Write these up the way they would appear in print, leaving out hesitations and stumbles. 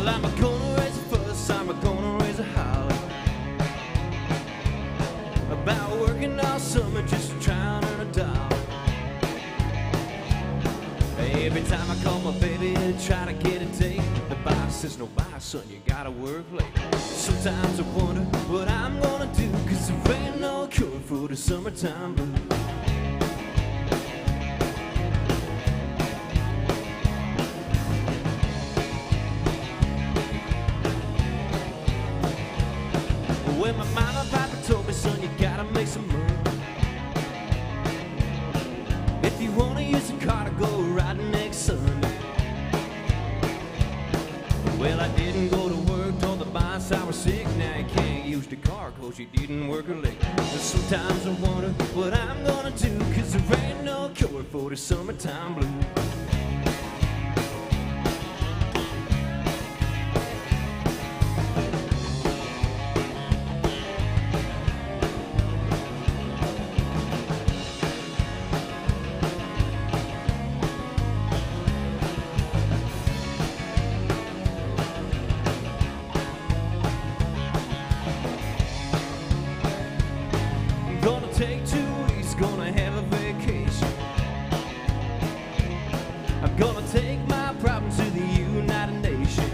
Well, I'm gonna raise a fuss, I'm gonna raise a holler about working all summer just trying to earn a dollar. Every time I call my baby to try to get a date, the boss says, no bye, son, you gotta work late. Sometimes I wonder what I'm gonna do, 'cause there ain't no cure for the summertime blues. When my mama and papa told me, son, you gotta make some money. If you wanna use a car to go riding next Sunday. Well, I didn't go to work, told the boss I was sick. Now you can't use the car 'cause you didn't work a lick. But sometimes I wonder what I'm gonna do, 'cause there ain't no cure for the summertime blues. Gonna take 2 weeks, gonna have a vacation. I'm gonna take my problems to the United Nations.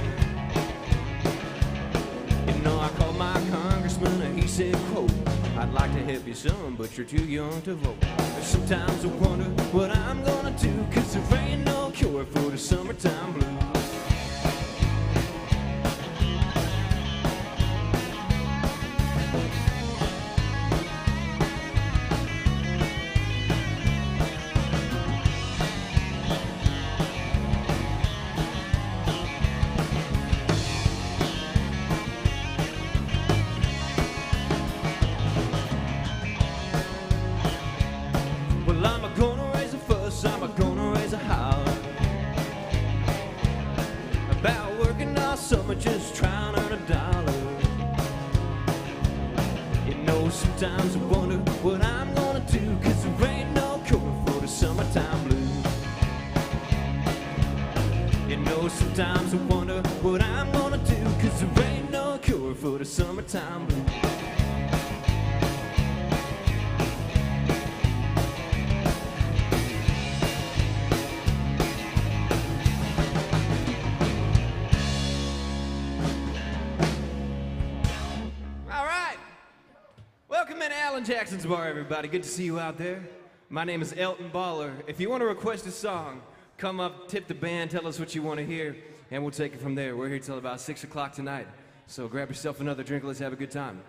You know, I called my congressman and he said, quote, I'd like to help you son, but you're too young to vote. And sometimes I wonder what I'm gonna do, 'cause there ain't no cure for the summertime blues. Well, I'm gonna raise a fuss, I'm gonna raise a holler about working all summer just trying to earn a dollar. You know, sometimes I wonder what I'm gonna do, 'cause there ain't no cure for the summertime blues. You know, sometimes I wonder what I'm gonna do, 'cause there ain't no cure for the summertime blues. Welcome in Alan Jackson's Bar, everybody. Good to see you out there. My name is Elton Baller. If you want to request a song, come up, tip the band, tell us what you want to hear, and we'll take it from there. We're here till about 6 o'clock tonight. So grab yourself another drink, let's have a good time.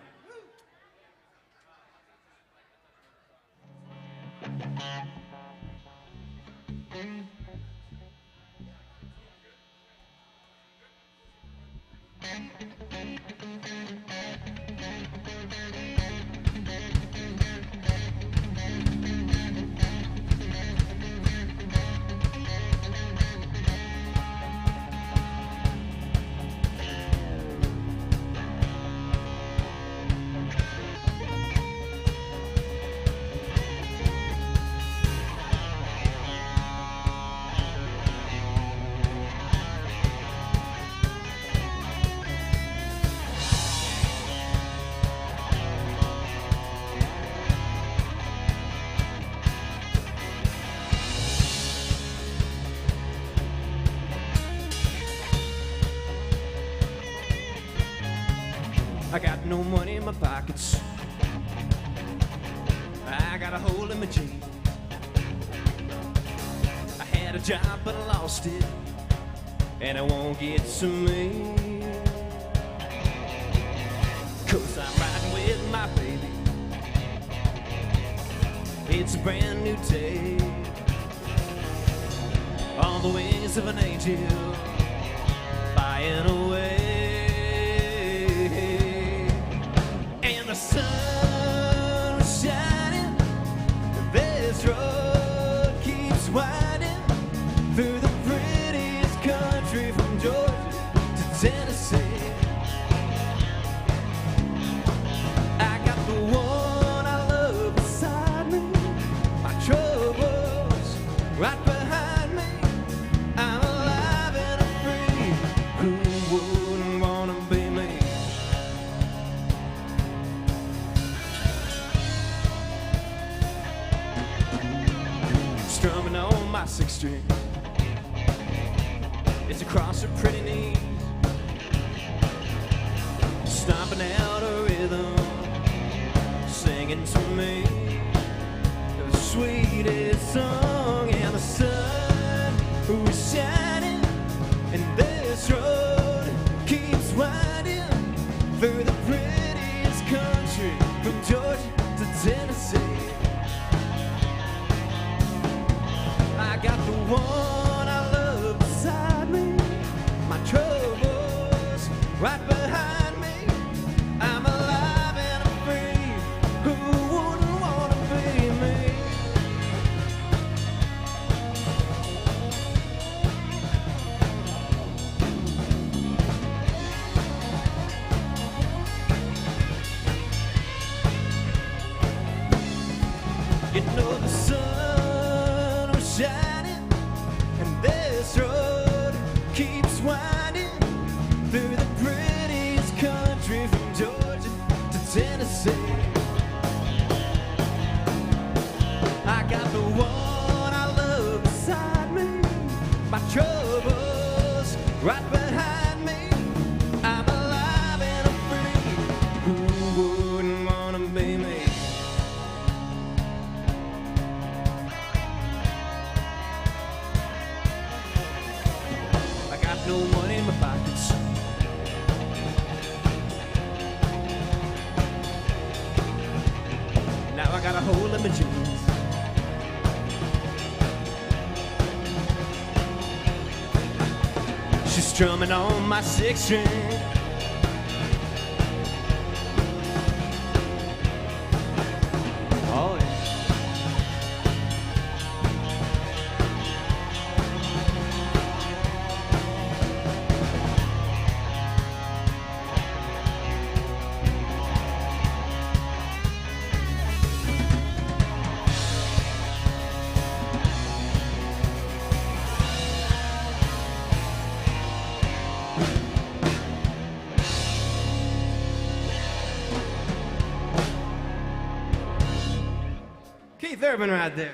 I got no money in my pockets, I got a hole in my jeans. I had a job but I lost it, and it won't get to me, 'cause I'm riding with my baby. It's a brand new day, on the wings of an angel, flying away. The sun was shining, this road keeps winding through the prettiest country from Georgia to Tennessee. I got the one I love beside me, my troubles right behind me. I'm alive and I'm free. Who would Strait. It's across her pretty knees, stomping out a rhythm, singing to me the sweetest song. And the sun was shining, and this road keeps winding through the prettiest country from Georgia to Tennessee. I got the one I love beside me, my troubles right behind me. I'm alive and I'm free. Who wouldn't want to be me? You know the sun was shining, and this road keeps winding through the prettiest country from Georgia to Tennessee. I got the one I love beside me, my troubles right behind me. I'm alive and I'm free. Who wouldn't want to be me? I got no money in my pockets, now I got a hole in my jeans. She's strumming on my six string. Oh yeah. Keith Urban right there.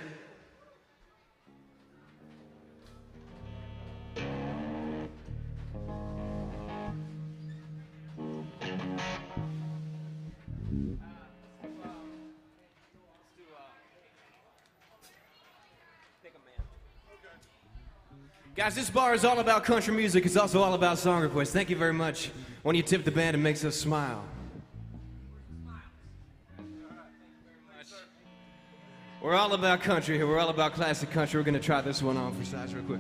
Guys, this bar is all about country music. It's also all about song requests. Thank you very much. When you tip the band, it makes us smile. We're all about country here. We're all about classic country. We're going to try this one on for size real quick.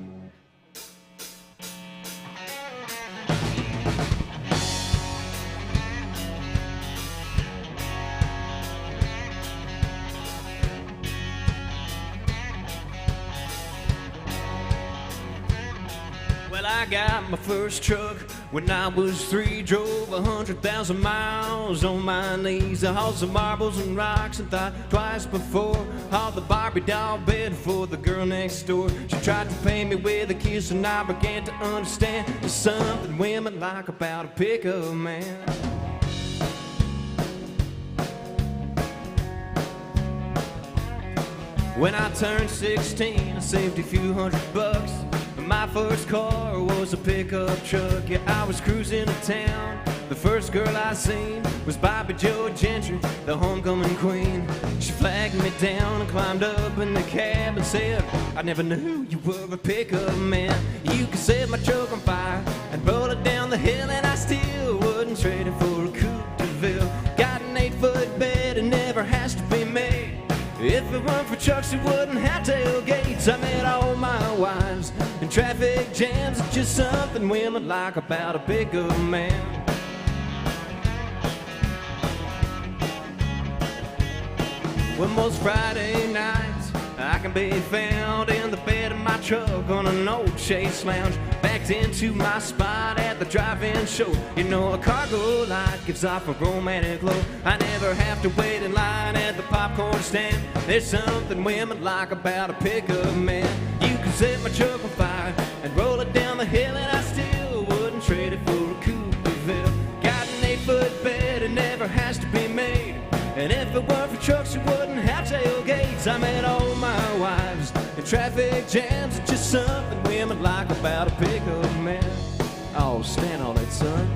Well, I got my first truck when I was 3, drove 100,000 miles on my knees. I hauled some marbles and rocks and thought twice before. Hauled the Barbie doll bed for the girl next door. She tried to pay me with a kiss and I began to understand there's something women like about a pickup man. When I turned 16, I saved a few $100. My first car was a pickup truck. Yeah, I was cruising to town. The first girl I seen was Bobby Joe Gentry, the homecoming queen. She flagged me down and climbed up in the cab and said, I never knew you were a pickup man. You could set my truck on fire and roll it down the hill, and I still wouldn't trade it for a coupe de ville. Got an 8-foot bed and never has to be made. If it weren't for trucks, it wouldn't have tailgates. I met all my wives in traffic jams. It's just something women like about a pickup man. Well, most Friday nights I can be found in the bed of my truck on an old Chase lounge, backed into my spot at the drive-in show. You know, a cargo light gives off a romantic glow. I never have to wait in line at the popcorn stand. There's something women like about a pickup man. You can set my truck on fire and roll it down the hill, and I still wouldn't trade it for a coupe de ville. Got an 8-foot bed, it never has to be made. And if it weren't for trucks, you wouldn't have tailgates. I met all my wives in traffic jams. It's just about a pickup man. Oh, stand on it, son.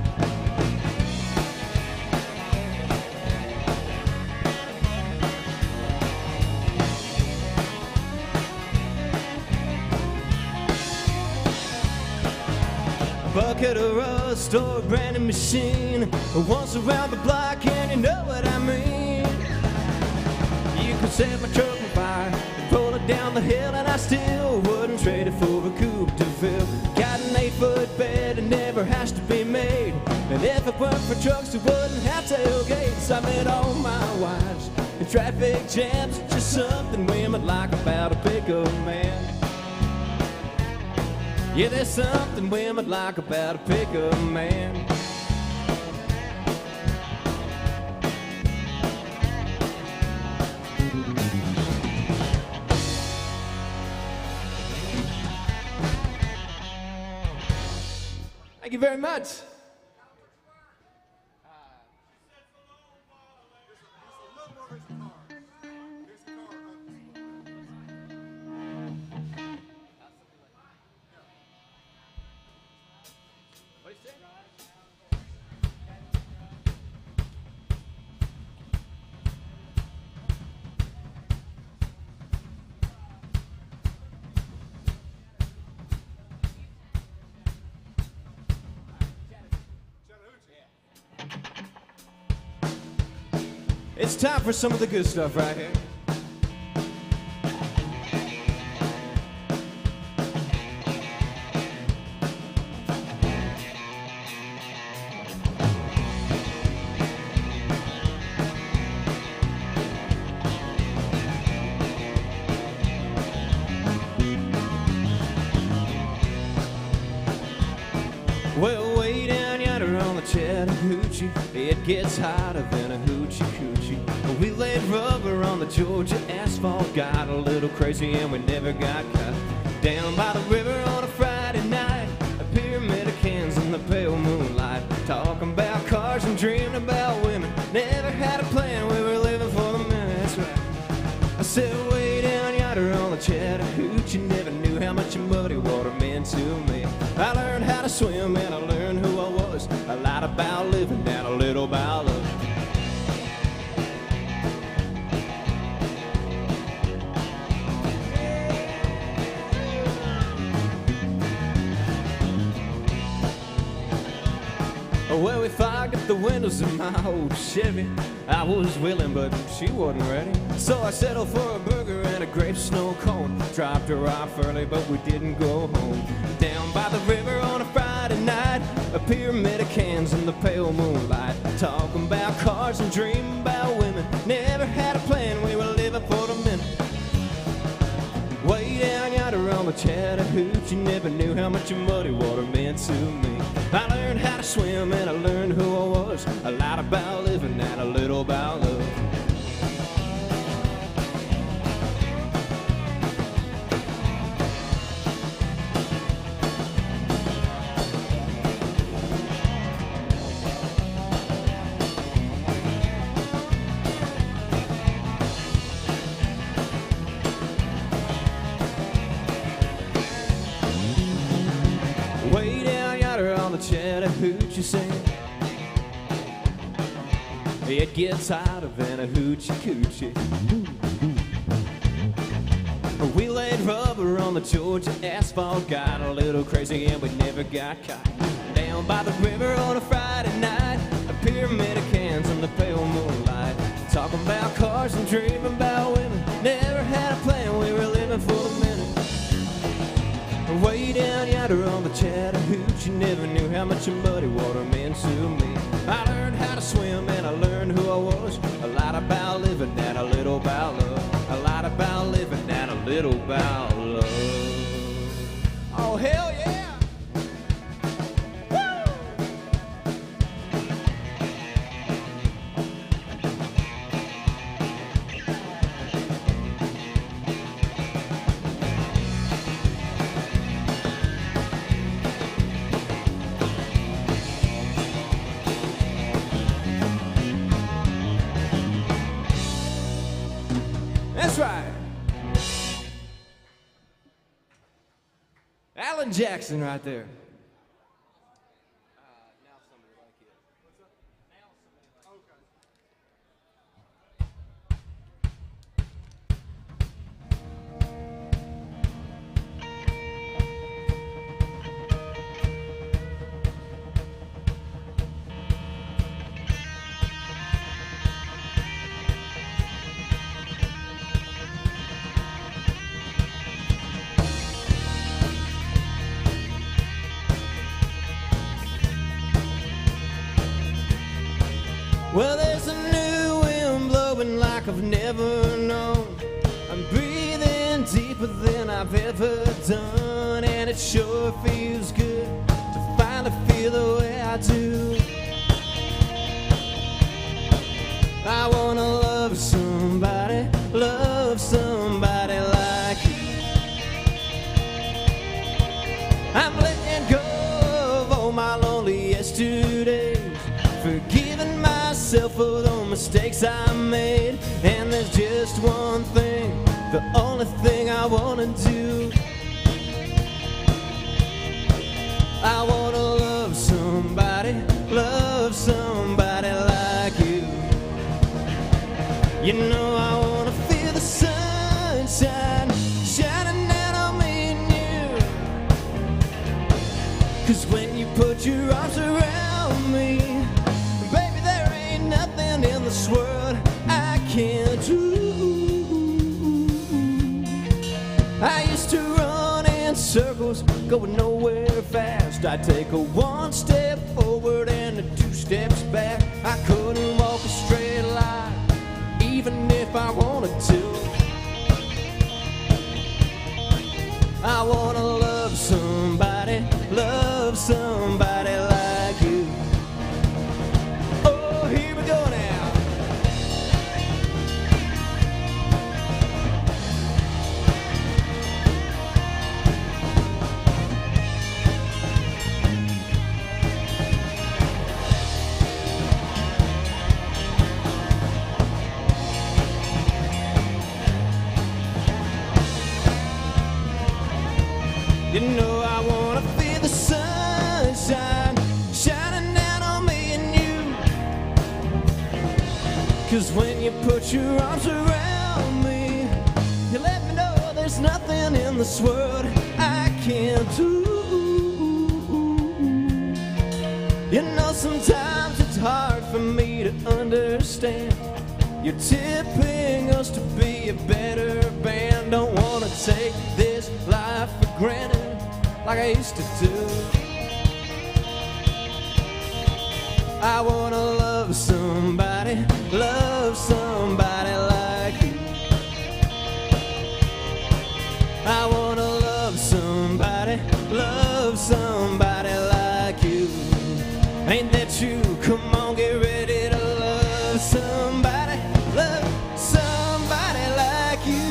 A bucket of rust or a brand new machine, once around the block, and you know what I mean. You could set my truck on fire and pull it down the hill, and I still wouldn't trade it for a coupe to fill. Got an 8-foot bed, it never has to be made, and if it weren't for trucks, it wouldn't have tailgates. I met all my wives in traffic jams. It's just something women like about a pickup man. Yeah, there's something women like about a pickup man. Thank you very much. It's time for some of the good stuff right here. Well, way down yonder on the Chattahoochee, it gets hotter than a hoochie coochie. We laid rubber on the Georgia asphalt, got a little crazy and we never got caught. Down by the river on a Friday night, a pyramid of cans in the pale moonlight, talking about cars and dreaming about women. Never had a plan, we were living for the minute, that's right. I said way down yonder on the Chattahoochee, never knew how much muddy water meant to me. I learned how to swim and I learned who I was, a lot about living and a little about love. Well, we fogged up the windows of my old Chevy. I was willing, but she wasn't ready. So I settled for a burger and a grape snow cone. Dropped her off early, but we didn't go home. Down by the river on a Friday night, a pyramid of cans in the pale moonlight, talking about cars and dreaming about women. Never had a plan, we were living for the minute. Way down yonder on the Chattahoochee, never knew how much muddy water meant to me. I learned how to swim and I learned who I was, a lot about living and a little about love. Way down yonder on the Chattahoochee sand, it gets hotter than a hoochie coochie. We laid rubber on the Georgia asphalt, got a little crazy and we never got caught. Down by the river on a Friday night, a pyramid of cans in the pale moonlight, talking about cars and dreaming about women. Never had a plan, we were living for the minute. Way down yonder on the Chattahoochee, never knew how much muddy water meant to me. I learned how to swim and I learned who I was, a lot about living and a little about love. A lot about living and a little about love. Oh, hell yeah! Elton Jackson right there. Well, there's a new wind blowing like I've never known. I'm breathing deeper than I've ever done, and it sure feels good to finally feel the way I do. I wanna love somebody like you. I'm letting go of all my lonely yesterdays, forgiving myself for the mistakes I made. And there's just one thing, the only thing I wanna do. I wanna love somebody like you. You know I wanna feel the sunshine shining down on me and you. 'Cause when you put your arms around me, baby, there ain't nothing in this world I can't do. I used to run in circles, going nowhere fast. I'd take a one step forward and a two steps back. I couldn't walk a straight line, even if I wanted to. I wanna love somebody like you. Oh, here we go now. You know I wanna feel the sunshine shining down on me and you. 'Cause when you put your arms around me, you let me know there's nothing in this world I can't do. You know sometimes it's hard for me to understand. You're tipping us to be a better band. Don't wanna take this life for granted like I used to do. I wanna love somebody like you. I wanna love somebody like you. Ain't that true? Come on, get ready to love somebody like you.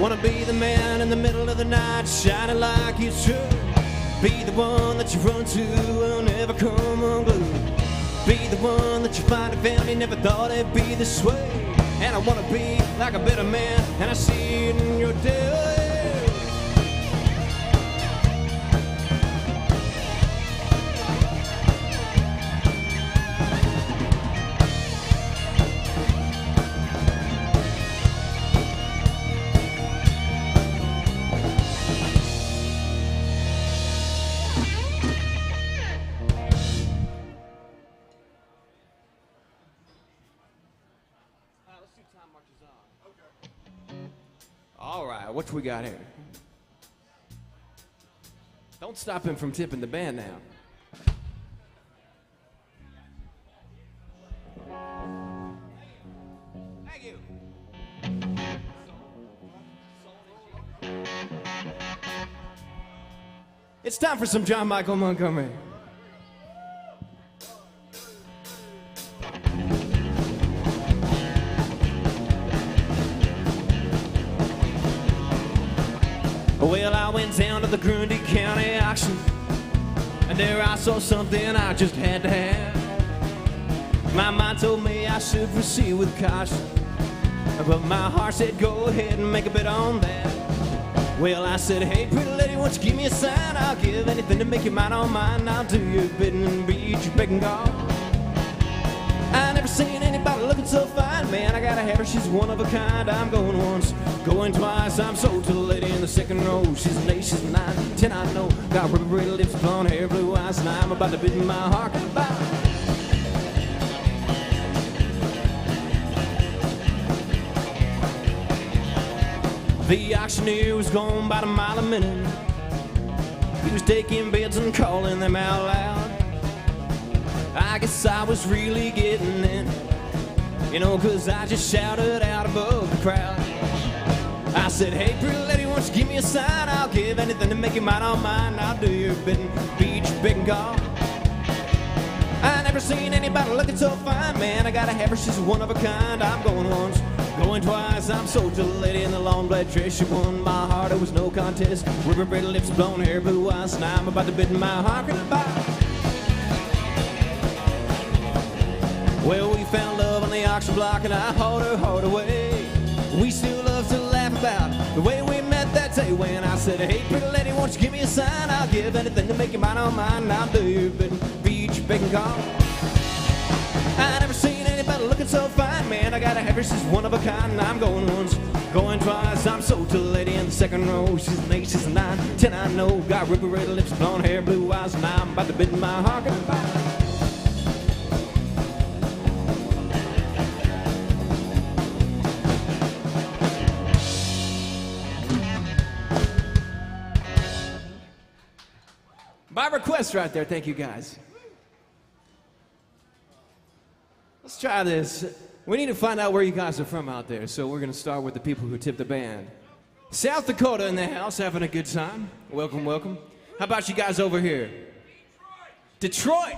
Wanna be the man in the middle of the night, shining like you should. Be the one that you run to, will never come unglued. Be the one that you find and found, you never thought it'd be this way. And I wanna be like a better man, and I see it in your day. All right, what we got here? Don't stop him from tipping the band now. Thank you. It's time for some John Michael Montgomery. Well, I went down to the Grundy County auction, and there I saw something I just had to have. My mind told me I should proceed with caution, but my heart said go ahead and make a bet on that. Well, I said, hey, pretty lady, won't you give me a sign? I'll give anything to make you mine on mine. I'll do your bidding and beat your beck and call. I never seen anybody looking so fine, man. I gotta have her, she's one of a kind. I'm going once, going twice. I'm sold to the lady in the second row. She's an 8, she's a 9, 10, I know. Got rubber red lips, blonde hair, blue eyes, and I'm about to bid my heart goodbye. The auctioneer was going about a mile a minute. He was taking bids and calling them out loud. I guess I was really getting in, you know, 'cause I just shouted out above the crowd. I said, hey, pretty lady, won't you give me a sign? I'll give anything to make you mine on mine. I'll do your bidding, beat your beck and call. I never seen anybody looking so fine, man. I gotta have her, she's one of a kind. I'm going once, going twice. I'm sold to the lady in the long black dress. She won my heart, it was no contest. Rubber red lips, blonde hair, blue eyes, and I'm about to bid my heart goodbye. Well, we found love on the auction block, and I hauled her heart away. We still love to laugh about the way we met that day when I said, hey, pretty lady, won't you give me a sign? I'll give anything to make you mine on mine. I'll do your bidding, beat your beck and call. I never seen anybody looking so fine, man. I gotta have her, she's one of a kind. I'm going once, going twice. I'm sold to the lady in the second row. She's an 8, she's a 9, 10, I know. Got rubber red lips, blonde hair, blue eyes, and I'm about to bid my heart goodbye. By request right there, thank you guys. Let's try this. We need to find out where you guys are from out there, so we're gonna start with the people who tipped the band. South Dakota in the house, having a good time. Welcome, welcome. How about you guys over here? Detroit!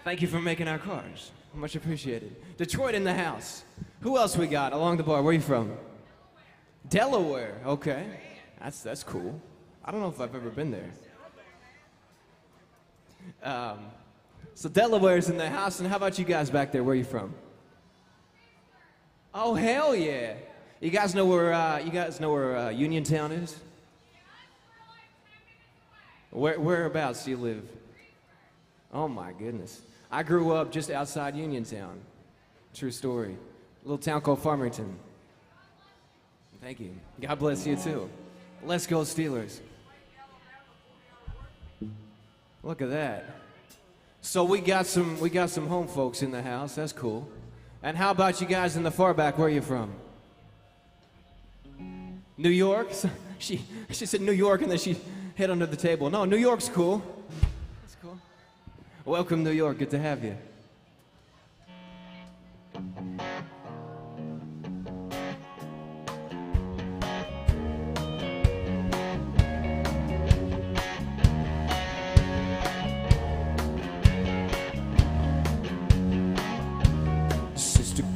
Thank you for making our cars. Much appreciated. Detroit in the house. Who else we got along the bar? Where are you from? Delaware, okay. That's cool. I don't know if I've ever been there. So Delaware's in the house, and how about you guys back there? Where are you from? Oh, hell yeah! You guys know where Uniontown is? Whereabouts do you live? Oh my goodness! I grew up just outside Uniontown. True story. A little town called Farmington. Thank you. God bless you too. Let's go Steelers. Look at that. So we got some home folks in the house. That's cool. And how about you guys in the far back? Where are you from? New York? She said New York and then she hid under the table. No, New York's cool. That's cool. Welcome, New York. Good to have you.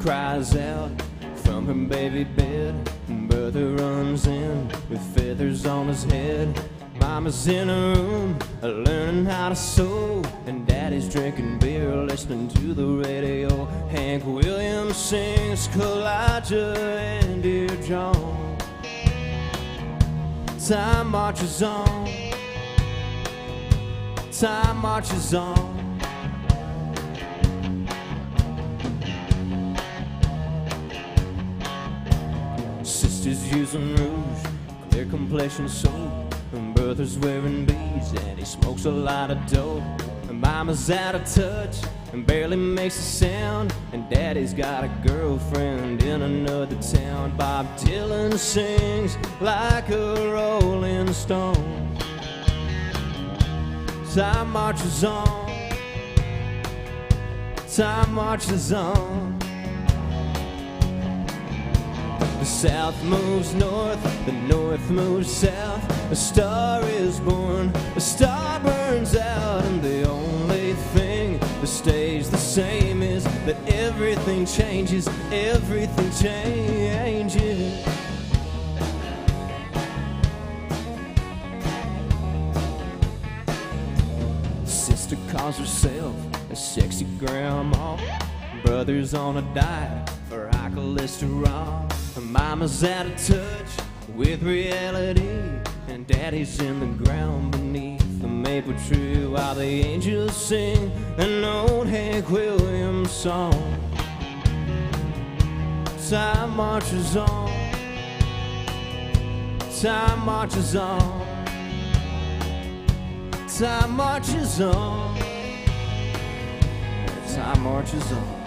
Cries out from her baby bed. Brother runs in with feathers on his head. Mama's in her room learning how to sew, and Daddy's drinking beer listening to the radio. Hank Williams sings Kalijah and Dear John. Time marches on. Time marches on. Sisters using rouge, clear complexion soap, and brother's wearing beads, and he smokes a lot of dope. And mama's out of touch and barely makes a sound, and daddy's got a girlfriend in another town. Bob Dylan sings like a rolling stone. Time marches on. Time marches on. The south moves north, the north moves south. A star is born, a star burns out, and the only thing that stays the same is that everything changes, everything changes. Sister calls herself a sexy grandma. Brother's on a diet for high cholesterol. Mama's out of touch with reality, and daddy's in the ground beneath the maple tree while the angels sing an old Hank Williams song. Time marches on, time marches on, time marches on, time marches on.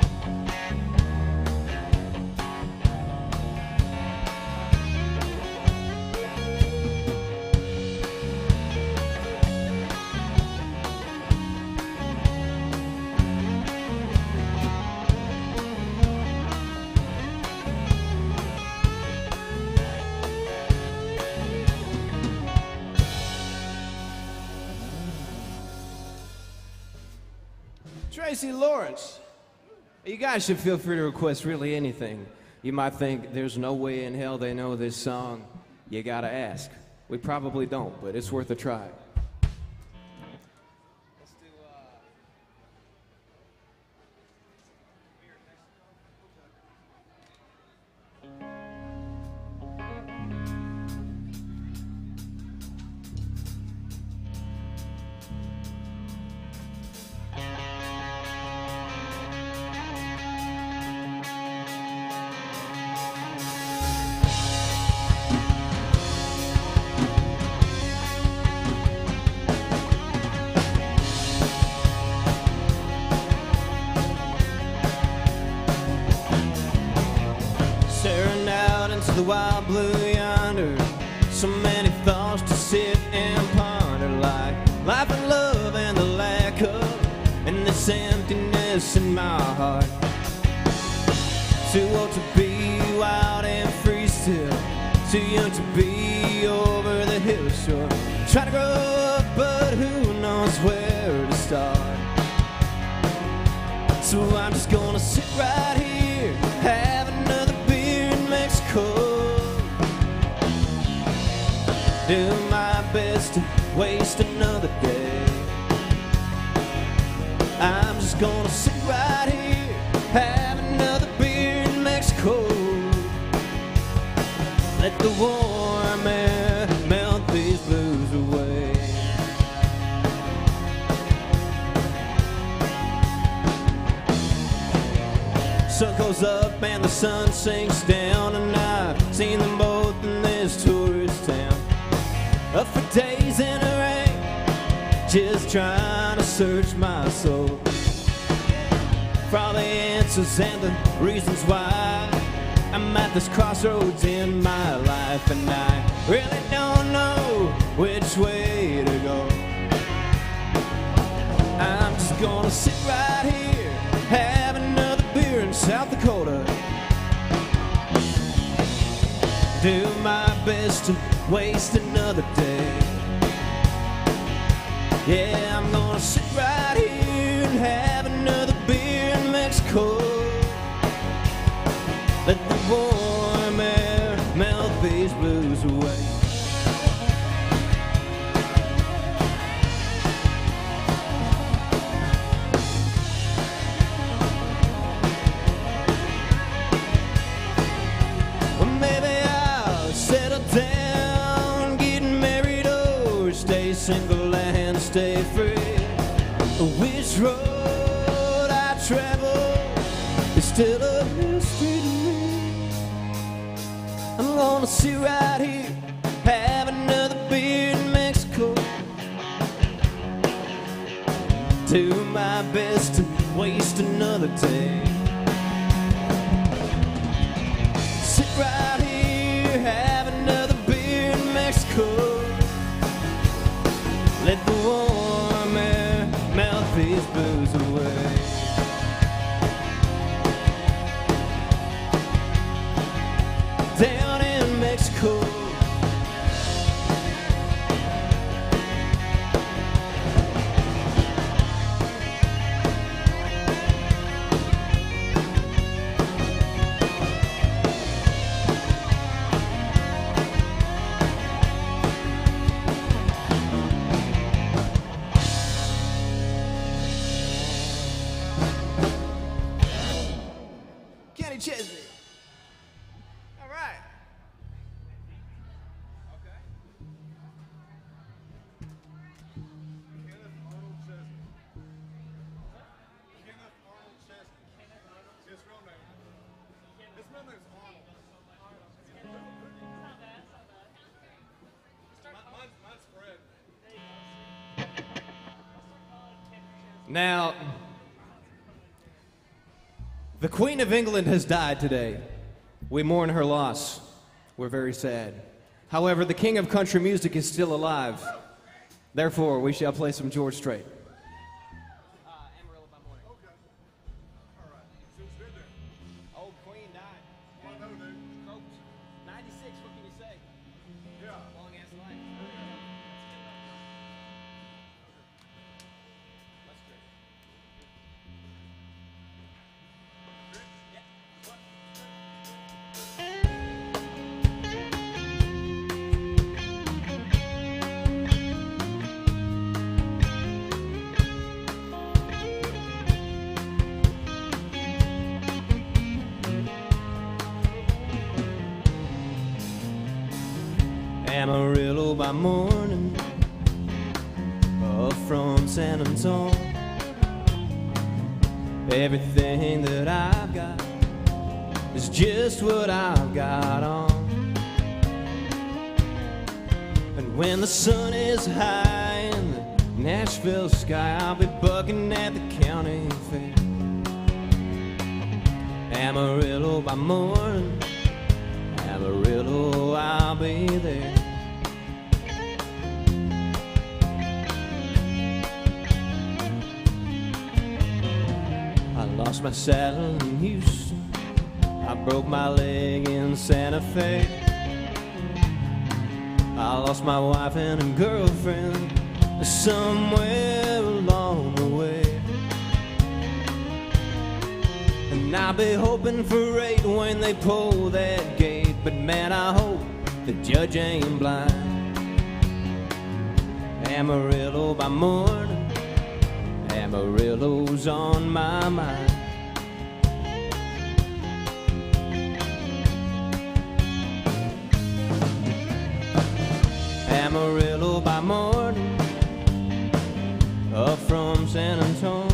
Tracy Lawrence. You guys should feel free to request really anything. You might think there's no way in hell they know this song. You gotta ask. We probably don't, but it's worth a try. The wild blue yonder, so many thoughts to sit and ponder, like life and love and the lack of, and this emptiness in my heart. Too old to be wild and free still, too young to be over the hill shore. Try to grow up, but who knows where to start. So I'm just gonna sit right here, have another beer in Mexico. Do my best to waste another day. I'm just gonna sit right here, have another beer in Mexico. Let the warm air melt these blues away. Sun goes up and the sun sinks down, and I've seen them both in this tourist town. Up for days in the rain, just trying to search my soul for all the answers and the reasons why I'm at this crossroads in my life, and I really don't know which way to go. I'm just gonna sit right here, have another beer in South Dakota. Do my best to waste another day. Yeah, I'm gonna sit right here and have another beer in Mexico. Let the warm air melt these blues away. Well, maybe I'll settle down, get married or stay single and stay free. Which road I travel is still a mystery to me. I'm gonna sit right here, have another beer in Mexico. Do my best to waste another day. Sit right here, have another beer in Mexico. Let the warm air melt these blues away. cold. All right. Okay. Kenneth Arnold Chesney. Kenneth Arnold Chesney. His real name. His real name's Arnold. Mine's Fred. Now, the Queen of England has died today. We mourn her loss. We're very sad. However, the King of Country Music is still alive. Therefore, we shall play some George Strait. Amarillo by morning. Okay. All right. Who's been there? Old Queen died. I know, dude. 96, what can you say? Yeah. Long ass life. Amarillo by morning, up from San Antonio. Everything that I've got is just what I've got on. And when the sun is high in the Nashville sky, I'll be bucking at the county fair. Amarillo by morning, Amarillo, I'll be there. I lost my saddle in Houston, I broke my leg in Santa Fe. I lost my wife and a girlfriend somewhere along the way. And I'll be hoping for 8 when they pull that gate. But man, I hope the judge ain't blind. Amarillo by morning, Amarillo's on my mind. Amarillo by morning, up from San Antonio.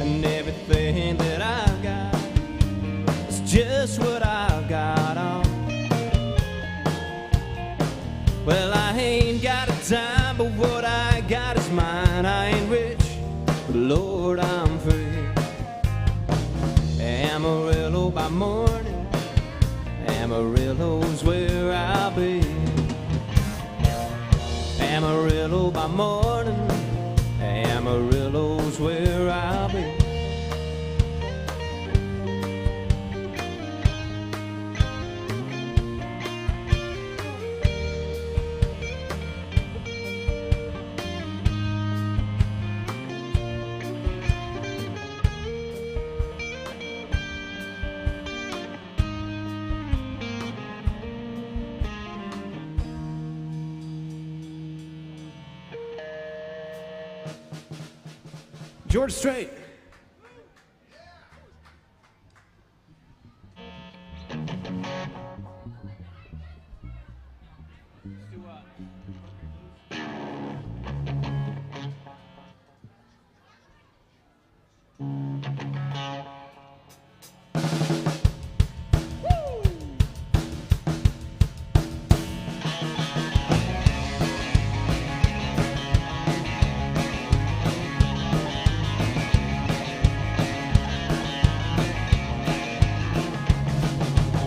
And everything that I've got is just what I've got on. Well, I ain't got a dime, but what I got is mine. I ain't rich, but Lord, I'm free. Amarillo by morning, Amarillo's where I'll be. Amarillo by morning, Amarillo's where I'll be. George Strait.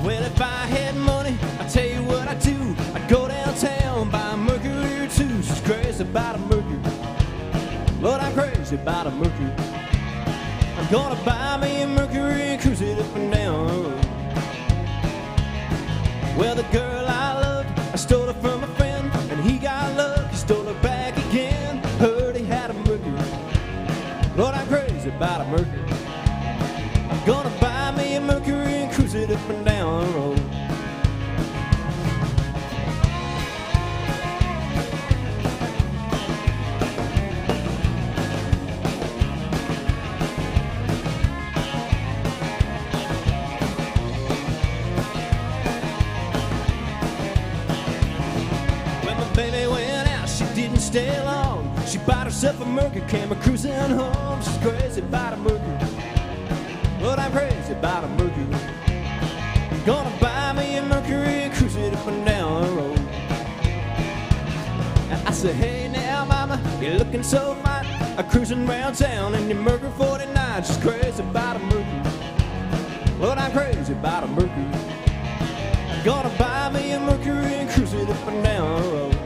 Well, if I had money, I'd tell you what I'd do. I'd go downtown, buy a Mercury or two. She's crazy about a Mercury. Lord, I'm crazy about a Mercury. I'm gonna buy me a Mercury and cruise it up and down the road. Well, the girl I loved, I stole her from a friend, and he got luck, he stole her back again. Heard he had a Mercury. Lord, I'm crazy about a Mercury. I'm gonna buy me a Mercury and cruise it up and down the road. Stay long. She bought herself a Mercury, came a cruising home. She's crazy about a Mercury. But I'm crazy about a Mercury. I'm gonna buy me a Mercury and cruise it up and down the road. And I said, hey now mama, you're looking so fine. I'm cruising round town in your Mercury 49. She's crazy about a Mercury. But I'm crazy about a Mercury. I'm gonna buy me a Mercury and cruise it up and down the road.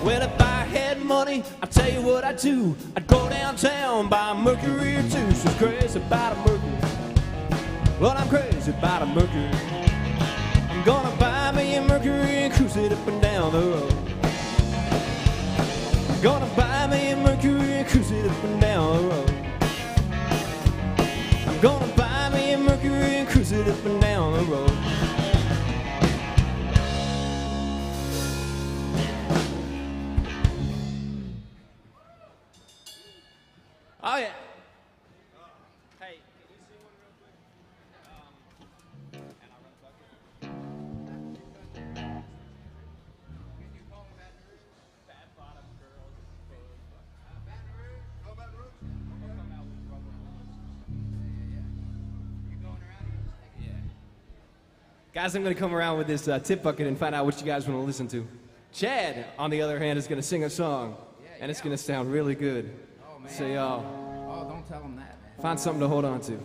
Well, if I had money, I'll tell you what I'd do. I'd go downtown, buy a Mercury or two. She's crazy about a Mercury. Well, I'm crazy about a Mercury. I'm gonna buy me a Mercury and cruise it up and down the road. I'm gonna buy me a Mercury and cruise it up and down the road. I'm gonna buy me a Mercury and cruise it up and down the road. Oh yeah. Hey, can you sing one real quick? And I'll run the bucket. Can you call them Baton Rouge? Fat bottom girls. Baton Rouge? Oh, Baton Rouge? I'll come out with rubber bullets. Yeah. You going around? Yeah. Guys, I'm going to come around with this tip bucket and find out what you guys want to listen to. Chad, on the other hand, is going to sing a song, and it's going to sound really good. So y'all, oh, don't tell them that, man. Find something to hold on to.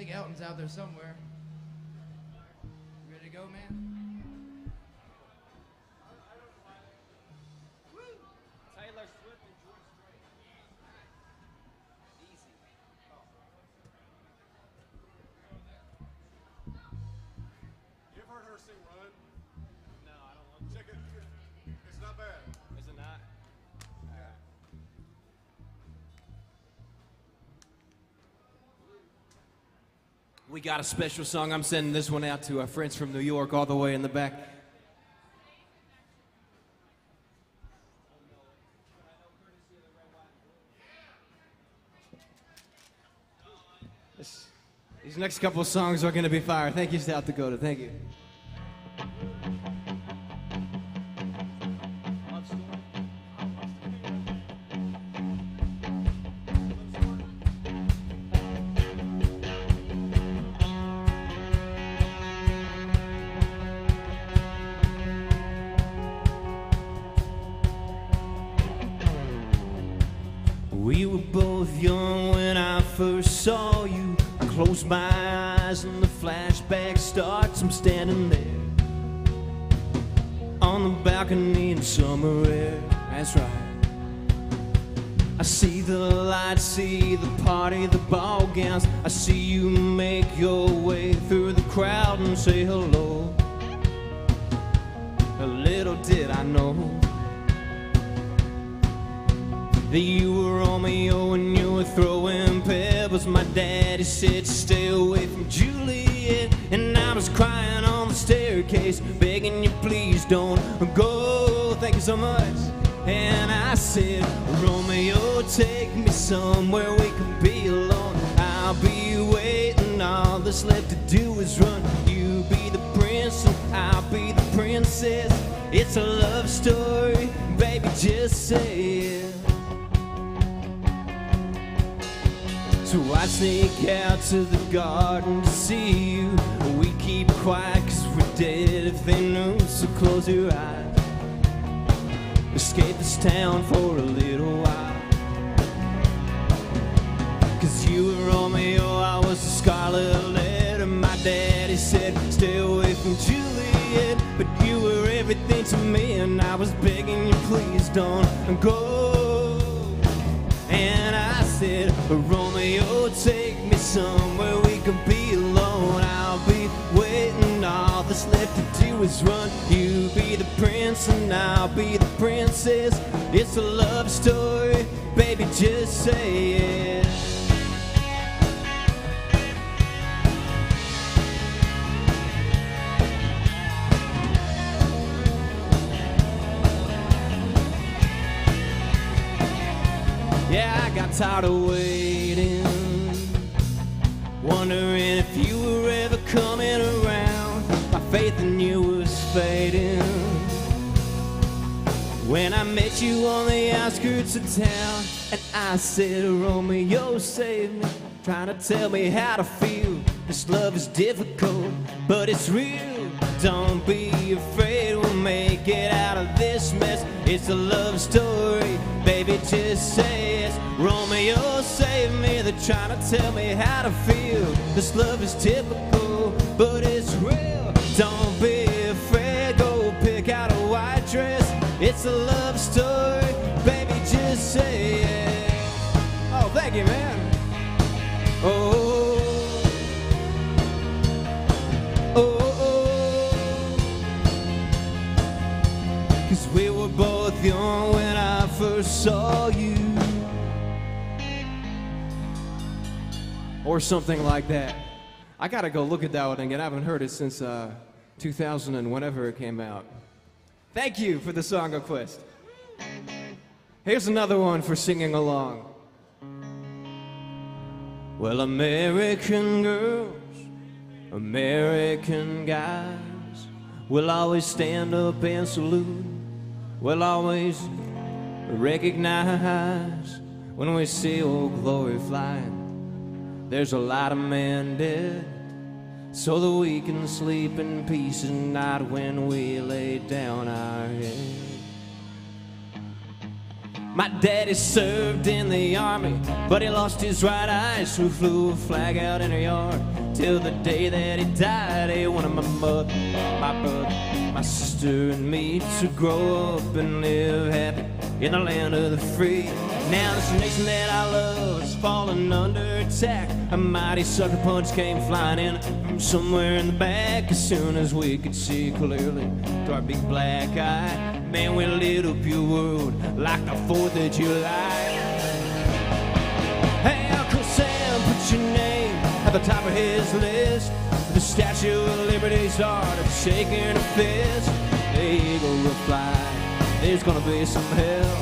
think Elton's out there somewhere. Ready to go, man? Taylor Swift and George Strait. Easy. You've heard her sing Run? No, I don't want to. Check it. It's not bad. Is it not? We got a special song. I'm sending this one out to our friends from New York, all the way in the back. These next couple of songs are going to be fire. Thank you, South Dakota. Thank you. We were both young when I first saw you. I closed my eyes and the flashback starts. I'm standing there on the balcony in summer air. That's right. I see the lights, see the party, the ball gowns. I see you make your way through the crowd and say hello. Little did I know that you were Romeo and you were throwing pebbles. My daddy said stay away from Juliet, and I was crying on the staircase, begging you please don't go. Thank you so much. And I said, Romeo, take me somewhere we can be alone. I'll be waiting, all that's left to do is run. You be the prince and I'll be the princess. It's a love story, baby, just say it. So I sneak out to the garden to see you. We keep quiet cause we're dead if they knew. So close your eyes, escape this town for a little while. Cause you were Romeo, I was the scarlet letter. My daddy said stay away from Juliet, but you were everything to me, and I was begging you please don't go. And I said, Romeo, take me somewhere we can be alone. I'll be waiting, all that's left to do is run. You be the prince and I'll be the princess. It's a love story, baby, just say it. Yeah, I got tired of waiting, wondering if you were ever coming around. My faith in you was fading when I met you on the outskirts of town. And I said, Romeo, save me, trying to tell me how to feel. This love is difficult, but it's real. Don't be afraid, we'll make it out of this mess. It's a love story, baby, just say it. Romeo, save me, they're trying to tell me how to feel. This love is typical, but it's real. Don't be afraid, go pick out a white dress. It's a love story, baby, just say it. Oh, thank you, man. Oh, oh, oh. 'Cause we were both young when I first saw you. Or something like that. I gotta go look at that one again. I haven't heard it since 2000 and whenever it came out. Thank you for the song request. Here's another one for singing along. Well, American girls, American guys, will always stand up and salute. We'll always recognize when we see Old Glory flying. There's a lot of men dead, so that we can sleep in peace at night when we lay down our head. My daddy served in the army, but he lost his right eye, so flew a flag out in her yard. Till the day that he died, he wanted my mother, my brother, my sister and me to grow up and live happy in the land of the free. Now this nation that I love is falling under attack. A mighty sucker punch came flying in from somewhere in the back. As soon as we could see clearly to our big black eye, man, we lit up your world like the 4th of July. Hey, Uncle Sam, put your name at the top of his list. The Statue of Liberty started shaking a fist. The eagle will fly, there's gonna be some hell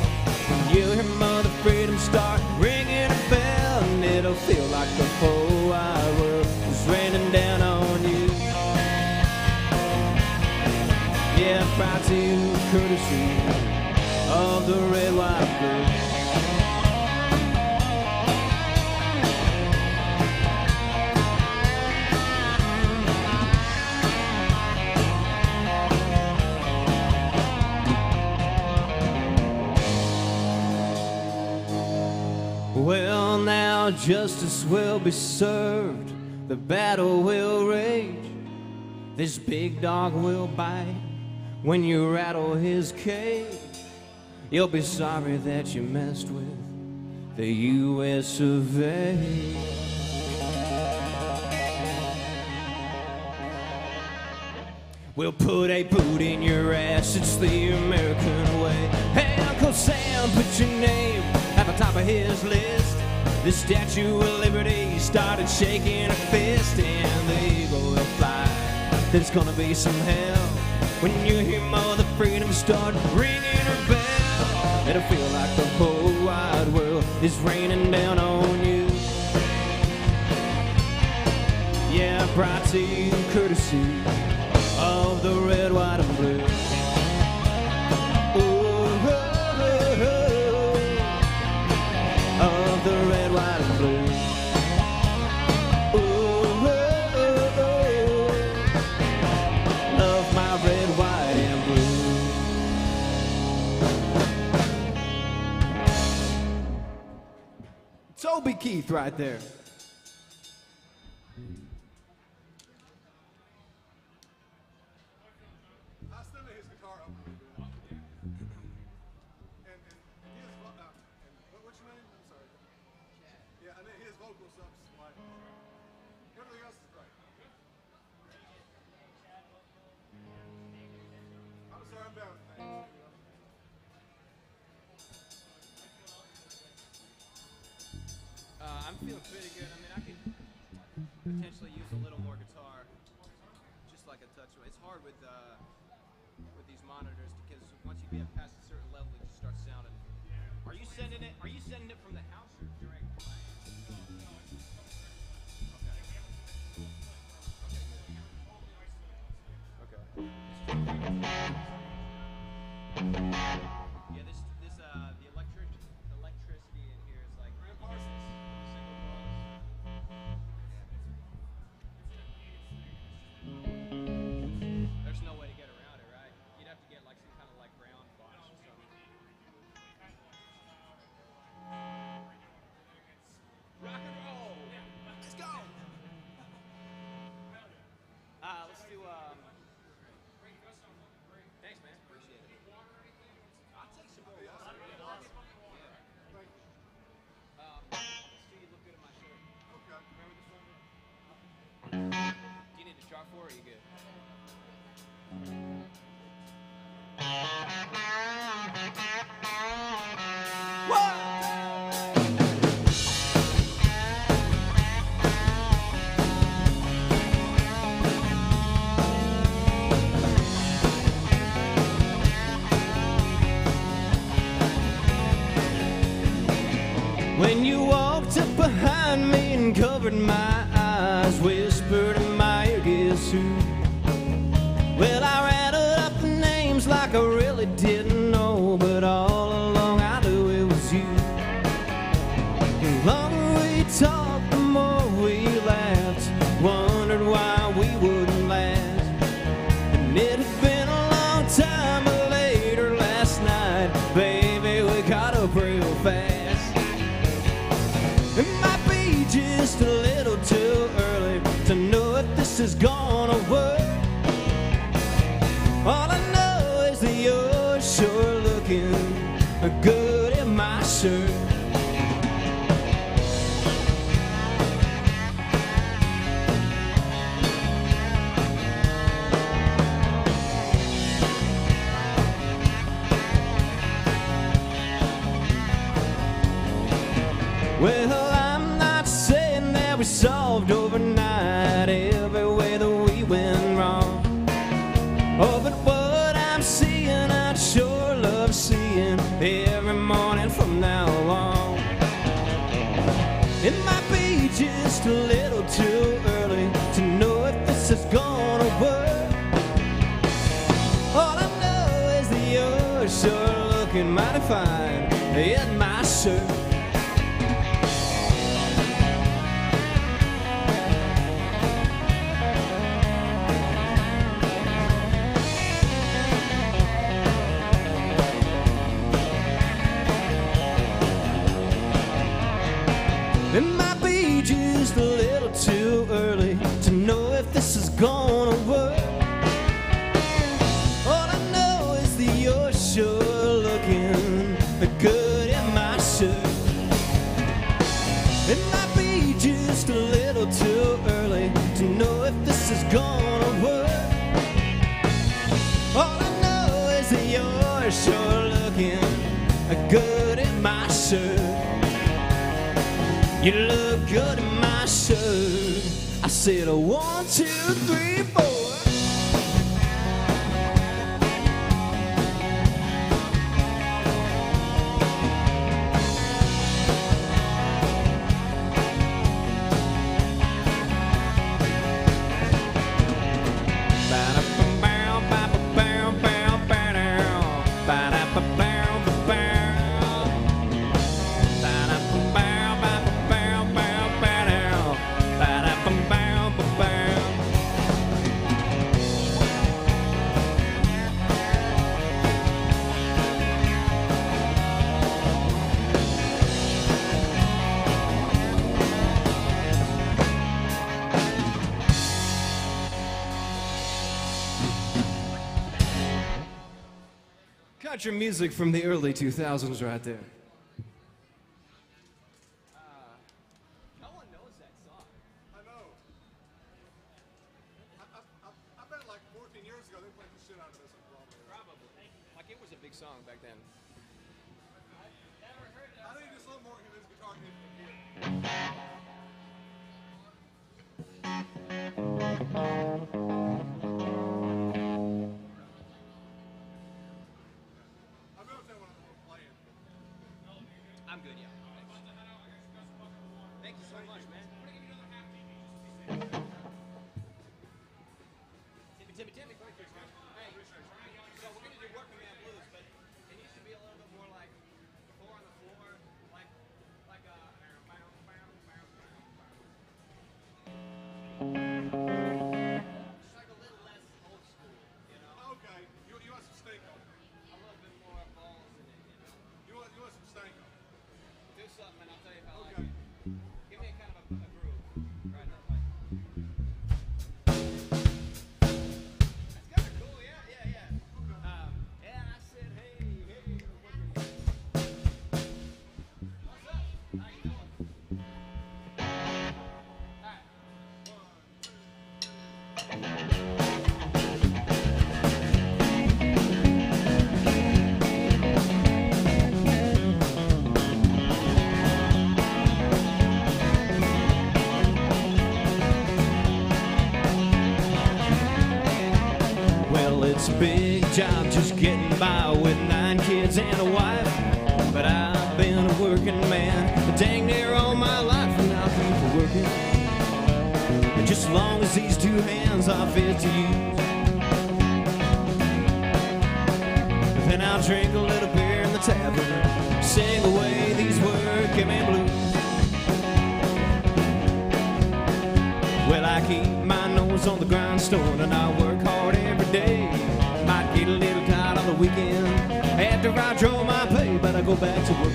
when you hear Mother Freedom start ringing a bell. And it'll feel like the whole wide world is raining down on you. Yeah, proud to you, courtesy of the red, white, and blue. Well, now justice will be served, the battle will rage. This big dog will bite when you rattle his cage. You'll be sorry that you messed with the U.S. of A. We'll put a boot in your ass, it's the American way. Hey, Uncle Sam, put your name at the top of his list. The Statue of Liberty started shaking a fist, and the eagle will fly. There's gonna be some hell when you hear Mother Freedom start ringing her bell. It'll feel like the whole wide world is raining down on you. Yeah, brought to you courtesy of the red, white, and blue. Of the red, white, and blue. Love my red, white, and blue. Toby Keith right there. I still his guitar up. And what's your name? I'm sorry. Yeah, and his vocal stuff's like everything else is great. I'm sorry, I'm bad with names. I'm feeling pretty good. I mean, I could potentially use a little more guitar, just like a touch. It's hard with these monitors because once you get past a certain level, it just starts sounding. Are you sending it? Are you sending it from the house or direct? Okay. Yeah, the electricity in here is like. There's no way to get around it, right? You'd have to get like some kind of like ground box or something. Rock and roll! Let's go! Let's do thanks, man. Appreciate it. I'll take some more. Yeah. Let's do You Look Good in My Shirt. Okay. Remember this one? Do you need to draw for it or are you good? When you walked up behind me and covered my eyes, whispered in my ear, guess who? Well, I rattled up the names like I really didn't know, but all along I knew it was you. The longer we talked, the more we laughed, wondered why we wouldn't last. And it had been a long time, but later last night, baby, we caught up. is gonna work. All I know is that you're sure looking good in my shirt. Well, I'm not saying that we solved overnight every way that we went wrong. Oh, but what I'm seeing, I'd sure love seeing every morning from now on. It might be just a little too early to know if this is gonna work. All I know is that you're sure looking mighty fine in my shirt. It might be just a little too early to know if this is gonna work. All I know is that you're sure looking good in my shirt. It might be just a little too early to know if this is gonna work. All I know is that you're sure looking good in my shirt. You look good in my shirt. I said 1, 2, 3, 4. Country music from the early 2000s right there. No one knows that song. I know. I bet like 14 years ago they played the shit out of this on Broadway. Probably. Like it was a big song back then. I think just a little more of his guitar than here. I'm gonna tell you what I'm playing. I'm good, yeah. Thank you so much, man. Timmy, quick. Hey, so we're gonna do Working Man Blues, but it needs to be a little bit more like 4 on the floor, like a. Just like a little less old school, you know? Okay, you want some Stanko? A little bit more balls in it, you know? You want some Stanko? Do something and I'll tell you if I like Okay. it. Give me a kind of a groove. Right now, like. That's kind of cool, yeah. Yeah, I said, hey. What's up? How you doing? All right. Well, it's a big job just getting by with 9 kids and a wife. But I've been a working man dang near all my life, and I'll keep working. And just as long as these 2 hands are fit to use, then I'll drink a little beer in the tavern, sing away these working man blues. Well, I keep my nose on the grindstone and I work hard every day. Might get a little tired on the weekend after I draw my pay, but I go back to work.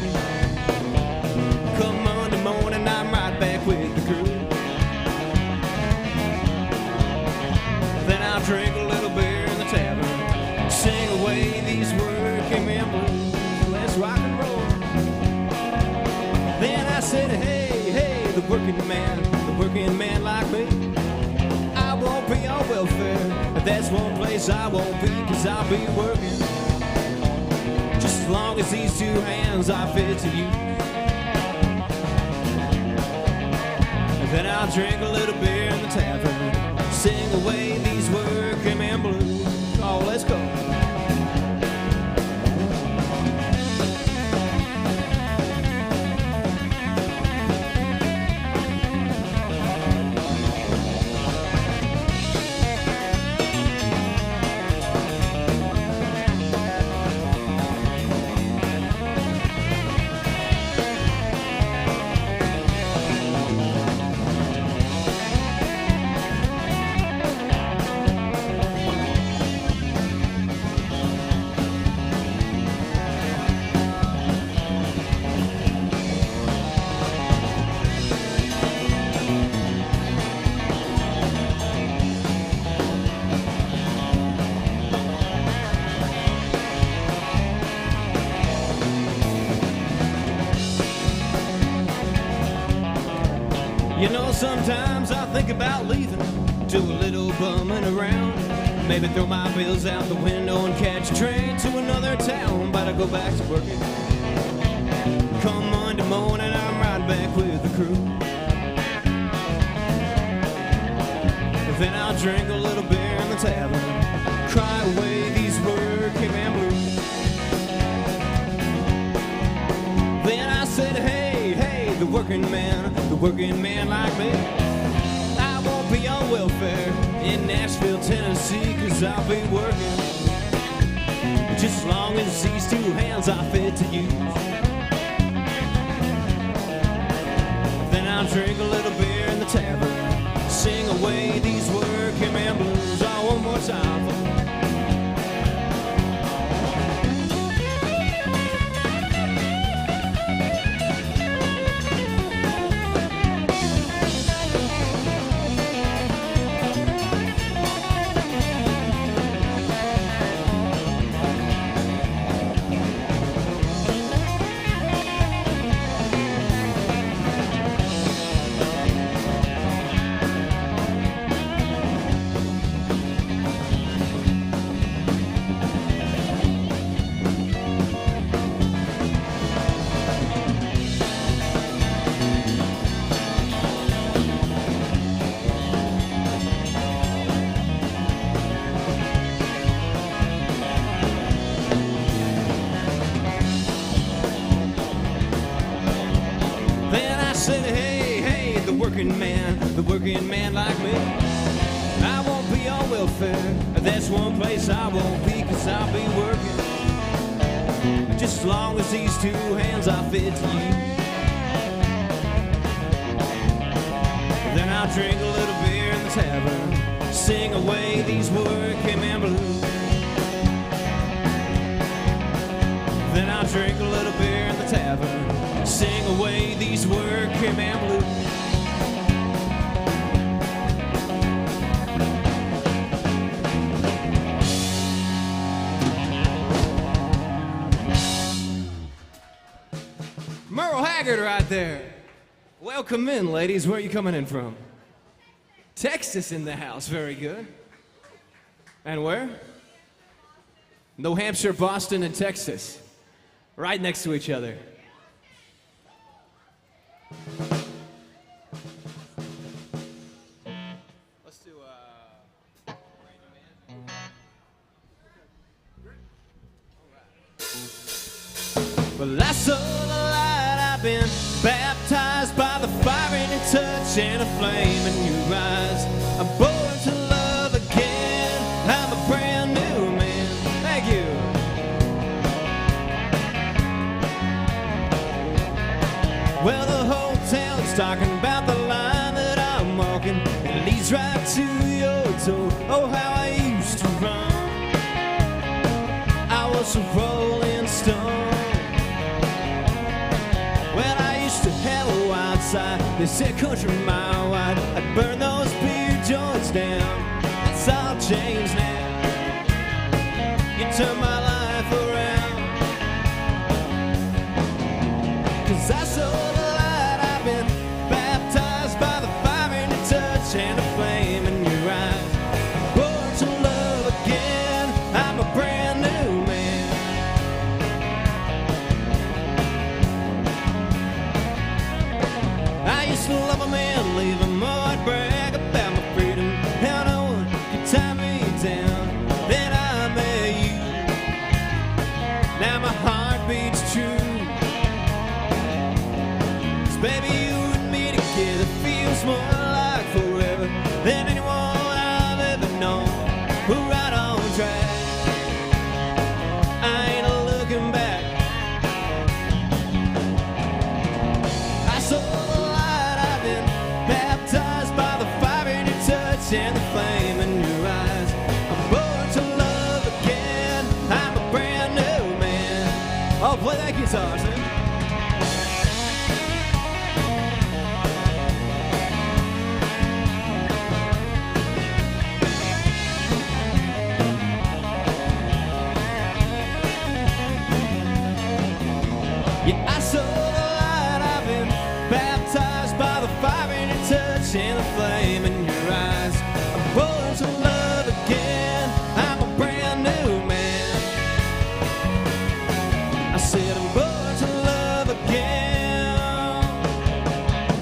Come Monday morning, I'm right back with the crew. these working man blues. Let's rock and roll. Then I said, hey, hey, the working man like me. I won't be on welfare, but that's one place I won't be, 'cause I'll be working. Just as long as these two hands are fit to use. Then I'll drink a little beer in the tavern, sing away these working man blues. Oh, let's go. You know, sometimes I think about leaving, do a little bumming around. Maybe throw my bills out the window and catch a train to another town. But I go back to working. Come Monday morning, I'm right back with the crew. Then I'll drink a little beer in the tavern, cry away these working man blues. Then I said, hey, hey, the working man like me. I won't be on welfare in Nashville, Tennessee, 'cause I'll be working. Just as long as these two hands are fit to use. Then I'll drink a little beer in the tavern, sing away these working man blues. Oh, one more time. The working man like me. I won't be on welfare, that's one place I won't be, 'cause I'll be working. Just as long as these two hands are fit to use. Then I'll drink a little beer in the tavern, sing away these working man blues. Then I'll drink a little beer in the tavern, sing away these working man blues. Right there. Welcome in, ladies. Where are you coming in from? Texas in the house. Very good. And where? New Hampshire, Boston, and Texas. Right next to each other. Let's do well, I saw the light. I've been baptized by the fire in your touch and a flame in your eyes. I'm born to love again. I'm a brand new man. Thank you. Well, the whole town's talking about the line that I'm walking. It leads right to your door. Oh, how I used to run. I was a rolling stone. Well, I used to have a wild side. They said country mile wide. I'd burn those beer joints down. It's all changed now. You turned my life we're right on track. I ain't looking back. I saw the light, I've been baptized by the fire in your touch and the flame in your eyes. I'm born to love again, I'm a brand new man. Oh, play that guitar, son. Yeah, I saw the light, I've been baptized by the fire in your touch and the flame in your eyes. I'm born to love again, I'm a brand new man. I said I'm born to love again,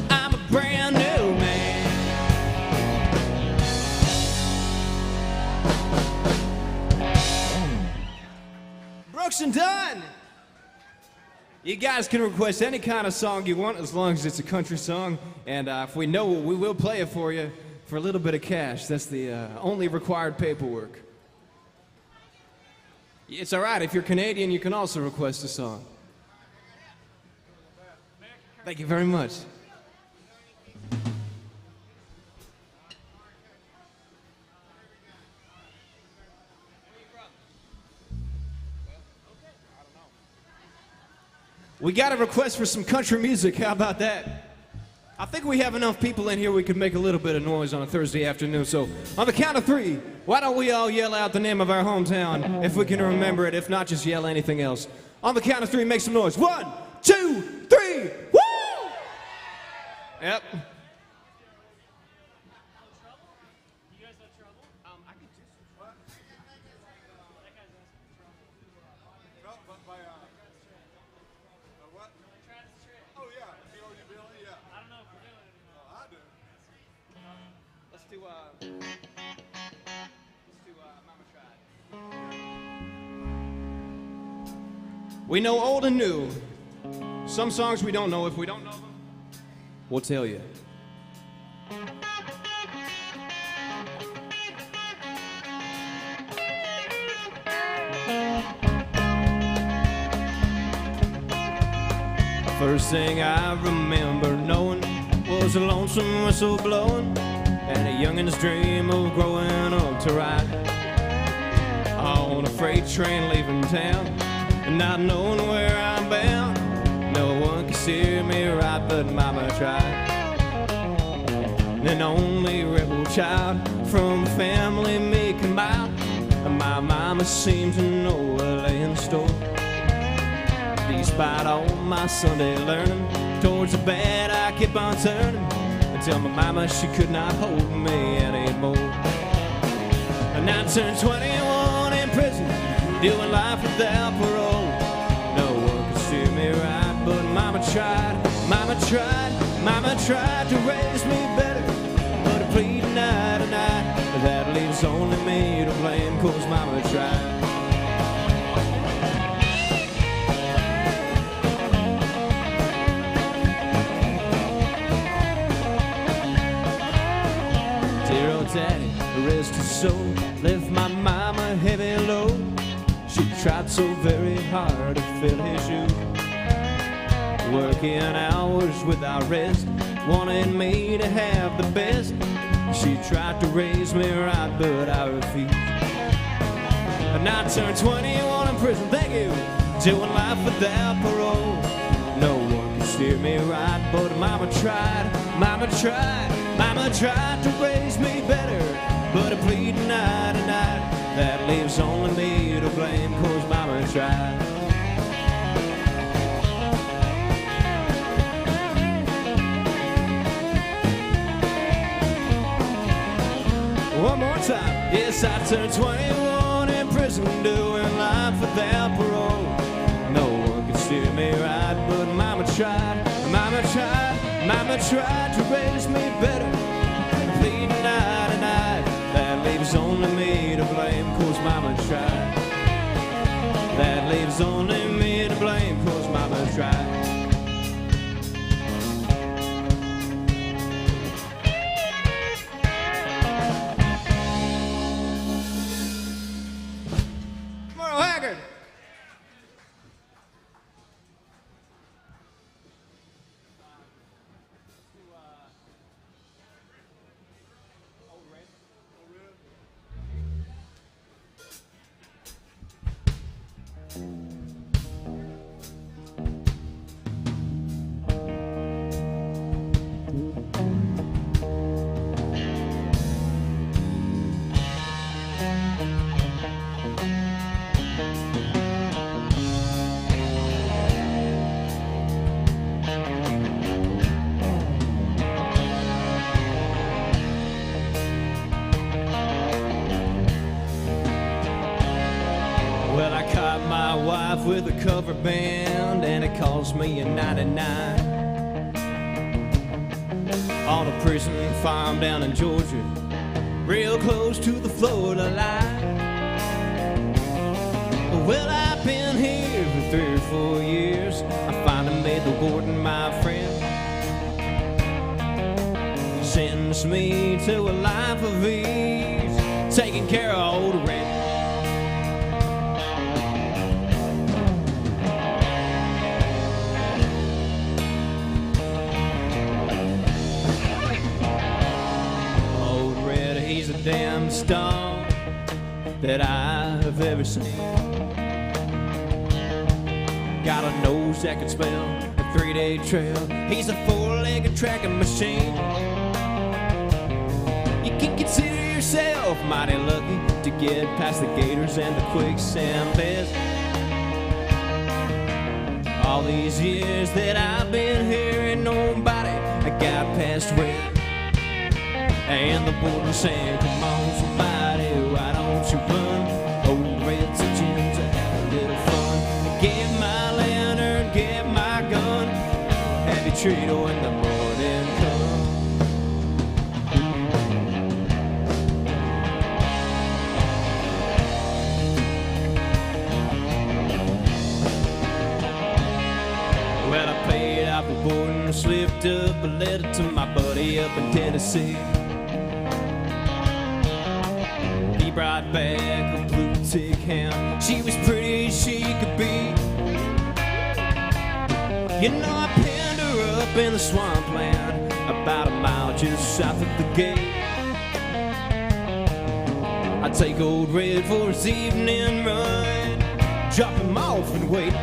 I'm a brand new man. Brooks and Dunn! You guys can request any kind of song you want as long as it's a country song. And if we know, we will play it for you for a little bit of cash. That's the only required paperwork. It's all right. If you're Canadian, you can also request a song. Thank you very much. We got a request for some country music. How about that? I think we have enough people in here we could make a little bit of noise on a Thursday afternoon. So on the count of three, why don't we all yell out the name of our hometown if we can remember it, if not just yell anything else. On the count of three, make some noise. 1, 2, 3, woo! Yep. What? Oh, yeah. Yeah. I don't know if we're doing it anymore. I do. Let's do Mama Tried. We know old and new. Some songs we don't know. If we don't know them, we'll tell you. First thing I remember knowing was a lonesome whistle blowing and a youngin's dream of growing up to ride on a freight train leaving town and not knowing where I'm bound. No one could steer me right, but Mama tried. An only rebel child from a family meek and mild, and my mama seemed to know what lay in store. Despite all my Sunday learning, towards the bad I kept on turning until my mama, she could not hold me anymore. And I turned 21 in prison, doing life without parole. No one could steer me right, but Mama tried, Mama tried, Mama tried to raise me better. But I plead night and night, that leaves only me to blame, 'cause Mama tried. Daddy, rest his soul, left my mama heavy load. She tried so very hard to fill his shoes, working hours without rest, wanted me to have the best. She tried to raise me right, but I refused. And I turned 21 in prison, thank you, doing life without parole. No one could steer me right, but Mama tried, Mama tried, Mama tried to raise me better. But I plead night and night, that leaves only me to blame, 'cause Mama tried. One more time. Yes, I turned 21 in prison, doing life without parole. No one could steer me right, but Mama tried, Mama tried, Mama tried to raise me better. Pleading night and night, that leaves only me to blame, 'cause Mama tried. That leaves only me to blame, 'cause Mama tried. Well, I caught my wife with a cover band, and it cost me a 99 on a prison farm down in Georgia, real close to the Florida line. Well, I've been here for 3 or 4 years. I finally made the warden my friend. He sentenced me to a life of ease, taking care of old rent. Old Red, he's the damn star that I've ever seen. Got a nose that can spell a 3-day trail. He's a 4-legged tracking machine. You can consider yourself mighty lucky to get past the gators and the quicksand beds. All these years that I've been here, ain't nobody I got past Red. And the warden saying, come on somebody, why don't you run? Old Red's itching to have a little fun. Get my lantern, get my gun, have you treat when the morning comes. Well, I paid out the board and slipped up a letter to my buddy up in Tennessee. He brought back a blue tick hound. She was pretty as she could be. You know, I pinned her up in the swampland, about a mile just south of the gate. I take old Red for his evening run, drop him off and wait.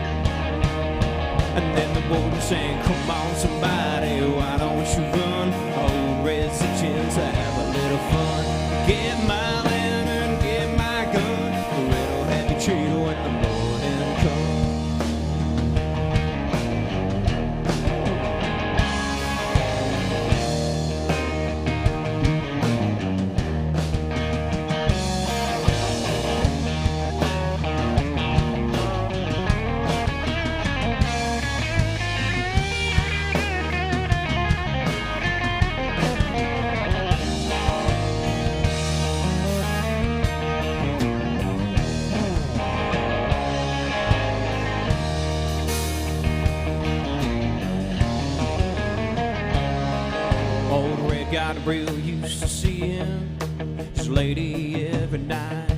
And then the warden saying, come on somebody, why don't you run? Old Red's itching to have a little fun. Get my lantern, get my gun, Red'll have you treated when the morning comes. Got real used to seeing his lady every night.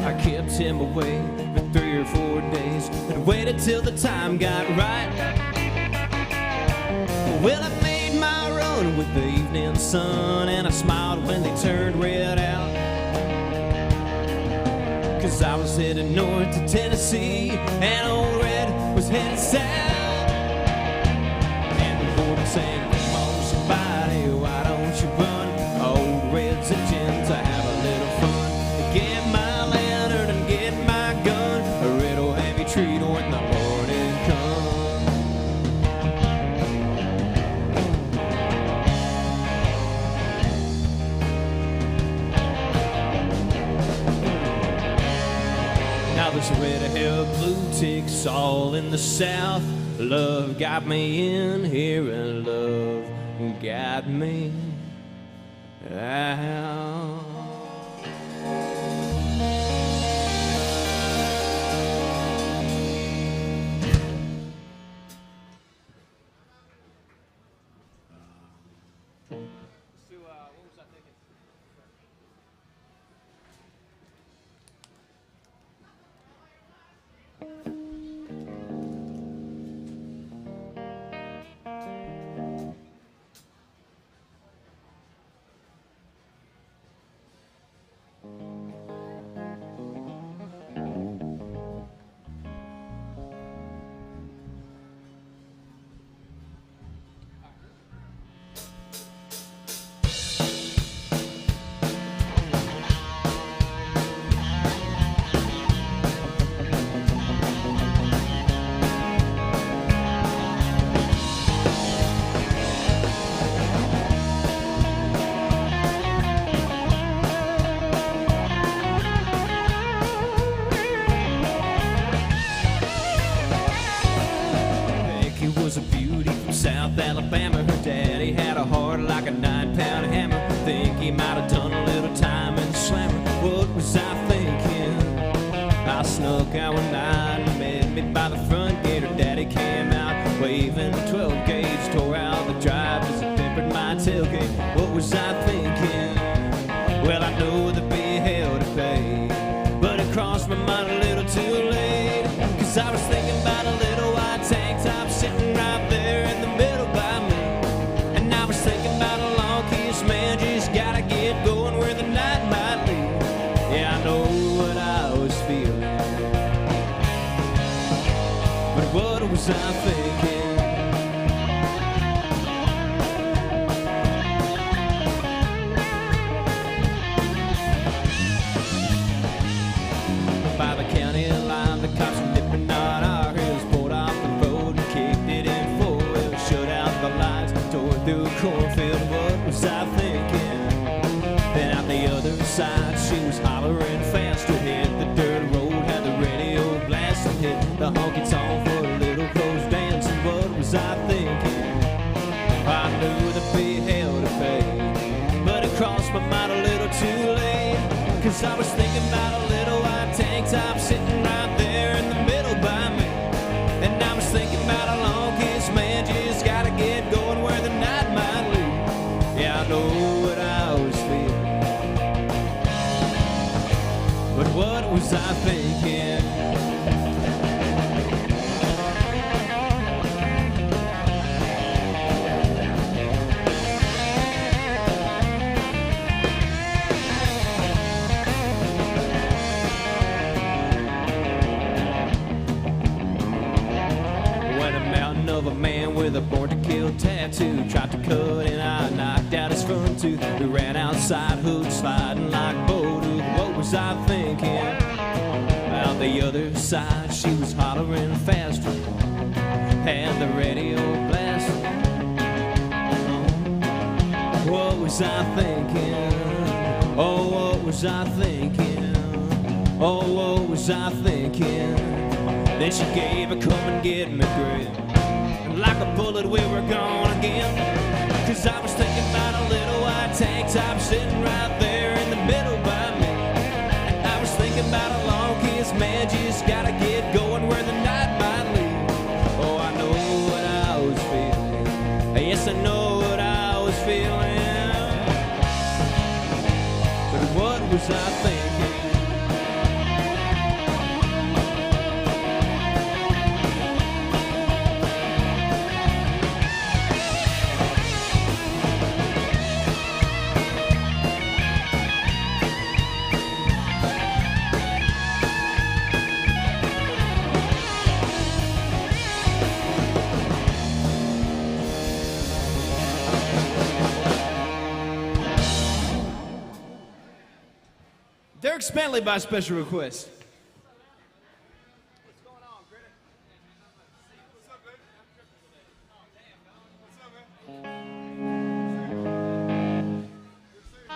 I kept him away for 3 or 4 days and waited till the time got right. Well, I made my run with the evening sun, and I smiled when they turned Red out. 'Cause I was headed north to Tennessee, and old Red was headed south. Saying, come on somebody, why don't you run? Old Red's itching to have a little fun. Get my lantern and get my gun, or it'll have you treated when the morning comes. Now there's red hair, blue ticks all in the south. Love got me in here and love got me out. I thinking? By the county line, the cops were nipping on our heels, pulled off the road and kicked it in four wheels, shut out the lights, tore through a cornfield. What was I thinking? Then out the other side, she was hollering fast to hit the dirt road, had the radio blasting, hit the honky tonk for a little close dancing. What was I thinking? I knew the be hell to pay, but it crossed my mind a little too late, 'cause I was thinking about a little white tank top sitting right there in the middle by me. And I was thinking about a long-kissed man just gotta get going where the night might lead. Yeah, I know what I was feeling, but what was I thinking? Of a man with a born to kill tattoo tried to cut and I knocked out his front tooth. We ran outside, hood sliding like Bodoo. What was I thinking? Out the other side, she was hollering faster, had the radio blasting. What was I thinking? Oh, what was I thinking? Oh, what was I thinking? Then she gave a come and get me grip. Like a bullet we were gone again, 'cause I was thinking about a little white tank top sitting right there in the middle by me. And I was thinking about a long-kissed man just gotta get going where the night might lead. Oh, I know what I was feeling. Yes, I know what I was feeling. But what was I thinking? Derek Spanley by special request. What's going on, Critter? What's up, baby? What's up, man? Good to see you.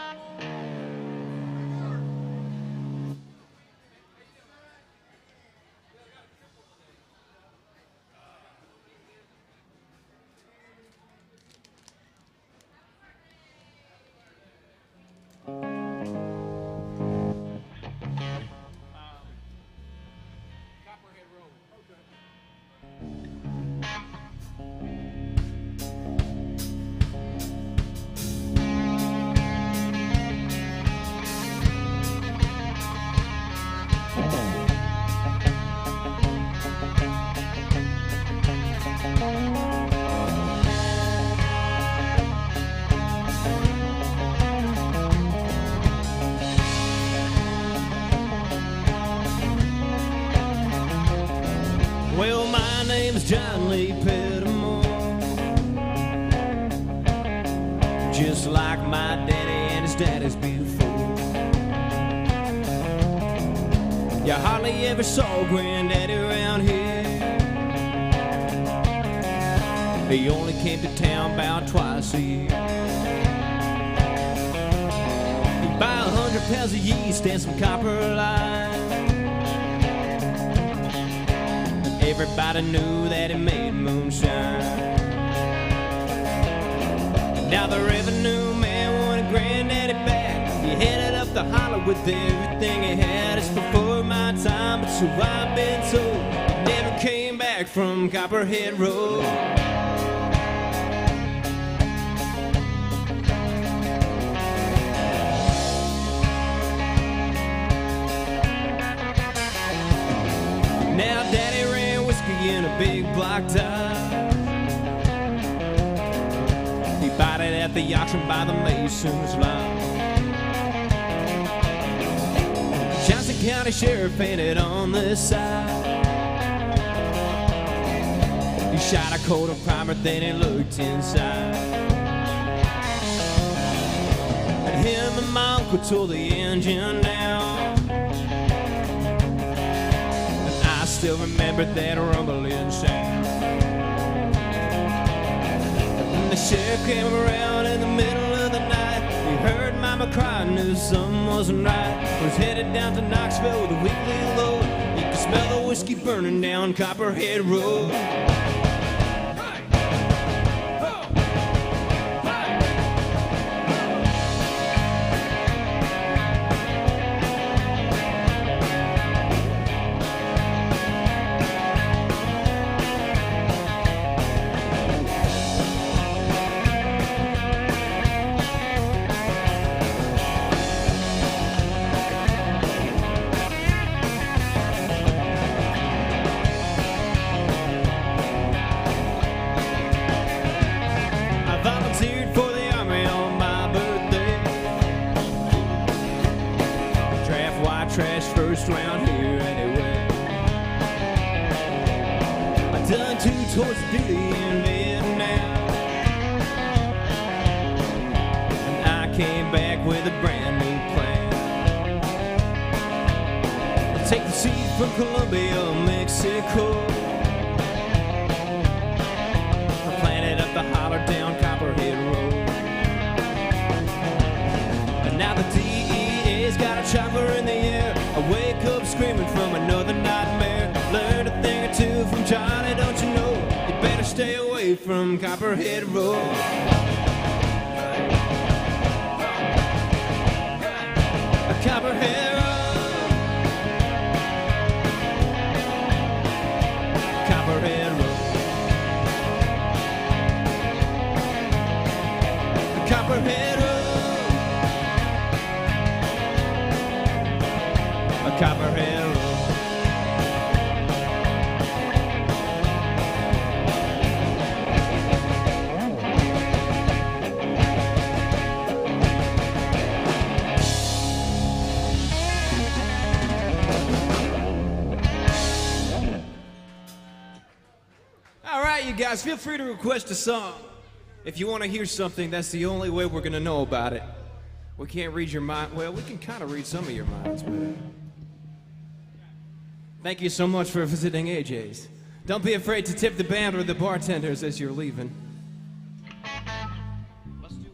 Well, my name's John Lee Pettimore, just like my daddy and his daddies before. You hardly ever saw Granddaddy around here. He only came to town about twice a year. He'd buy 100 pounds of yeast and some copper lime. Everybody knew that he made moonshine. Now the revenue man wanted Granddaddy back. He headed up the holler with everything he had. It's before my time, but so I've been told. He never came back from Copperhead Road. Now Daddy ran whiskey in a big block tie. He bought it at the auction by the Mason's line. Johnson County Sheriff painted on the side. He shot a coat of primer, then he looked inside. And him and my uncle tore the engine down. And I still remember that rumbling sound. And the sheriff came around in the middle of the night. He heard Mama cry, knew something wasn't right. Was headed down to Knoxville with a weekly load. He could smell the whiskey burning down Copperhead Road. Trash first round here anyway. I done 2 tours of duty in Vietnam, and I came back with a brand new plan. I'll take the seat from Colombia, Mexico. I planted up the holler down Copperhead Road. And now the DEA's got a chopper in the air. I wake up screaming from another nightmare. Learned a thing or two from Johnny, don't you know? You better stay away from Copperhead Road. Copperhead Road. Copperhead Road. Copperhead Road. Copperhead Road. All right, you guys, feel free to request a song. If you want to hear something, that's the only way we're going to know about it. We can't read your mind. Well, we can kind of read some of your minds, but... Thank you so much for visiting AJ's. Don't be afraid to tip the band or the bartenders as you're leaving. Let's do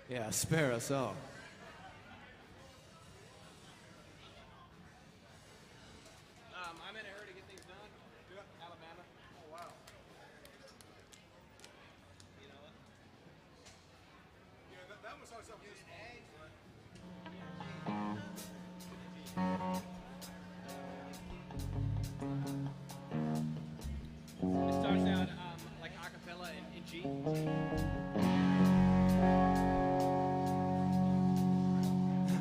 Yeah, spare us all. I'm in a hurry to get things done. Yeah. Alabama. Oh, wow. You know what? Yeah, that was our stuff. It starts out like a cappella in G.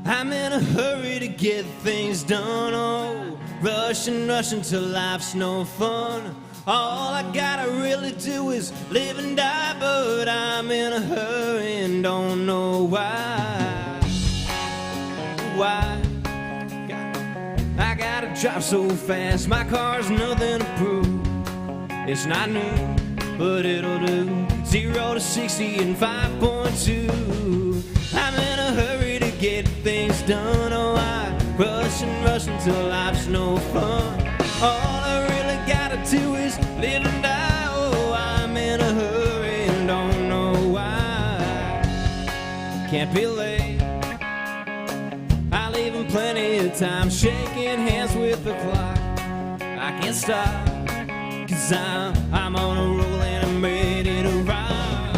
I'm in a hurry to get things done, oh, rushing till life's no fun. All I gotta really do is live and die, but I'm in a hurry and don't know why. Why? I gotta drive so fast, my car's nothing to prove. It's not new, but it'll do 0 to 60 in 5.2. I'm in a hurry to get things done, oh, I rush till life's no fun. All I really gotta do is live and die, oh, I'm in a hurry and don't know why. can't be late. I leave in plenty of time, shaking hands with the clock. I can't stop, 'cause I'm on a roll and I'm ready to rock.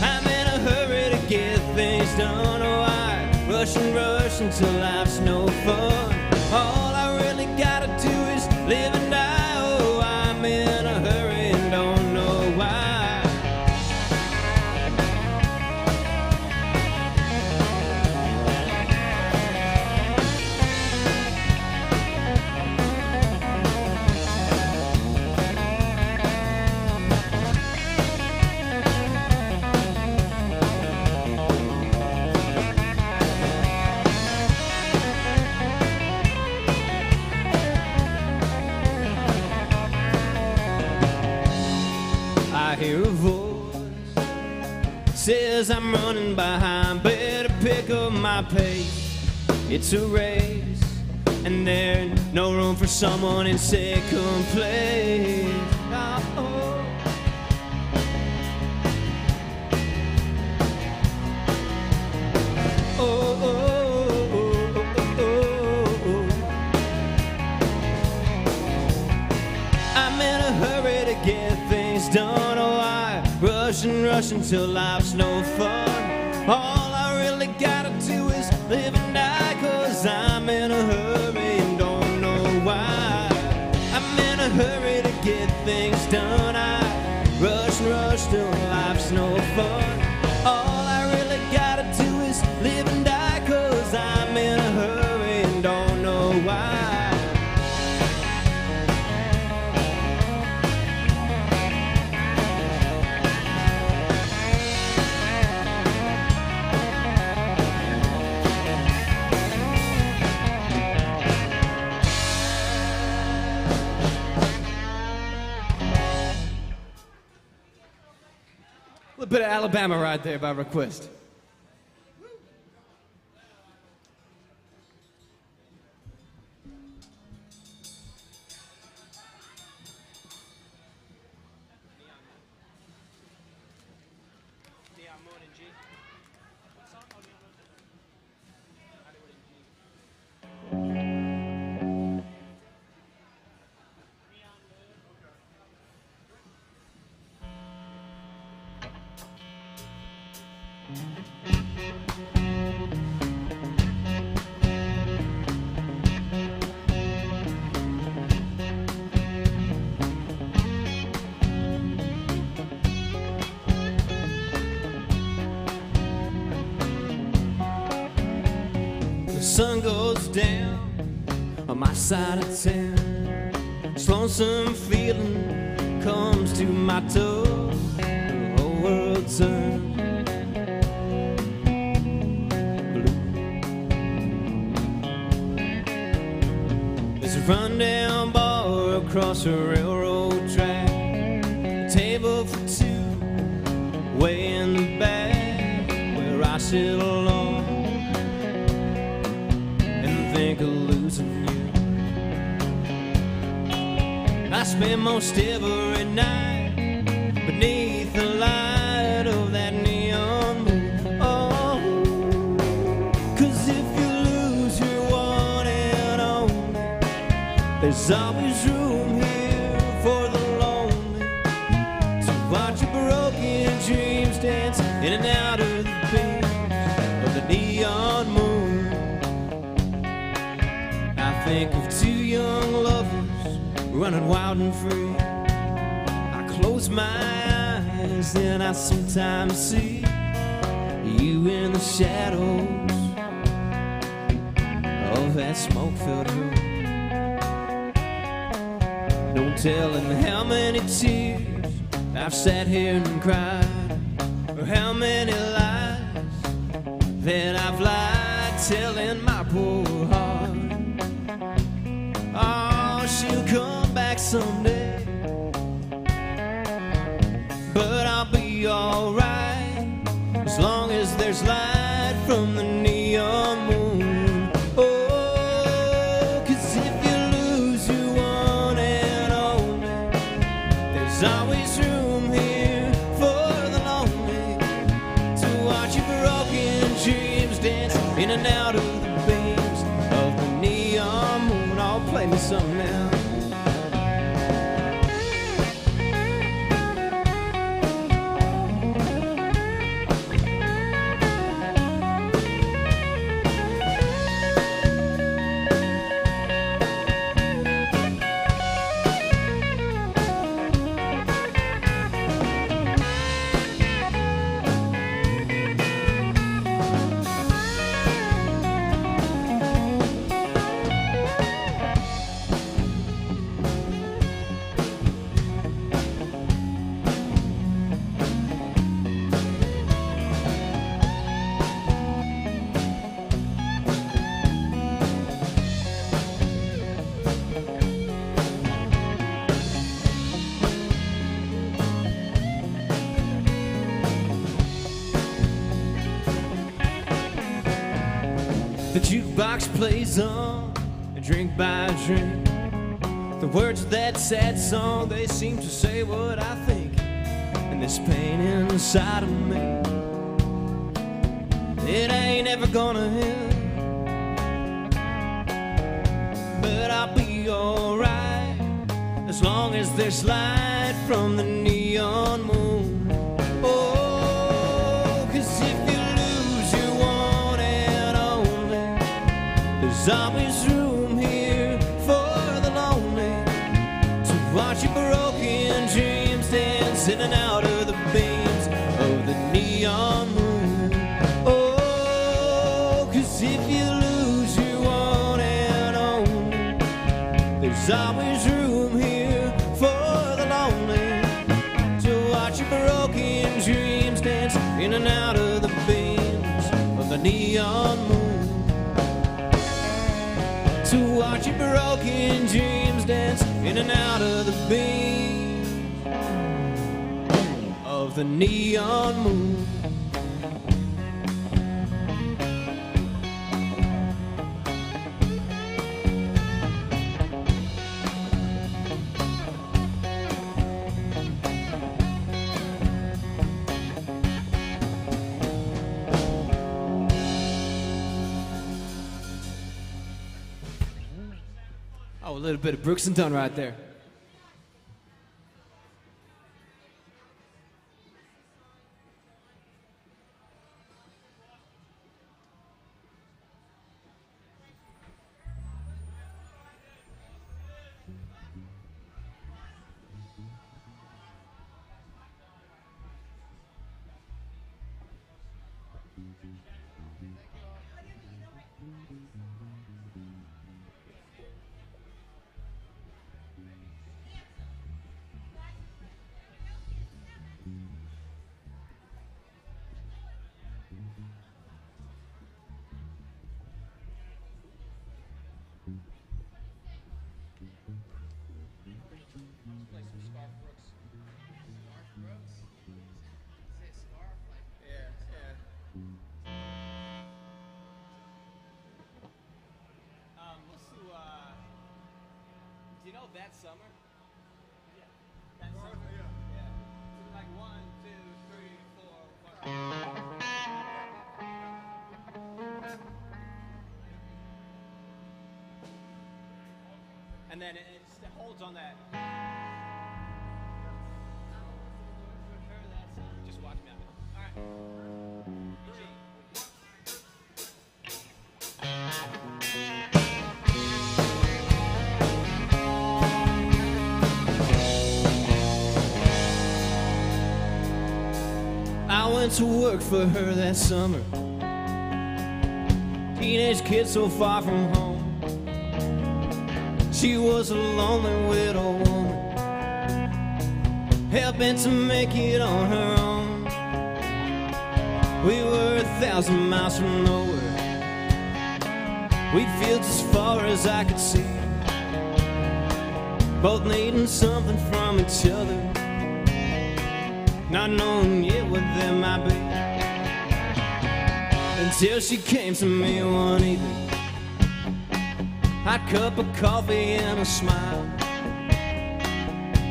I'm in a hurry to get things done. Oh, I rush and rush until life's no fun. All I really gotta do is live and die. Oh, I'm in a hurry and don't know why. I hear a voice says I'm running behind, better pick up my pace. It's a race, and there's no room for someone in second place. Oh. Oh, oh, oh, oh, oh, oh. I'm in a hurry to get things done. Oh, I rush and rush until life's no fun. All I really gotta do is live and die, 'cause I'm in a hurry and don't know why. I'm in a hurry to get things done. I rush and rush till life's no fun. All I really gotta do is live and die, 'cause I'm in a hurry and don't know why. A little bit of Alabama right there by request. The sun goes down on my side of town. This lonesome feeling comes to my toes. The whole world turns blue. There's a rundown bar across a railroad track. A table for two, way in the back, where I sit alone. Think of losing you. I spend most every night beneath the light of that neon moon. Oh, 'cause if you lose your one and only, there's always room here for the lonely to watch your broken dreams dance in and out of the beams of the neon moon. Think of two young lovers running wild and free. I close my eyes and I sometimes see you in the shadows of that smoke-filled room. No telling how many tears I've sat here and cried, or how many lies that I've lied, telling my poor heart. Oh, she'll come back someday, but I'll be alright as long as there's light from the neon moon. Oh, 'cause if you lose your one and only, there's always room here for the lonely to watch your broken dreams The jukebox plays on, and drink by drink. The words of that sad song, they seem to say what I think. And this pain inside of me, it ain't ever gonna end. But I'll be alright as long as there's light from the neon moon. Oh, 'cause if you lose your one and only, there's always room here for the lonely to watch your broken dreams dance in and out of the beams of the neon moon. Oh, 'cause if you lose your one and only, there's always room here for the lonely to watch your broken dreams dance in and out of the beams of the neon moon. To watch your broken dreams dance in and out of the beams of the neon moon. Oh, a little bit of Brooks and Dunn right there. Do you know that summer? Yeah. That summer? Yeah. Like 1, 2, 3, 4, 5. And then it holds on that. Just watch me out. All right. I went to work for her that summer. Teenage kid so far from home. She was a lonely widow woman, hell-bent to make it on her own. We were 1,000 miles from nowhere. We'd fields as far as I could see, both needing something from each other, not knowing yet what that might be. Until she came to me one evening, hot cup of coffee and a smile,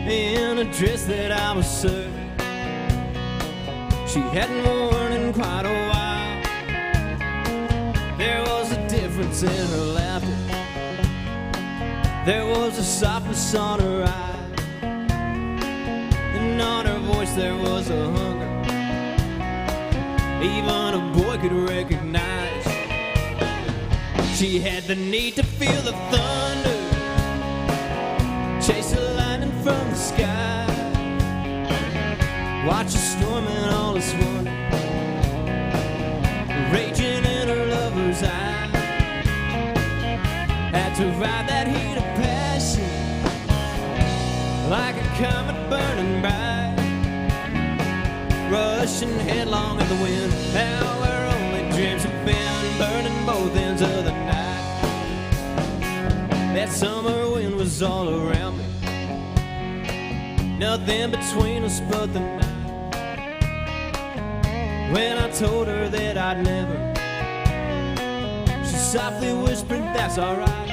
in a dress that I was serving she hadn't worn in quite a while. There was a difference in her laughter, there was a softness on her eyes, and on her voice there was a hunger even a boy could recognize. She had the need to feel the thunder, chase the lightning from the sky, watch the storm in all its wonder, raging in her lover's eye. Had to ride that heat of passion like a comet burning bright, rushing headlong in the wind. Now our only dreams have been burning both ends of the night. That summer wind was all around me, nothing between us but the night. When I told her that I'd never, she softly whispered, "That's alright."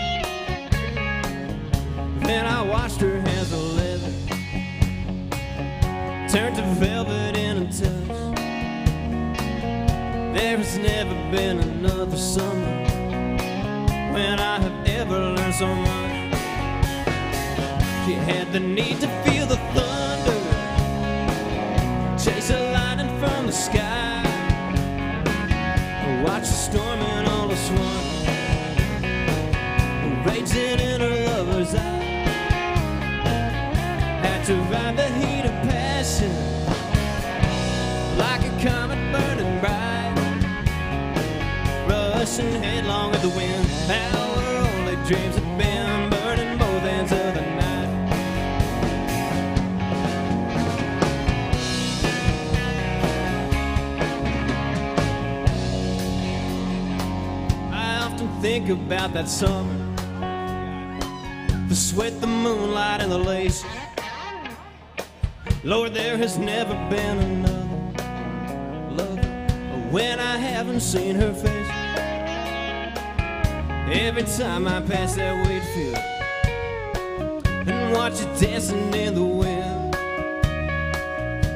Then I watched her hands of leather turn to velvet in a touch. There has never been another summer when I have ever learned so much. She had the need to feel the thunder, chase the lightning from the sky, watch the storm in all its wonder, raging in her lover's eye. Had to ride the heat of passion like a comet burning bright, rushing headlong at the wind. Now our only dreams have been burning both ends of the night. Think about that summer, the sweat, the moonlight, and the lace. Lord, there has never been another lover when I haven't seen her face. Every time I pass that wheat field and watch it dancing in the wind,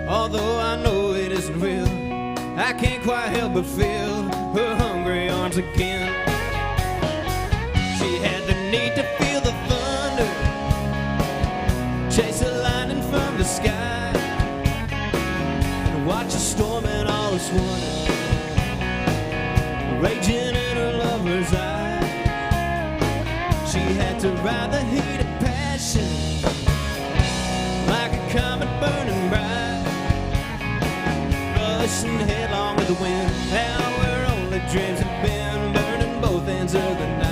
although I know it isn't real, I can't quite help but feel her hungry arms again. She had the need to feel the thunder, chase the lightning from the sky, and watch the storm in all its wonder, raging in her lover's eye. She had to ride the heat of passion like a comet burning bright, rushing headlong with the wind. Now her only dreams have been burning both ends of the night.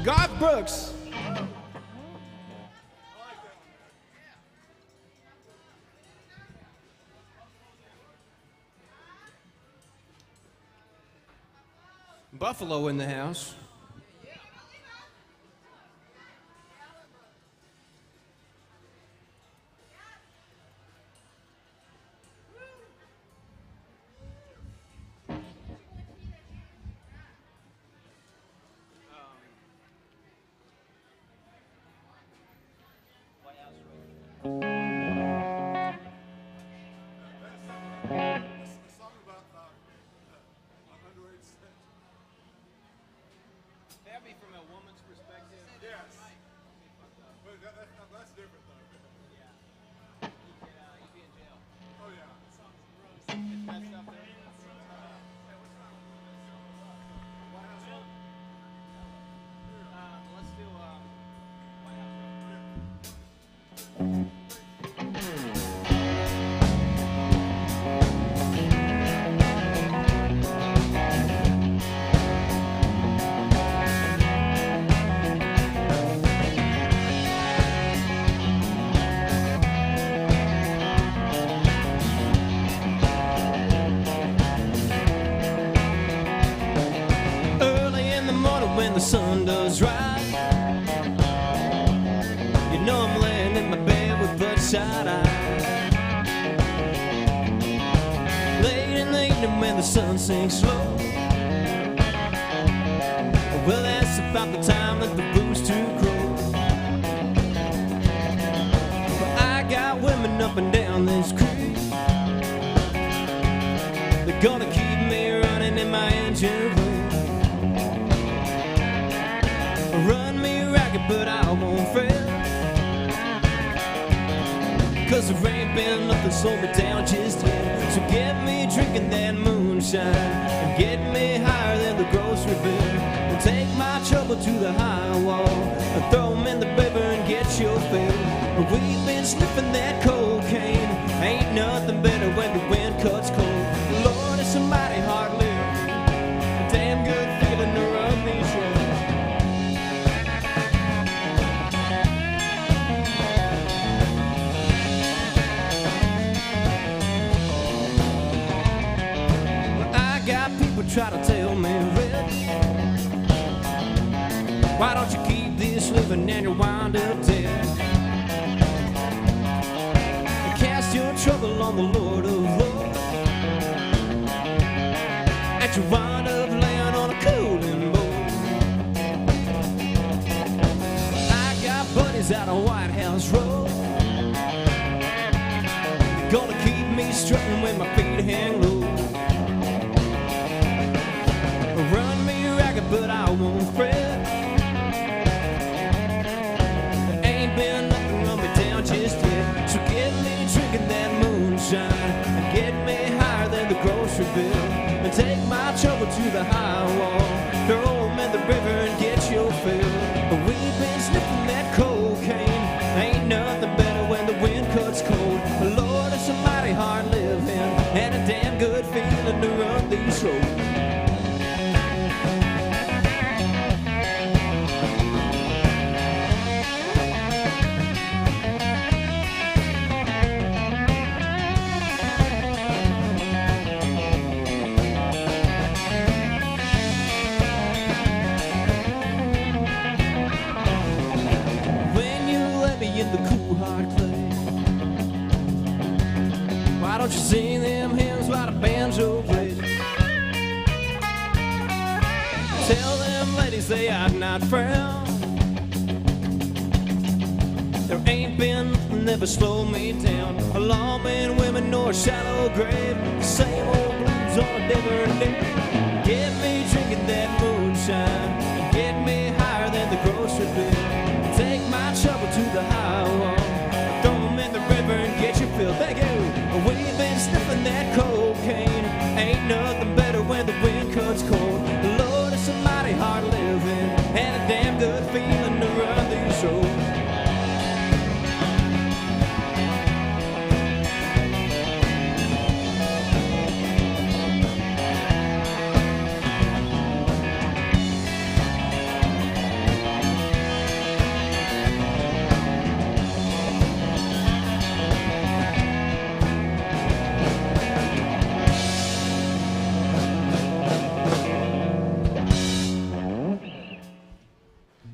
Garth Brooks. Buffalo in the house. That's different though. Yeah. You'd be in jail. Oh yeah. It's messed up there. Let's do White House. When the sun does rise, you know I'm laying in my bed with bloodshot eyes. Late in the evening when the sun sinks slow, well, that's about the time that the rooster crows. But I got women up and down this creek, they're gonna keep me running in my engine room. Run me ragged, but I won't fail, 'cause there ain't been nothing slow me down just yet. So get me drinking that moonshine and get me higher than the grocery bill, and take my trouble to the high wall and throw them in the river and get your fill. We've been sniffing that cocaine, ain't nothing better when the wind cuts cold. Lord, it's a mighty hard living, a damn good feeling to rub these roads. Try to tell me, Red, why don't you keep living and you wind up dead. Cast your trouble on the Lord of Lords, and you wind up laying on a cooling board. I got buddies out on White House Road, gonna keep me strutting when my feet hang low. Run me ragged, but I won't fret. Ain't been nothing run me down just yet. So get me drinking that moonshine, and get me higher than the grocery bill, and take my trouble to the high wall, throw 'em in the river and get your fill. But we've been sniffing that cocaine, ain't nothing better when the wind cuts cold. Lord, it's a mighty hard living, and a damn good feeling to run these roads. In the cool hard clay, why don't you sing them hymns while the banjo plays? Tell them ladies they ought not frown. There ain't been nothing never slow me down. A lawman, women, nor a shallow grave. The same old blues on a different day. Get me drinking that moonshine, and get me higher than the grocery bill. Take my trouble to the high wall, throw 'em in the river and get your fill. Thank you. We've been sniffing that cocaine, ain't nothing better when the wind cuts cold. Lord, it's a mighty hard living, and a damn good feeling to run these roads.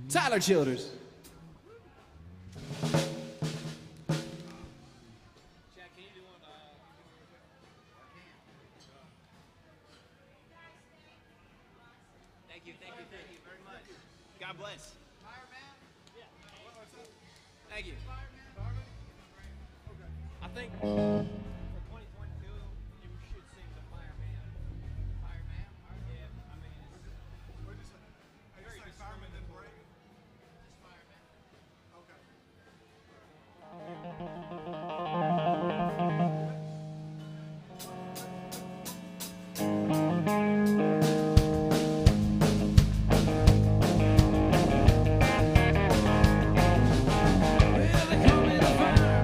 Tyler Childers. Thank you very much. God bless. Thank you. I think for 2022, you should sing the Fireman. Fireman? Yeah, I mean, What did you say? Are you saying fireman then break? it's Fireman. Okay. Well, they call me the Fireman.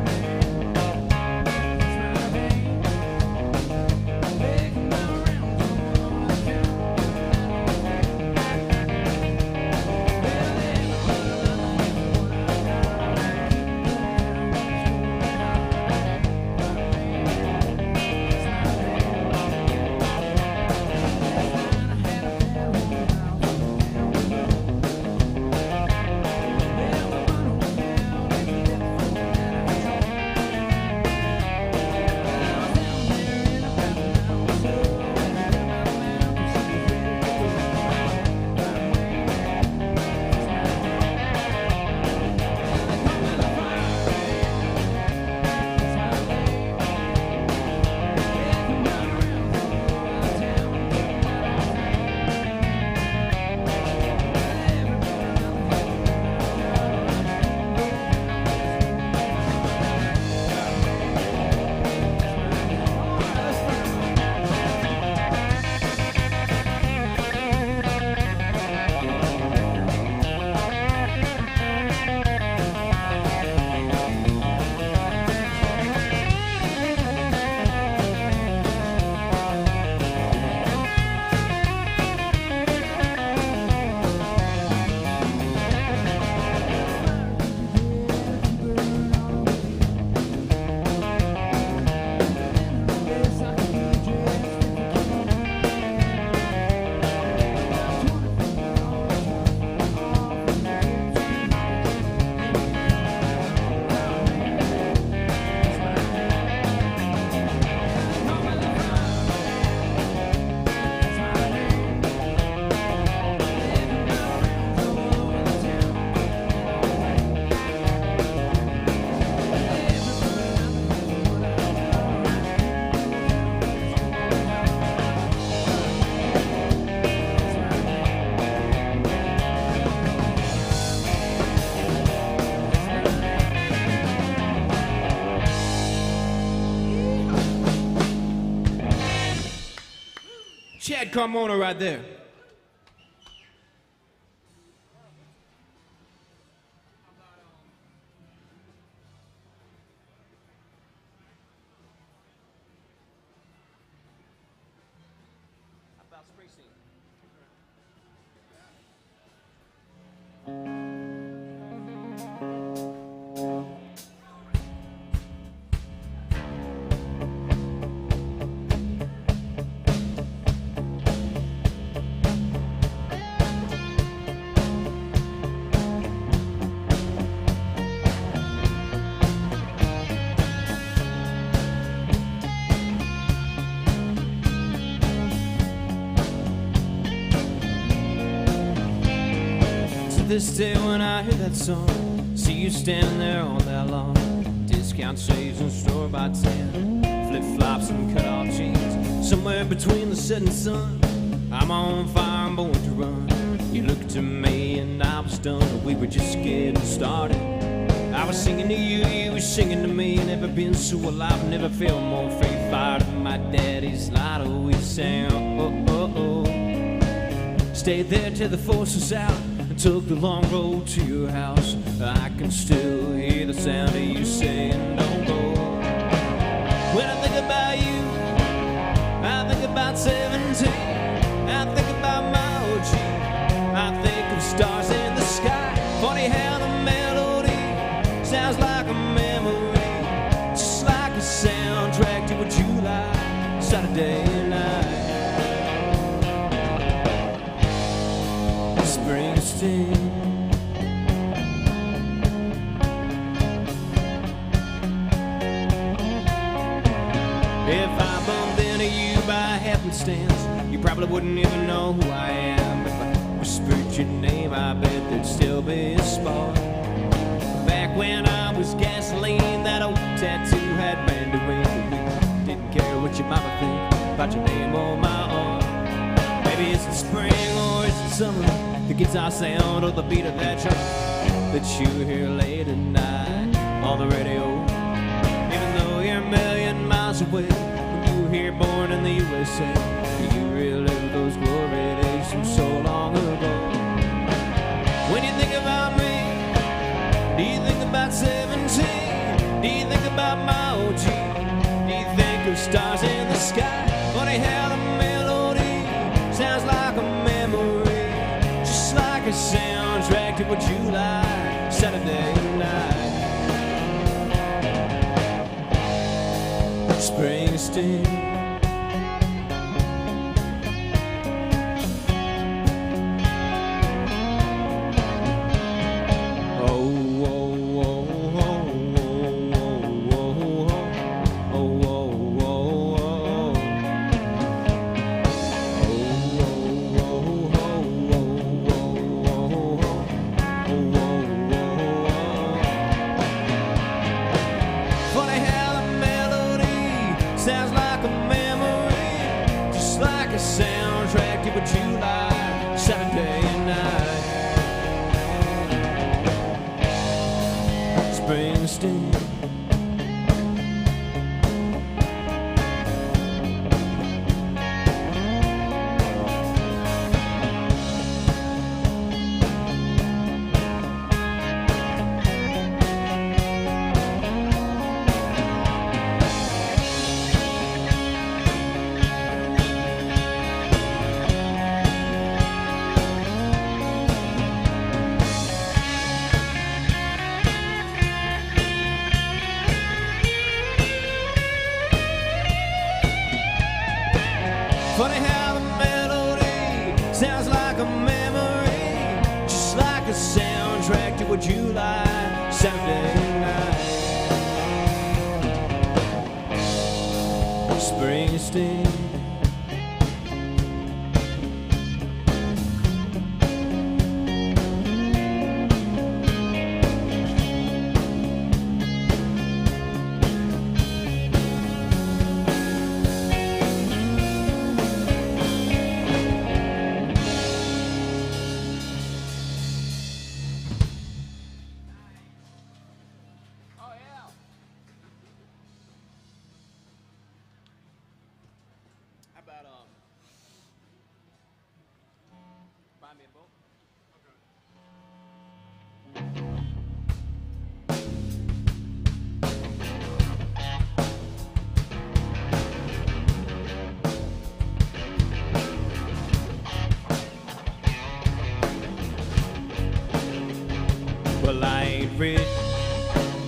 Chad Carmona right there. This day when I hear that song, see you standing there all that long. Discount shaves and store-bought tan, flip-flops and cut-off jeans. Somewhere between the setting sun, I'm on fire, I'm born to run. You looked at me and I was done, we were just getting started. I was singing to you, you were singing to me. Never been so alive, never felt more free. Fired up my daddy's light, we sang, oh, oh, oh. Stayed there till the force was out. Took the long road to your house. I can still hear the sound of you saying don't go. When I think about you, I think about 17. I think about my OG. I think of stars in the sky. Funny how the melody sounds like a memory, just like a soundtrack to a July Saturday night. Springsteen. If I bumped into you by happenstance, you probably wouldn't even know who I am. If I whispered your name, I bet there'd still be a spark. Back when I was gasoline, that old tattoo had mandarin. We didn't care what your mama think about your name or my arm. Maybe it's the spring or it's the summer, the guitar sound or the beat of that drum that you hear late at night on the radio. Even though you're a million miles away, when you hear Born in the USA, you relive those glory days from so long ago. When you think about me, do you think about 17? Do you think about my OG? Do you think of stars in the sky? Funny how the melody sounds like a memory, like a soundtrack to a July Saturday night. Springsteen. Funny how the melody sounds like a memory, just like a soundtrack to a July Saturday night. Springsteen.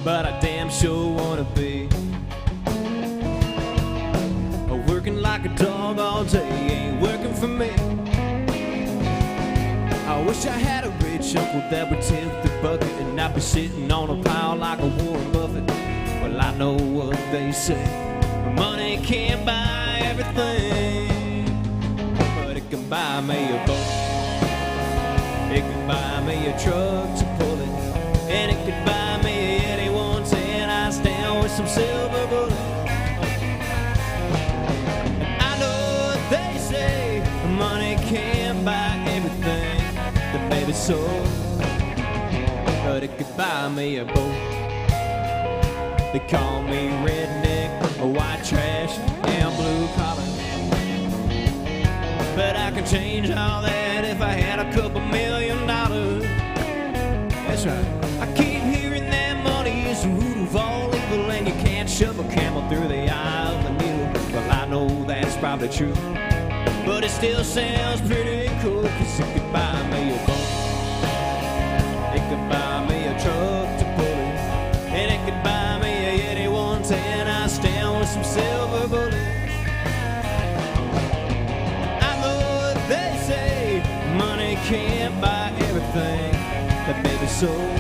but I damn sure wanna be. Working like a dog all day ain't working for me. I wish I had a rich uncle that would tip the bucket and I'd be sitting on a pile like a Warren Buffett. Well, I know what they say, money can't buy everything, but it can buy me a boat, it can buy me a truck to pull it, and it can buy me any 110 I stand with some silver bullets. Money can't buy everything that may be sold, but it could buy me a boat. They call me redneck, white trash, and blue collar, but I could change all that if I had a couple $1 million. That's right. I keep hearing that money is the root of all evil, and you can't shove a camel through the eye of the needle. Well, I know that's probably true, but it still sounds pretty cool, 'cause it could buy me a boat, it could buy me a truck to pull it, and it could buy me a Yeti 110 I stand with some silver bullets. I know what they say, money can't buy everything that may be sold,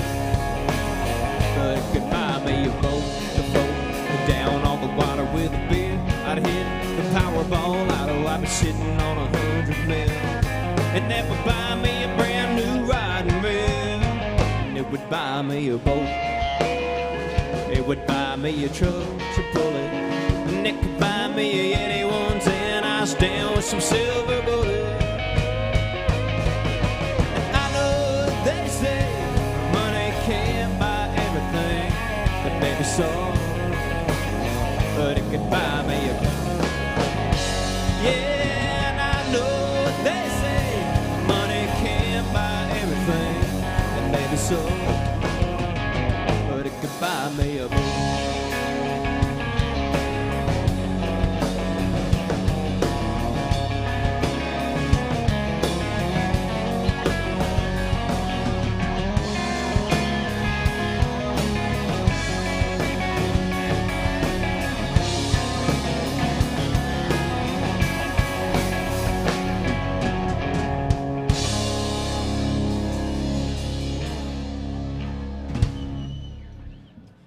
but it could buy me a boat to float down on the water with a beer. I'd hit the Powerball lotto, I'd be sitting on 100 mil, and that would buy me a brand new riding mill. And it would buy me a boat, it would buy me a truck to pull it, and it could buy me a Yeti 110 I stand with some silver bullets. And I know what they say, money can't buy everything that may be sold, but it could buy me a boat. Yeah, and I know what they say, money can't buy everything that may be sold, but it could buy me a boat.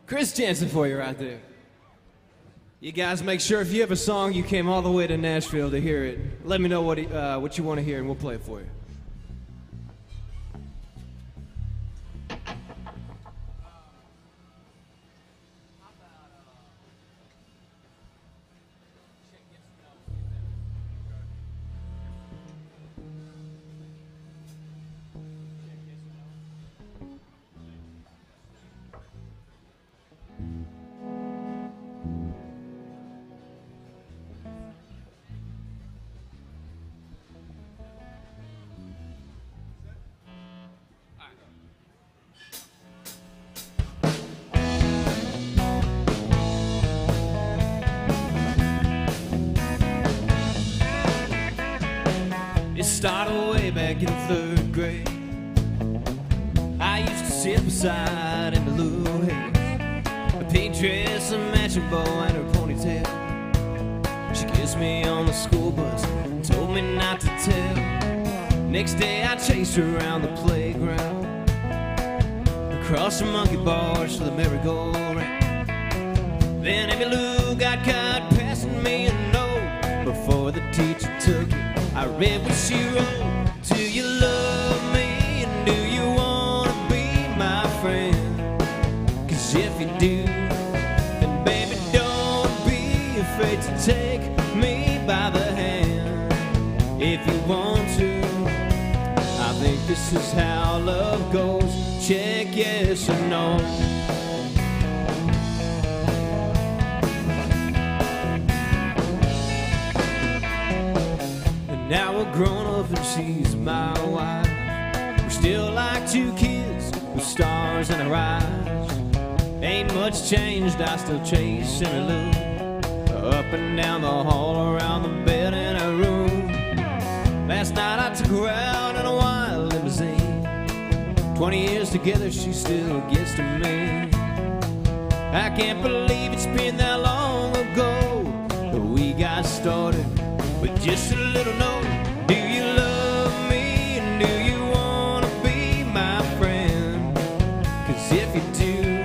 Chris Jansen for you right there. You guys make sure if you have a song you came all the way to Nashville to hear it, let me know what you want to hear and we'll play it for you. It started way back in 3rd grade. I used to sit beside Emma Lou Hayes, a pink dress, a matching bow, and her ponytail. She kissed me on the school bus and told me not to tell. Next day I chased her around the playground, across the monkey bars to the merry-go-round. Then Emma Lou got caught passing me a note. Before the teacher took it, I read what she wrote. Do you love me and do you want to be my friend? 'Cause if you do, then baby don't be afraid to take me by the hand. If you want to, I think this is how love goes. Check yes or no. Now we're grown up and she's my wife. We're still like two kids with stars in our eyes. Ain't much changed, I still chase Emma Lou up and down the hall, around the bed in her room. Last night I took her out in a wild limousine. 20 years together, she still gets to me. I can't believe it's been that long ago that we got started with just a little note. Do you love me and do you wanna be my friend? 'Cause if you do,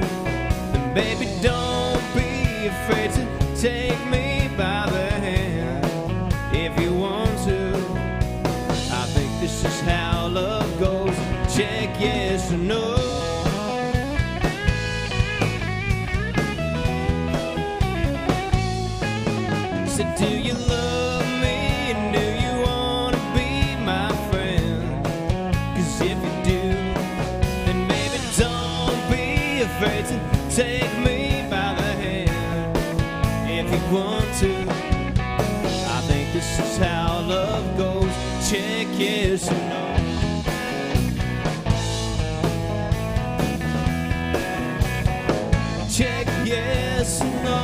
then baby don't be afraid to take me by the hand. If you want to, I think this is how love goes. Check yes or no. So do you love me and do you want to be my friend? 'Cause if you do, then maybe don't be afraid to take me by the hand. If you want to, I think this is how love goes. Check yes or no. Check yes or no.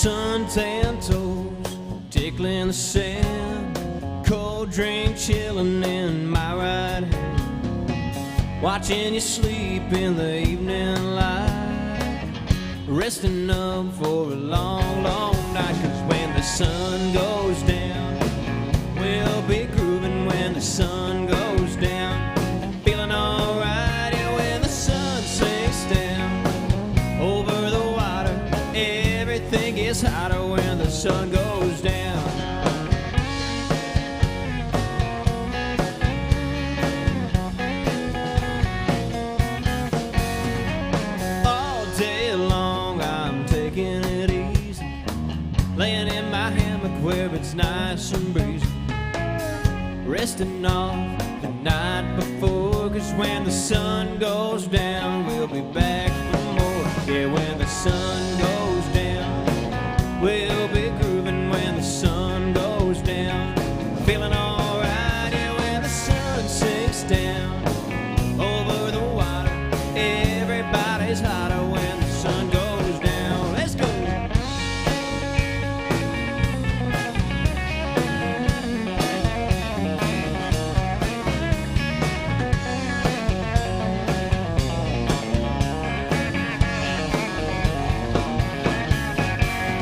Suntan toes tickling the sand, cold drink chilling in my right hand, watching you sleep in the evening light, resting up for a long, long night. 'Cause when the sun goes down, we'll be grooving when the sun goes down, feeling alright. Yeah, when the sun sinks down over the water, everything gets hotter when the sun goes down. All day long I'm taking it easy, laying in my hammock where it's nice and breezy, resting off the night before. 'Cause when the sun goes down, we'll be back for more. Yeah, when the sun goes down, we'll be grooving when the sun goes down, feeling alright. Yeah, when the sun sinks down over the water, everybody's hotter when the sun goes down. Let's go.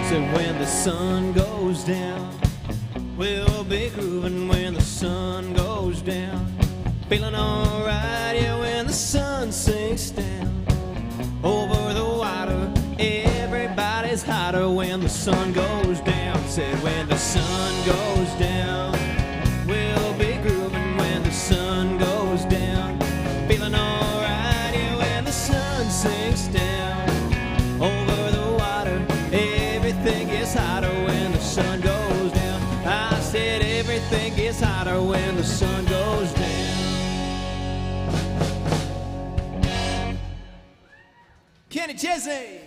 So when the sun goes down, we'll be grooving when the sun goes down, feeling alright. Yeah, when the sun sinks down over the water, everybody's hotter when the sun goes down. Said when the sun goes down, we'll be grooving when the sun goes down, feeling alright. Yeah, when the sun sinks down over the water, everything gets hotter when the sun goes down. I said everything gets hotter when the sun goes down. Kenny Chesney.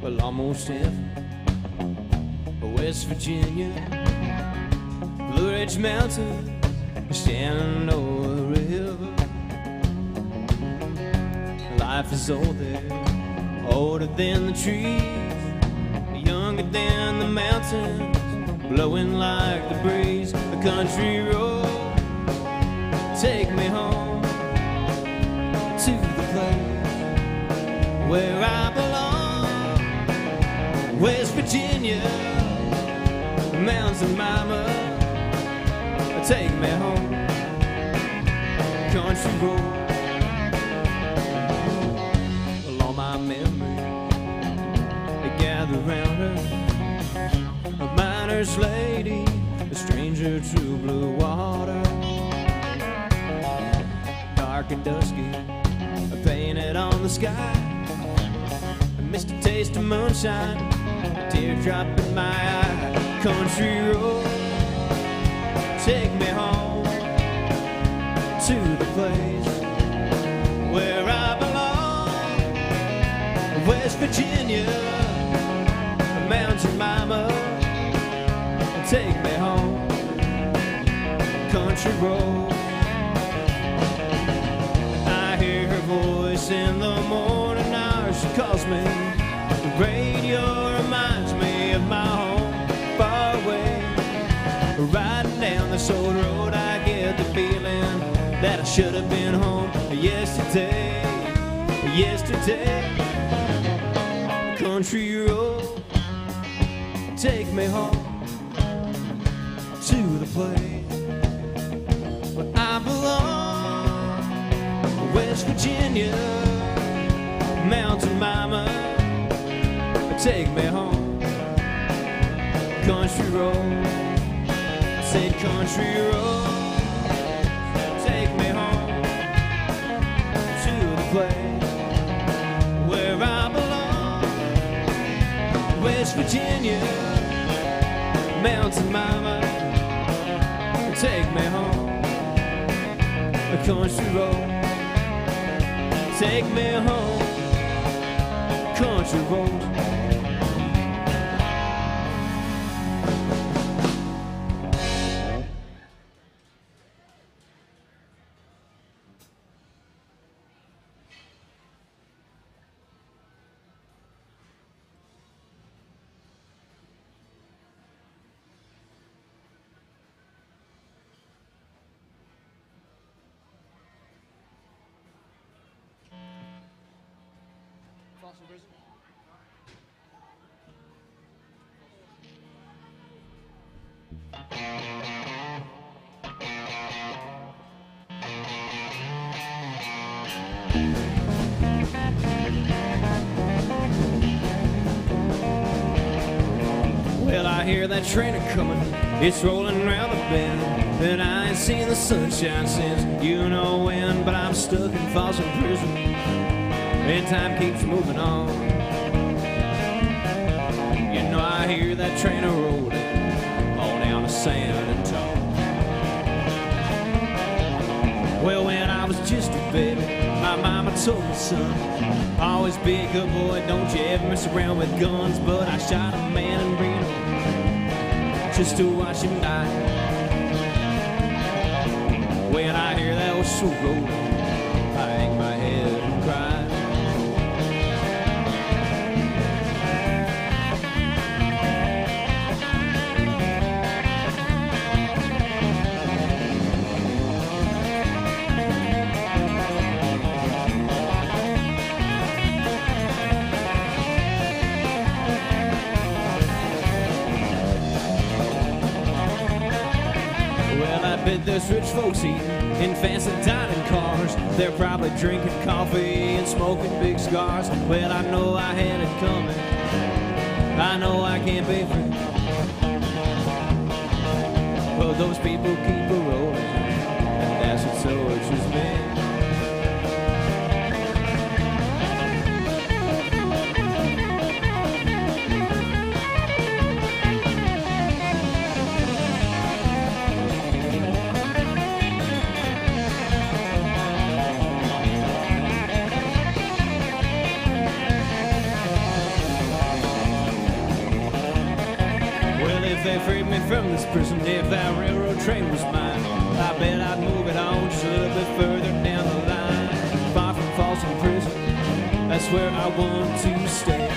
Well, almost heaven, West Virginia, Blue Ridge Mountain, Shenandoah River. Life is old there, older than the trees up in the mountains, blowing like the breeze. The country road, take me home to the place where I belong. West Virginia, mountain mama, take me home. Country road, all my memories, they gather round her. A miner's lady, a stranger to blue water. Dark and dusky, painted on the sky. I missed a taste of moonshine, a teardrop in my eye. Country road, take me home to the place where I belong. West Virginia, mountain mama, take me home. Country road, I hear her voice in the morning hours. She calls me. The radio reminds me of my home far away. Riding down this old road, I get the feeling that I should have been home yesterday. Yesterday, country road, take me home to the place where I belong. West Virginia, mountain mama, take me home. Country road, said country road, take me home to the place where I belong. West Virginia, mountain mama, take me home. A country road, take me home. Country road. Well, I hear that train a-comin', it's rolling round the bend, and I ain't seen the sunshine since you know when. But I'm stuck in Folsom Prison, and time keeps moving on. You know I hear that train a-rolling all down the San Antonio. Well, when I was just a baby, my mama told me, son, always be a good boy, don't you ever mess around with guns. But I shot a man in Reno just to watch him die. When I hear that whistle rolling, I hang my head and cry. Bet there's rich folks eating in fancy dining cars. They're probably drinking coffee and smoking big cigars. Well, I know I had it coming, I know I can't be free. Well, those people keep a rolling, and that's what tortures me. If they freed me from this prison, if that railroad train was mine, I bet I'd move it on just a little bit further down the line. Far from Folsom Prison, that's where I want to stay.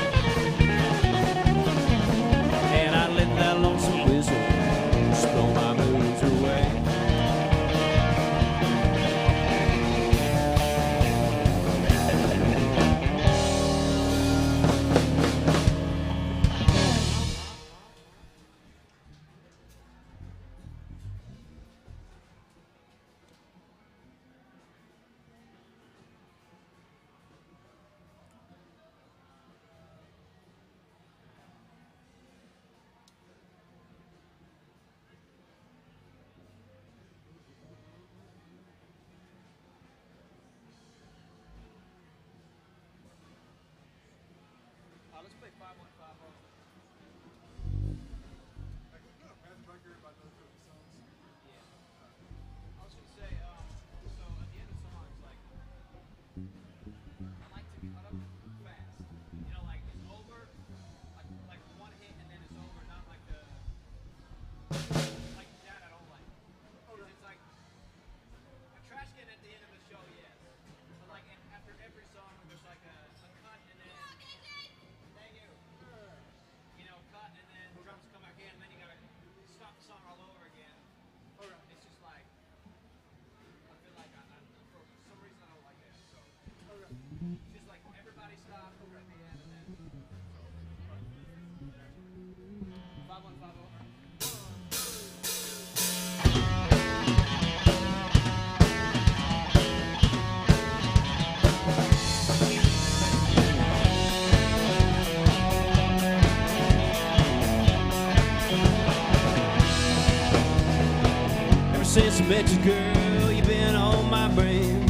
since I met you, girl, you've been on my brain.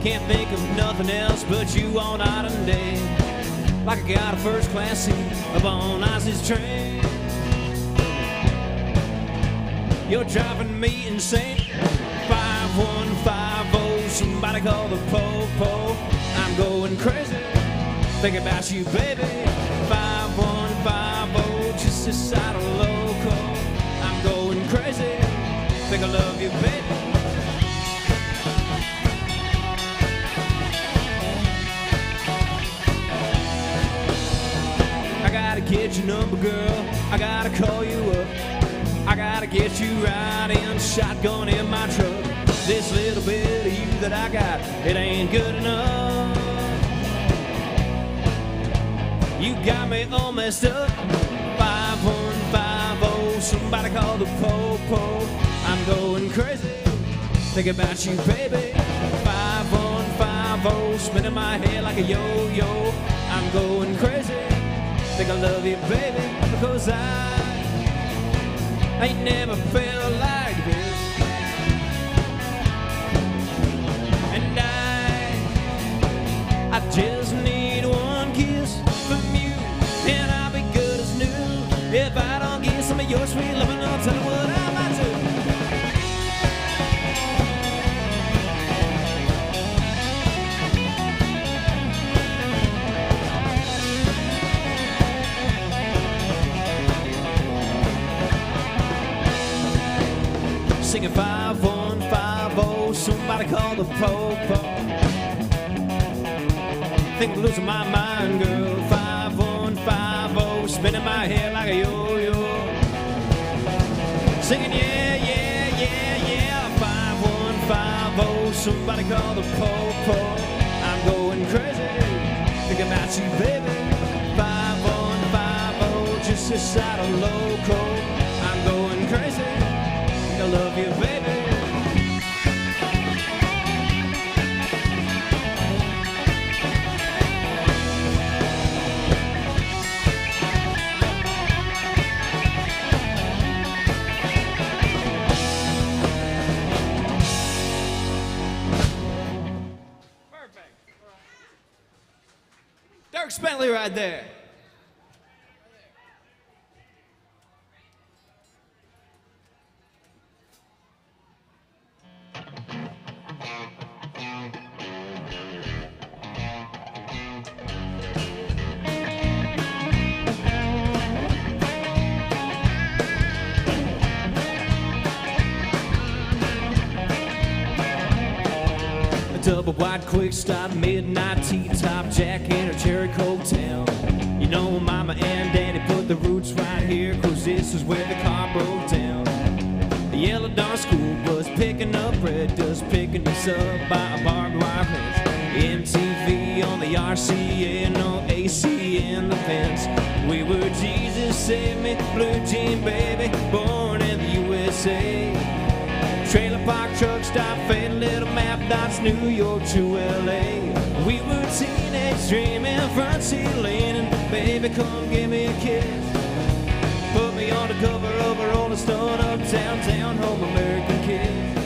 Can't think of nothing else but you all night and day. Like I got a first-class seat up on Ozzy's train. You're driving me insane. 5150, somebody call the po-po. I'm going crazy, thinking about you, baby. 5150, just a side of loco. I'm going crazy, think I love you, baby. I gotta get your number, girl. I gotta call you up. I gotta get you riding shotgun in my truck. This little bit of you that I got, it ain't good enough. You got me all messed up. 5150, somebody call the po-po. I'm going crazy, thinking about you, baby. 5150, spinning my head like a yo-yo. I'm going crazy, think I love you, baby, because I ain't never felt like this. And I just need one kiss from you, and I'll be good as new. If I don't get some of your sweet loving, I'll tell you what I might do. Singing 5150, somebody call the po-po. Think I'm losing my mind, girl. 5150, spinning my head like a yo-yo. Singing yeah, yeah, yeah, yeah. 5150, somebody call the po-po. I'm going crazy, thinking about you, baby. 5150, just a side of loco. I'm going crazy, I love you, baby. Perfect. Dirk Bentley right there. Double wide quick stop, midnight T-top jacket or cherry cocktail. You know mama and daddy put the roots right here, cause this is where the car broke down. The yellow dawn school bus picking up red dust, picking us up by a barbed wire fence. MTV on the RCA, no AC in the fence. We were Jesus save me, blue jean baby, born in the USA. Trailer park truck stop, faded little map, dots New York to LA. We were teenage dreaming, front seat leaning, baby come give me a kiss. Put me on the cover of a Rolling Stone, uptown town, home American kids.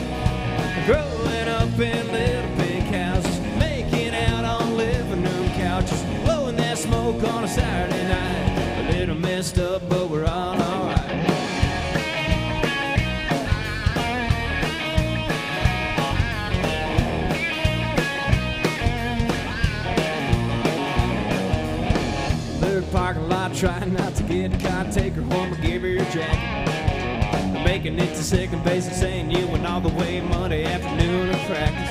Growing up in little pink houses, making out on living room couches, blowing that smoke on a Saturday night. A little messed up, but we're all alright. Parking lot, trying not to get caught. Take her home and give her your jacket. Making it to second base and saying you went all the way Monday afternoon of practice.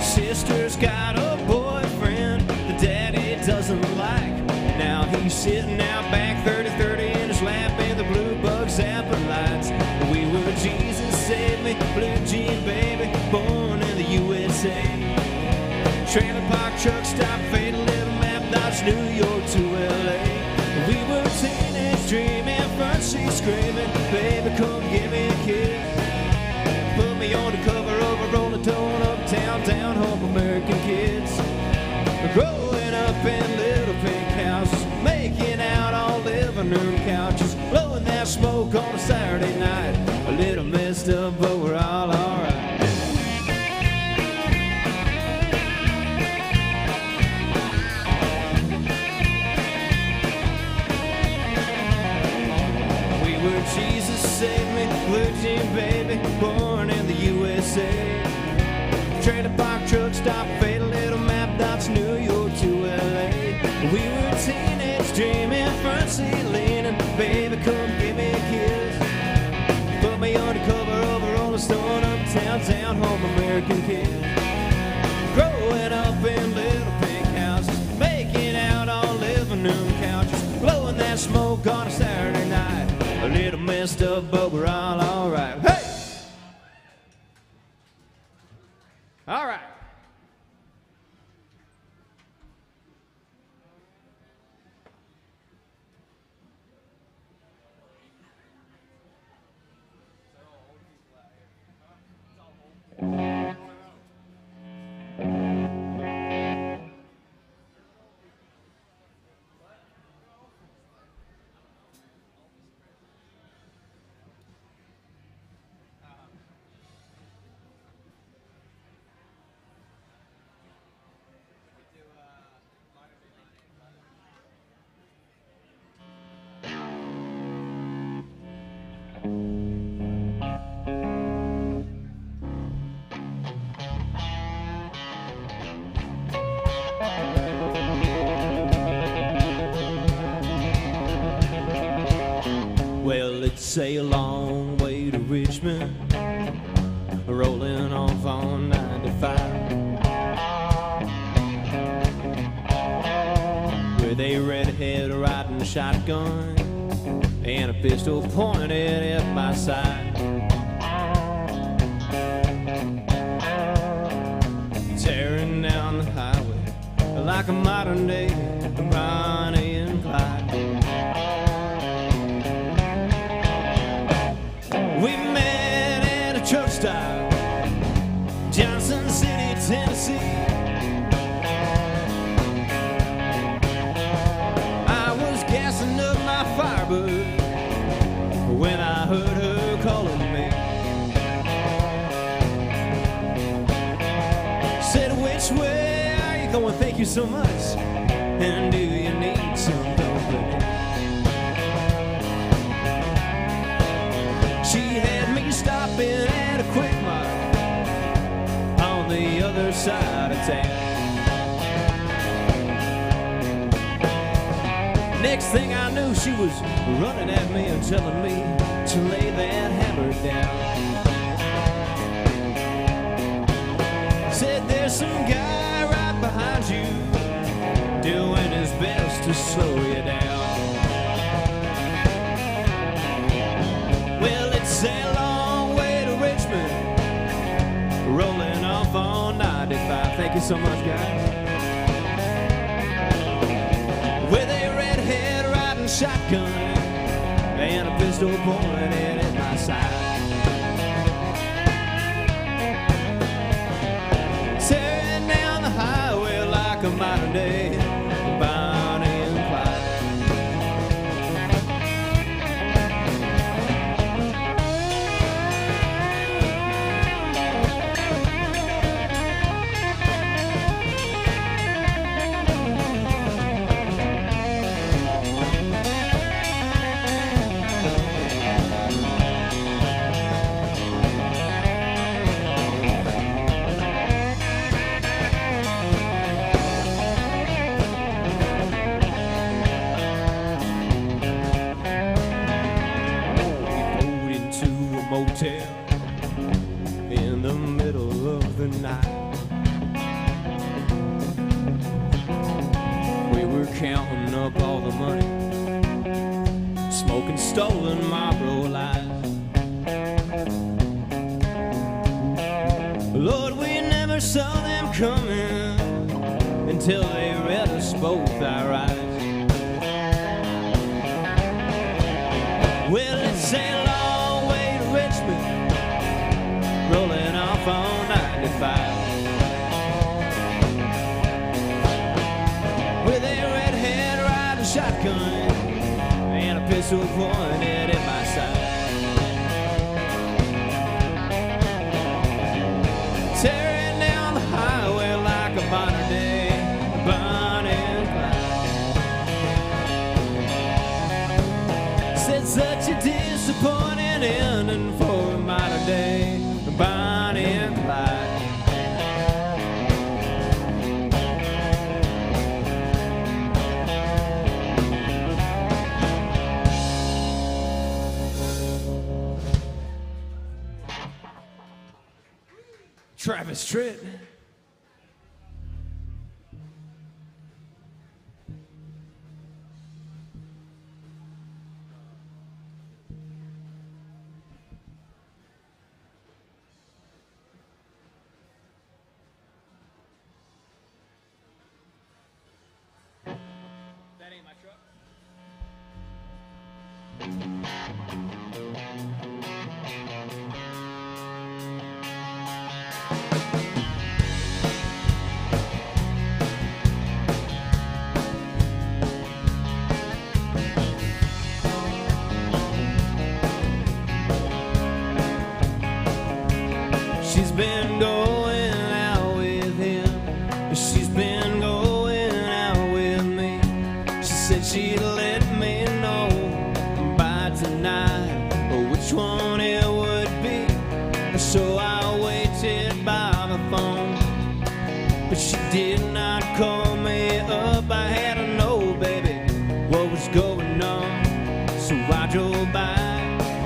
Sister's got a boyfriend the daddy doesn't like. Now he's sitting out back 30-30 in his lap in the blue bug zapping lights. We were Jesus save me, blue jean baby, born in the USA. Trailer park truck stop, faded little map, Dodge New York to LA. We were teenage dreaming, front seat screaming, baby come give me a kiss. Put me on the cover of a Rolling Stone, uptown, down home American kids. Growing up in little pink houses, making out on living room couches, blowing that smoke on a Saturday night. A little messed up, but we're all virgin baby, born in the USA. Trailer park truck stop, fatal little map, dots New York to LA. We were teenage dreaming, front seat leaning, baby come give me a kiss. Put me on the cover of a Rolling Stone, uptown, down home, American kid. Growing up in little pink houses, making out on living room couches, blowing that smoke on a Saturday night. A little messed up, but we're all alright. Hey! All right. Well, it's a long way to Richmond, rolling off on 95, with a redhead riding shotgun and a pistol pointed at my side. Tearing down the highway like a modern day Bonnie and Clyde. We met at a truck stop, Johnson City, Tennessee. I was gassing up my Firebird when I heard her calling me. Said, which way are you going? Thank you so much. And do you need some company? She had me stopping at a Quick Mart on the other side of town. Next thing I knew, she was running at me and telling me to lay that hammer down. Said there's some guy right behind you doing his best to slow you down. Well, it's a long way to Richmond, rolling off on 95. Thank you so much, guys. With a redhead riding shotgun and a pistol pointed at my side. Tearing down the highway like a modern day Bonnie and Clyde. Motel in the middle of the night. We were counting up all the money, smoking stolen Marlboro Lights. Lord, we never saw them coming until they read us both our eyes. Well, it's a long way to Richmond, rolling off on 95, with a redhead riding shotgun and a pistol pointed at my side. Tearing down the highway like a modern day Bonnie and Clyde. Said such a disappointing ending for Travis Strait. That ain't my truck. She's been going out with him. She's been going out with me. She said she'd let me know by tonight which one it would be. So I waited by the phone, but she did not call me up. I had to know, baby, what was going on. So I drove by.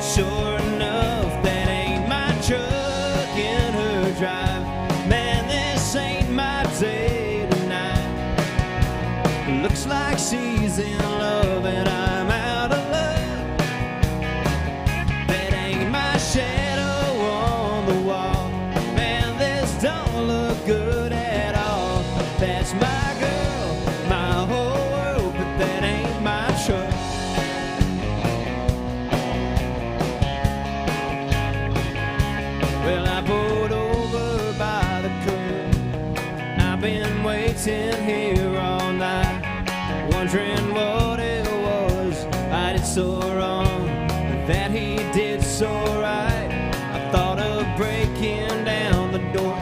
Sure enough, that ain't my truck in her drive. Man, this ain't my day tonight. Looks like she's in love and I'm out of love. That ain't my shadow on the wall. Man, this don't look good at all. That's my girl, my whole world, but that ain't my truck. Well, I pulled over by the curb. I've been waiting here all night, wondering what it was I did so wrong, that he did so right. I thought of breaking down the door.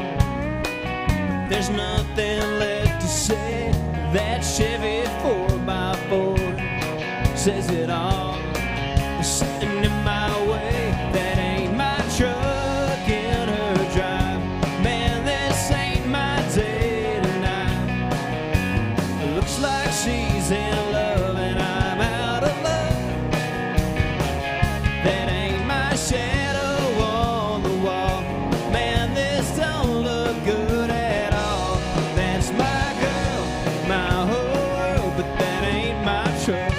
There's nothing left to say. That Chevy 4x4 says it all. Sitting in my way, that ain't my truck in her drive. Man, this ain't my day tonight. Looks like she's in love and I'm out of love. That ain't my shadow on the wall. Man, this don't look good at all. That's my girl, my whole world, but that ain't my truck.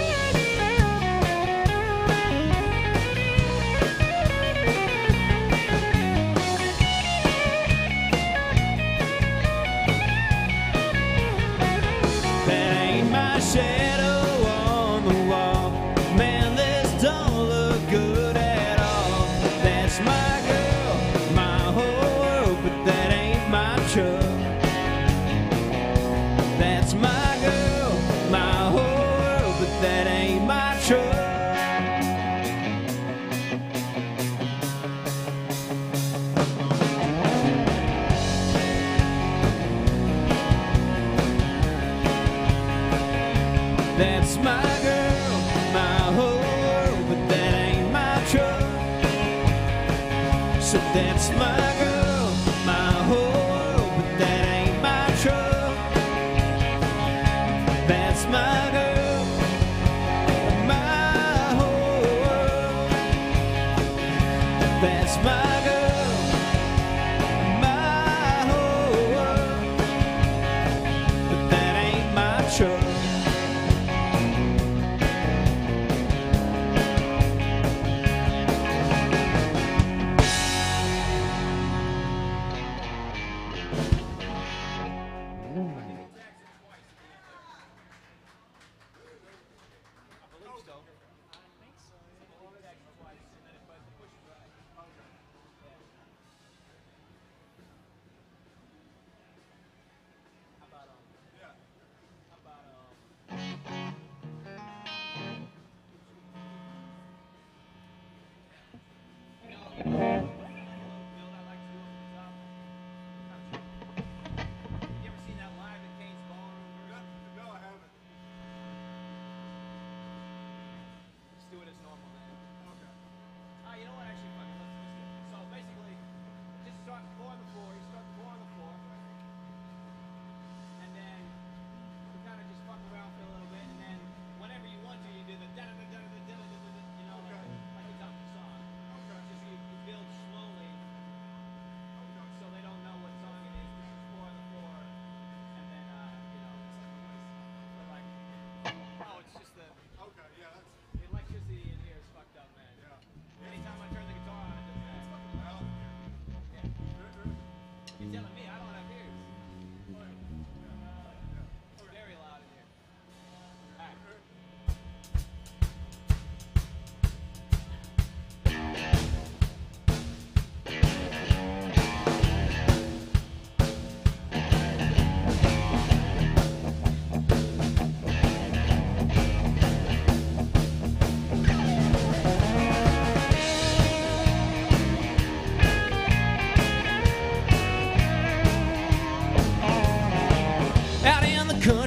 That ain't my shadow on the wall. Man, this don't look good at all. That's my girl, my whole world, but that ain't my truck. That's my girl, my whole world, but that ain't my truck. That's my girl, my whole world, but that ain't my truck. So that's my girl, my whole world, but that ain't my truck. That's my girl, my whole world. That's my girl, my whole world, but that ain't my truck.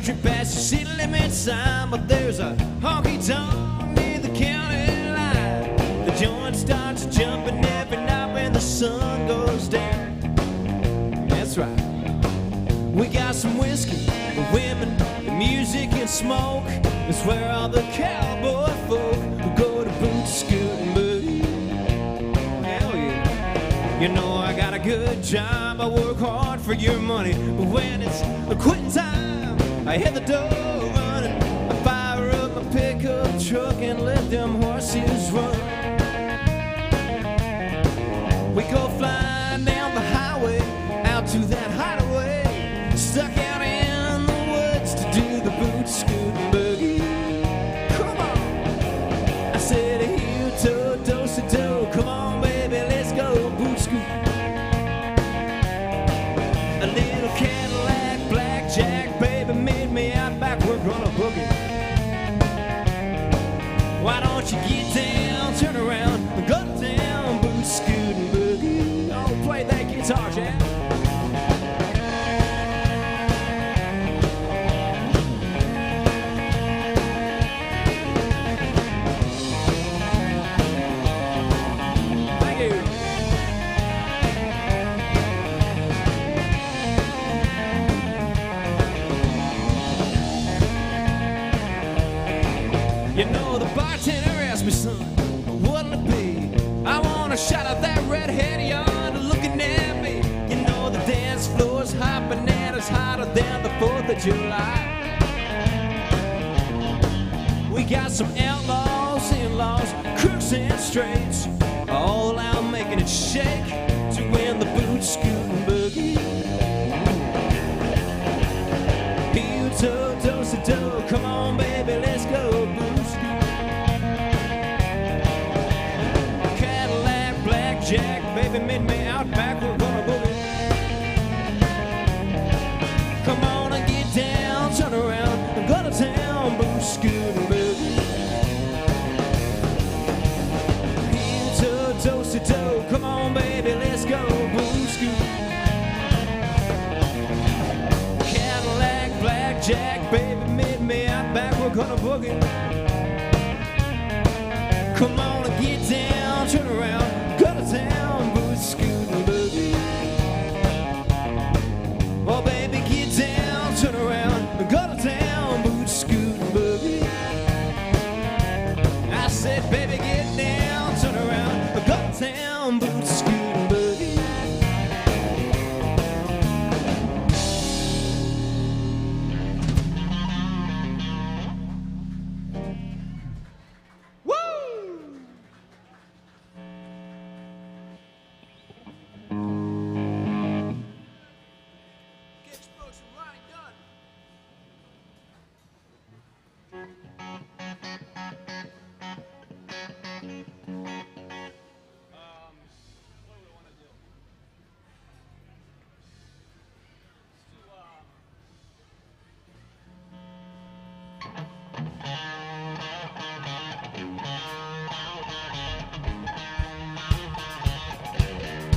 country past the city limit sign, but there's a honky-tonk near the county line. The joint starts jumping every night when the sun goes down. That's right. We got some whiskey, the women, the music and smoke. It's where all the cowboy folk will go to boot, scoot, and boogie. Hell yeah. You know I got a good job, I work hard for your money. But when it's a quitting time, I hit the door running. I fire up my pickup truck and let them horses run. We go flying down the highway out to that hideaway, stuck out in the woods to do the boot, scoot, and boogie. Come on! I said, heel toe, do-si-do. Come on, baby, let's go boot, scoot. A little Cadillac, blackjack, baby, meet me out back, we're gonna boogie. Why don't you get down, turn around, and go to town, boot, scoot, and boogie. Oh, play that guitar, Jack. You know, the bartender asked me, son, what'll it be? I want a shot of that red-head yonder looking at me. You know, the dance floor's hot, bananas hotter than the 4th of July. We got some outlaws, in-laws, crooks and straights, all out making it shake to win the boot, scoot, and boogie. Heel toe, do-si-do. Come on, baby, let's go boot. Jack, baby, meet me out back, we're gonna boogie. Come on and get down, turn around, and go to town, boot, scoot, and boogie. Heel toe, do-si-do. Come on, baby, let's go boot, scoot. Cadillac, blackjack, baby, meet me out back, we're gonna boogie. Come on and get down, turn around, town, boot, scoot, and boogie. Oh, baby, get down, turn around, and go to town, boot, scoot, and boogie. I said, baby, get down, turn around, and go to town, boot, scoot, and boogie.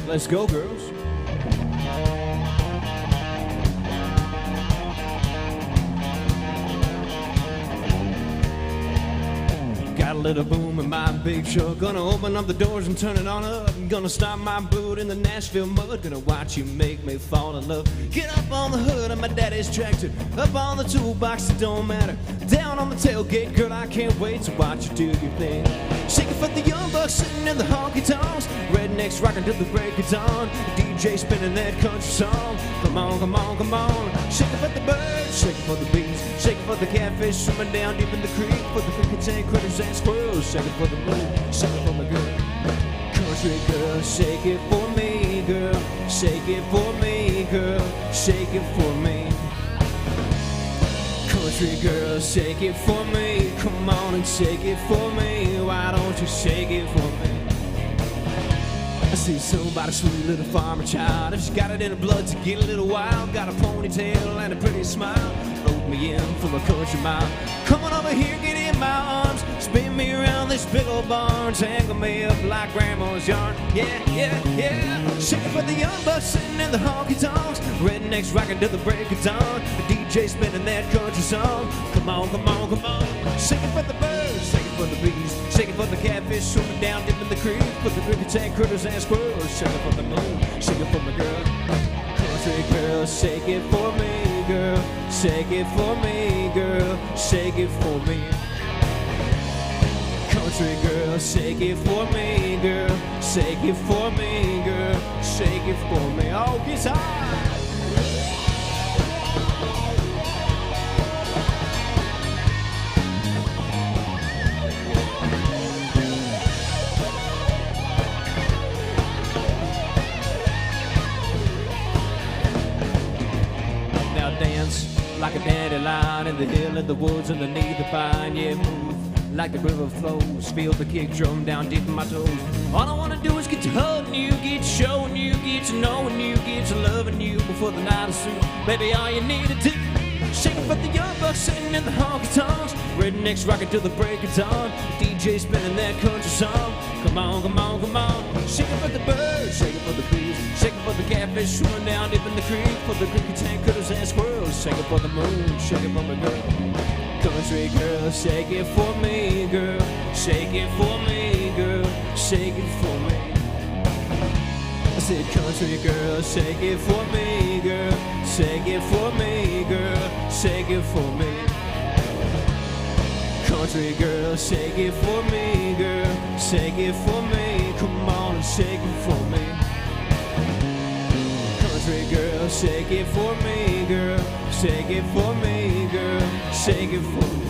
Let's go, girls. Got a little boom in my big truck. Gonna open up the doors and turn it on up. Gonna stop my boot in the Nashville mud. Gonna watch you make me fall in love. Get up on the hood of my daddy's tractor. Up on the toolbox, it don't matter. Down on the tailgate, girl, I can't wait to watch you do your thing. Shaking for the young bucks sitting in the honky-tonks. Rednecks rocking till the break of dawn. DJ spinning that country song. Come on, come on, come on. Shaking for the birds, shaking for the bees. Shaking for the catfish swimming down deep in the creek. For the crickets and critters and squirrels. Shaking for the blue, shaking for my girl. Country girl, shake it for me, girl. Shake it for me, girl. Shake it for me. Country girl, shake it for me. Come on and shake it for me. Why don't you shake it for me? I see somebody, sweet little farmer child. If she got it in her blood to get a little wild. Got a ponytail and a pretty smile. Load me in from a country mile. Come on over here, get in my arms. Spin me around this big old barn, tangle me up like grandma's yarn. Yeah, yeah, yeah. Shake it for the young bucks sitting in the honky tonks. Rednecks rocking till the break of dawn. The DJ spinning that country song. Come on, come on, come on. Shake it for the birds, shake it for the bees, shake it for the catfish swimming down deep in the creek. For the crickets and critters and squirrels. Shake it for the moon, shake it for my girl. Country girl, shake it for me, girl. Shake it for me, girl. Shake it for me. Country girl, shake it for me, girl. Shake it for me, girl. Shake it for me. Oh, guitar! Now dance like a dandelion in the hill of the woods underneath the pine. Yeah, move like the river flows. Feel the kick drum down deep in my toes. All I wanna do is get to holding you, get to showing you, get to knowing you, get to loving you before the night is through. Baby, all you need to do, shake it for the young bucks sitting in the honky tonks. Rednecks rocking till the break of dawn. DJ spinning that country song. Come on, come on, come on. Shake it for the birds, shake it for the bees, shake it for the catfish swimming down deep in the creek. For the crickets and critters and squirrels. Shake it for the moon, shake it for my girl. Country girl, shake it for me, girl. Shake it for me, girl. Shake it for me. I said, country girl, shake it for me, girl. Shake it for me, girl. Shake it for me. Country girl, shake it for me, girl. Shake it for me. Come on and shake it for me. Country girl, shake it for me, girl. Shake it for me, girl. Shake it for me.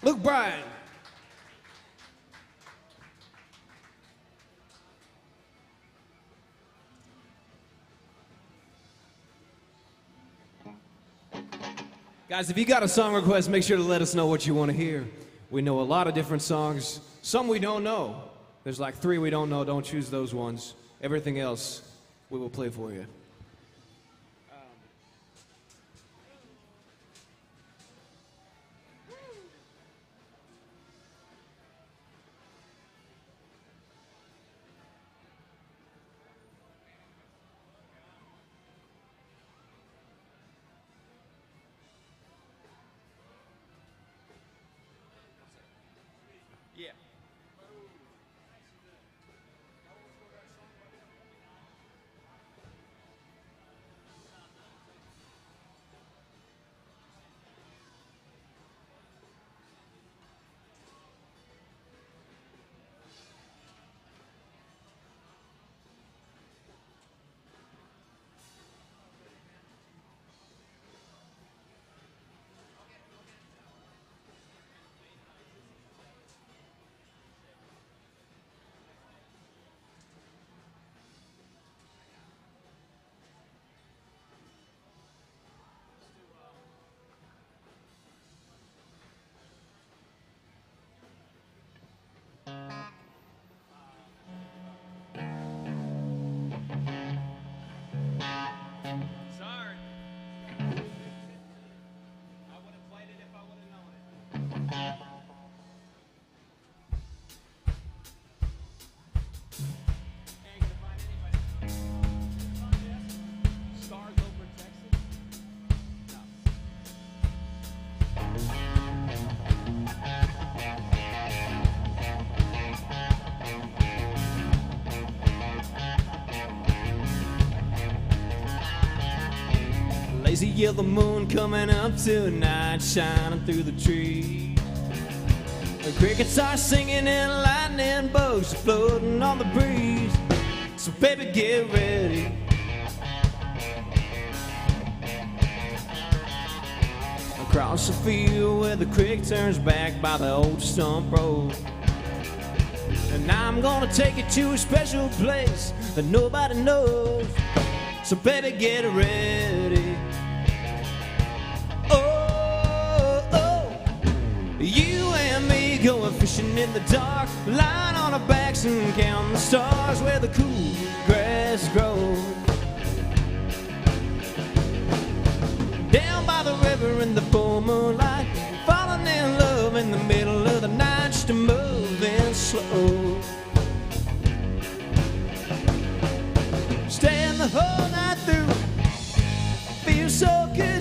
Look, Brian. Guys, if you got a song request, make sure to let us know what you want to hear. We know a lot of different songs. Some we don't know. There's like 3 we don't know. Don't choose those ones. Everything else, we will play for you. Yeah. Lazy yellow moon coming up tonight, shining through the trees. The crickets are singing and lightning bugs are floating on the breeze. So baby, get ready. Across the field where the creek turns back by the old stump road. And I'm gonna take you to a special place that nobody knows. So baby, get ready. Oh, oh, you and me going fishing in the dark, lying on our backs and counting the stars where the cool grass grows.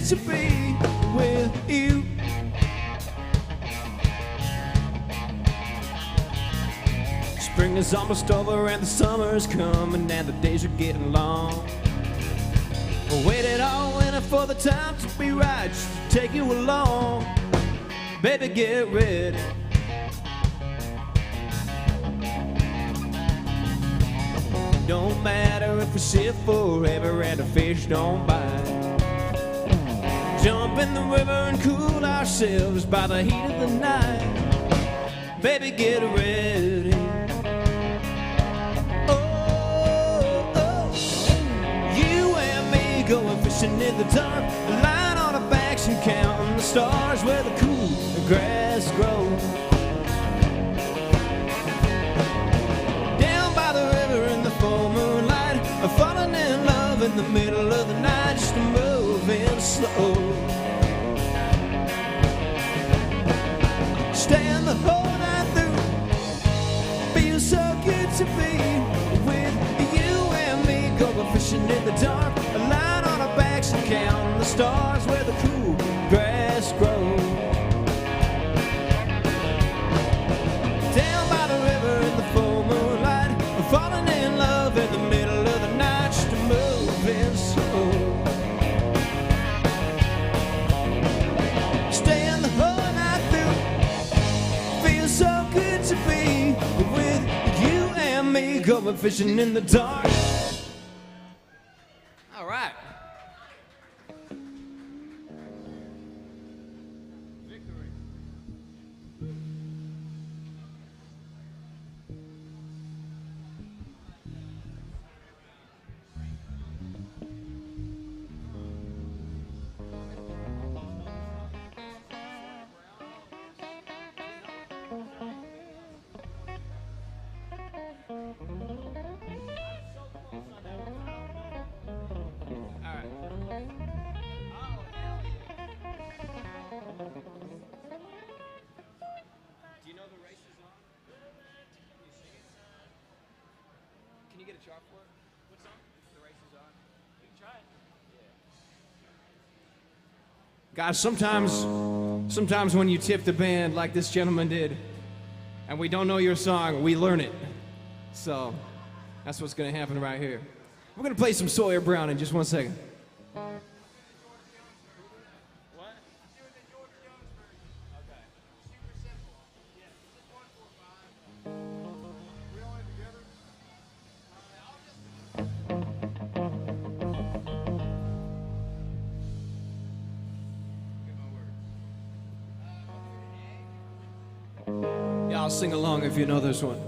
to be with you. Spring is almost over and the summer's coming and the days are getting long. I waited all winter for the time to be right, just to take you along. Baby, get ready. Don't matter if we sit forever and the fish don't bite. Jump in the river and cool ourselves by the heat of the night. Baby, get ready. Oh, oh. You and me going fishing in the dark, lying on our backs and counting the stars where the cool grass grows. Down by the river in the full moonlight, falling in love in the middle of the night, just moving slow. Staying the whole night through, feels so good to be with you and me. Going fishing in the dark, lying on our backs and counting the stars where the cool grass grows. Down by the river in the full moonlight, falling in love in the middle of the night, just moving slow. Staying the whole night through, feels so good to be with you and me. Going fishing in the dark. All right. Victory. Do you know the race is on? Can you sing it? Can you get a chalkboard? What song? The race is on. You can try it. Guys, sometimes when you tip the band like this gentleman did, and we don't know your song, we learn it. So that's what's gonna happen right here. We're gonna play some Sawyer Brown in just 1 second. Yeah, I'll sing along if you know this one.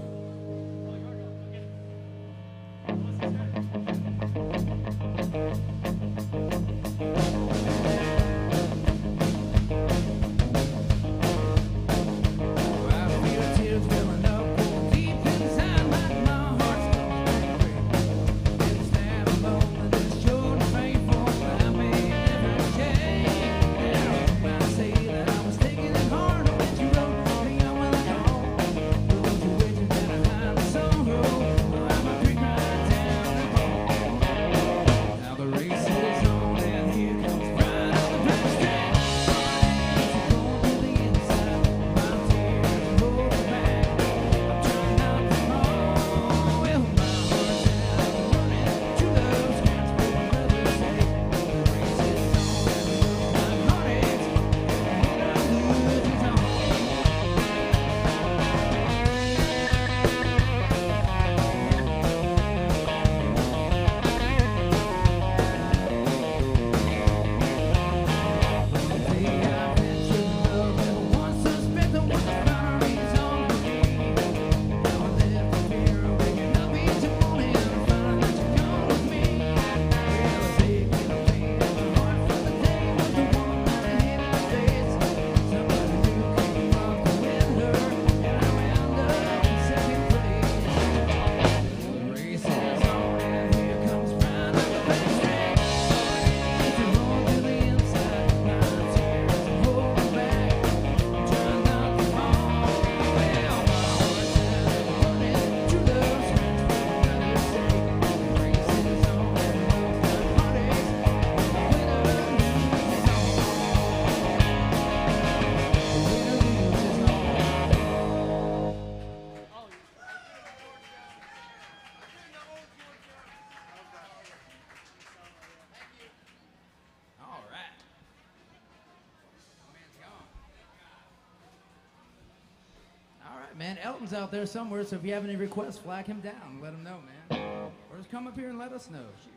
man, Elton's out there somewhere, so if you have any requests, flag him down. Let him know, man. Or just come up here and let us know. Shoot.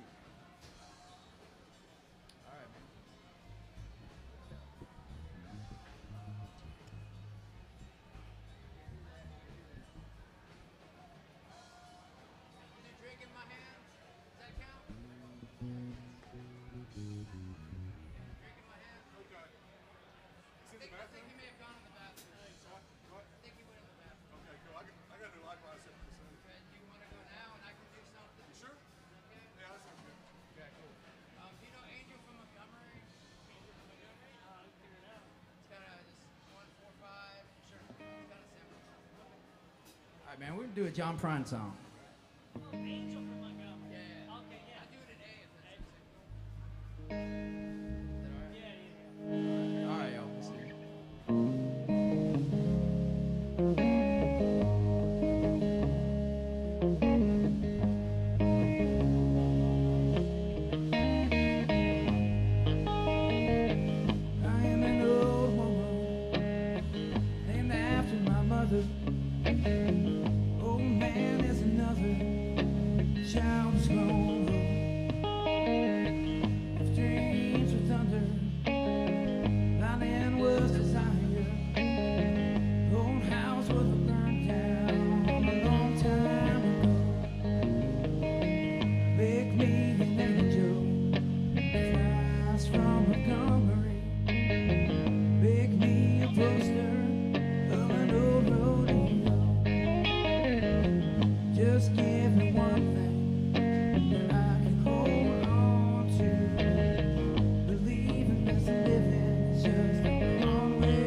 All right, man. Is he drinking my hands? Does that count? Drinking my hands? Okay. He's in the I think bathroom? he may have gone in the bathroom. What? I think he went in the bathroom. Okay, cool. I got to do likewise after this. Okay, do you want to go now and I can do something? Sure? Okay. Yeah, that sounds good. Okay, cool. Do you know Angel from Montgomery? Angel from Montgomery? I'll figure it out. It's kind of just 145. Sure. It's kind of simple. All right, man. We're gonna do a John Prine song. Angel from Montgomery. Yeah. Okay, yeah. I do it in A if that's Excellent. Is that all right? Yeah. All right, y'all. Listen. I am an old woman named after my mother. Old man is another child is grown up. If dreams were thunder, violin was desire. Old house was burned down a long time ago. Make me an angel, flies from Montgomery. Make me a poster of an old rodeo. Just give me one thing that I can hold on to. Believing this living is just a long way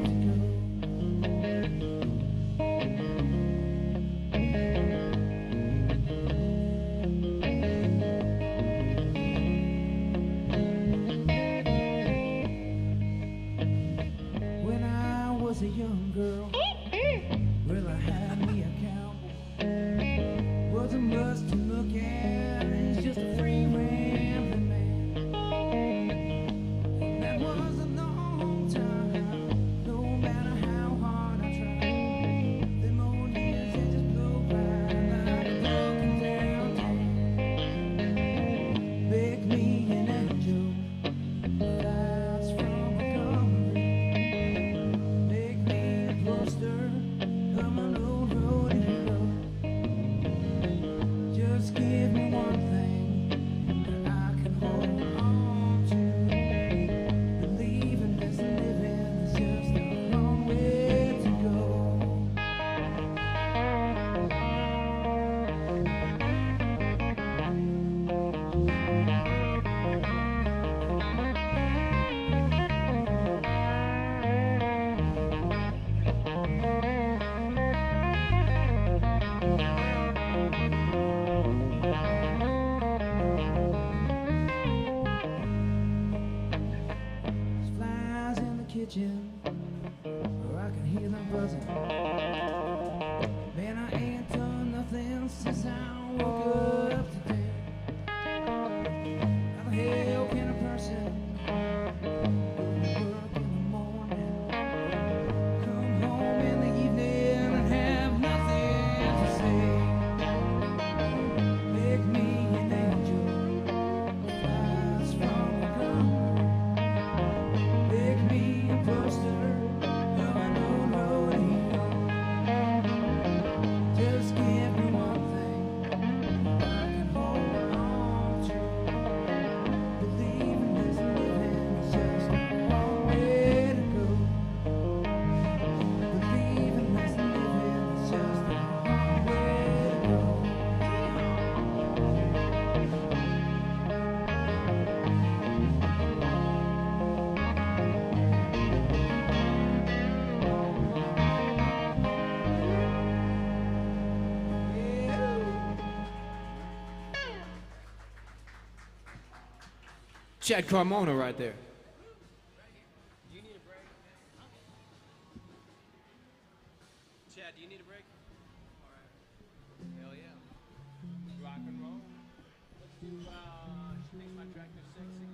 to go. When I was a young girl, well, I had me a cowboy. Wasn't much to look at, he's just a free rambling man. And that was a long time, no matter how hard I tried. Them old years, they just blow by like a broken down tank. Make me an angel, flies from Montgomery. Make me a poster of an old rodeo. Just give me one thing that I can hold on to. Believing this living is just a long way to go. There's flies in the kitchen, or I can hear them buzzing. Man, I ain't done nothing since I woke up today. How the hell can a person go to work in the morning, come home in the evening and have nothing to say? Make me an angel, flies from Montgomery. Make me a poster of an old rodeo. Just give me one thing I can hold on to. Believing this living is just a long way to go. Believing this living is just a long way to go. Chad Carmona right there. Do you need a break? Chad, do you need a break? All right. Hell yeah. Rock and roll. Let's do, she thinks my tractor's sexy.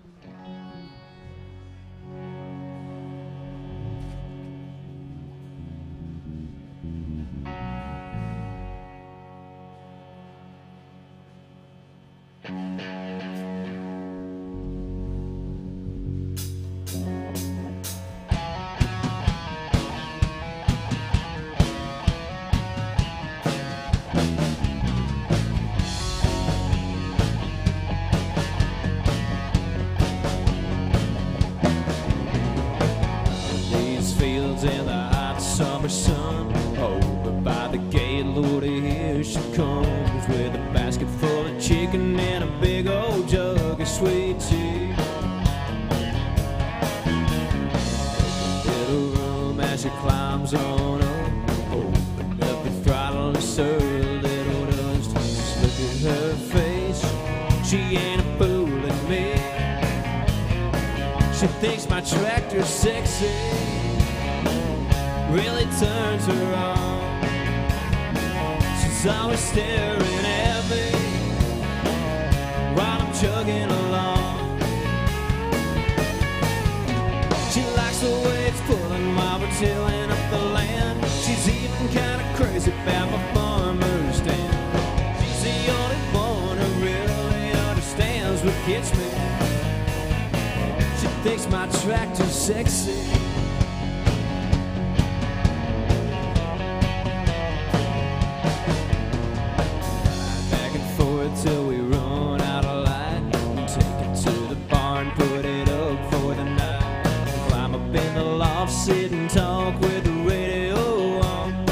In the hot summer sun, over by the gate, Lordy, here she comes with a basket full of chicken and a big old jug of sweet tea. Little room as she climbs on up, open up the throttle and serve a little dust. Just look at her face, she ain't a fooling me. She thinks my tractor's sexy, really turns her on. She's always staring at me while I'm chugging along. She likes the way it's pulling while we're tilling up the land. She's even kind of crazy about my farmer's stand. She's the only one who really understands what gets me. She thinks my tractor's sexy. Till we run out of light, take it to the barn, put it up for the night. Climb up in the loft, sit and talk with the radio on.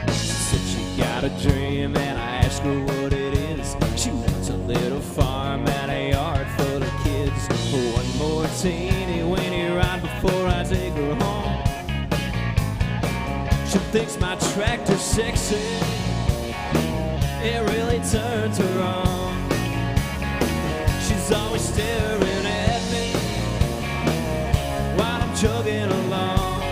She said she got a dream and I asked her what it is. She wants a little farm and a yard full of kids. One more teeny weeny ride before I take her home. She thinks my tractor's sexy, it really turns her on. She's always staring at me while I'm chugging along.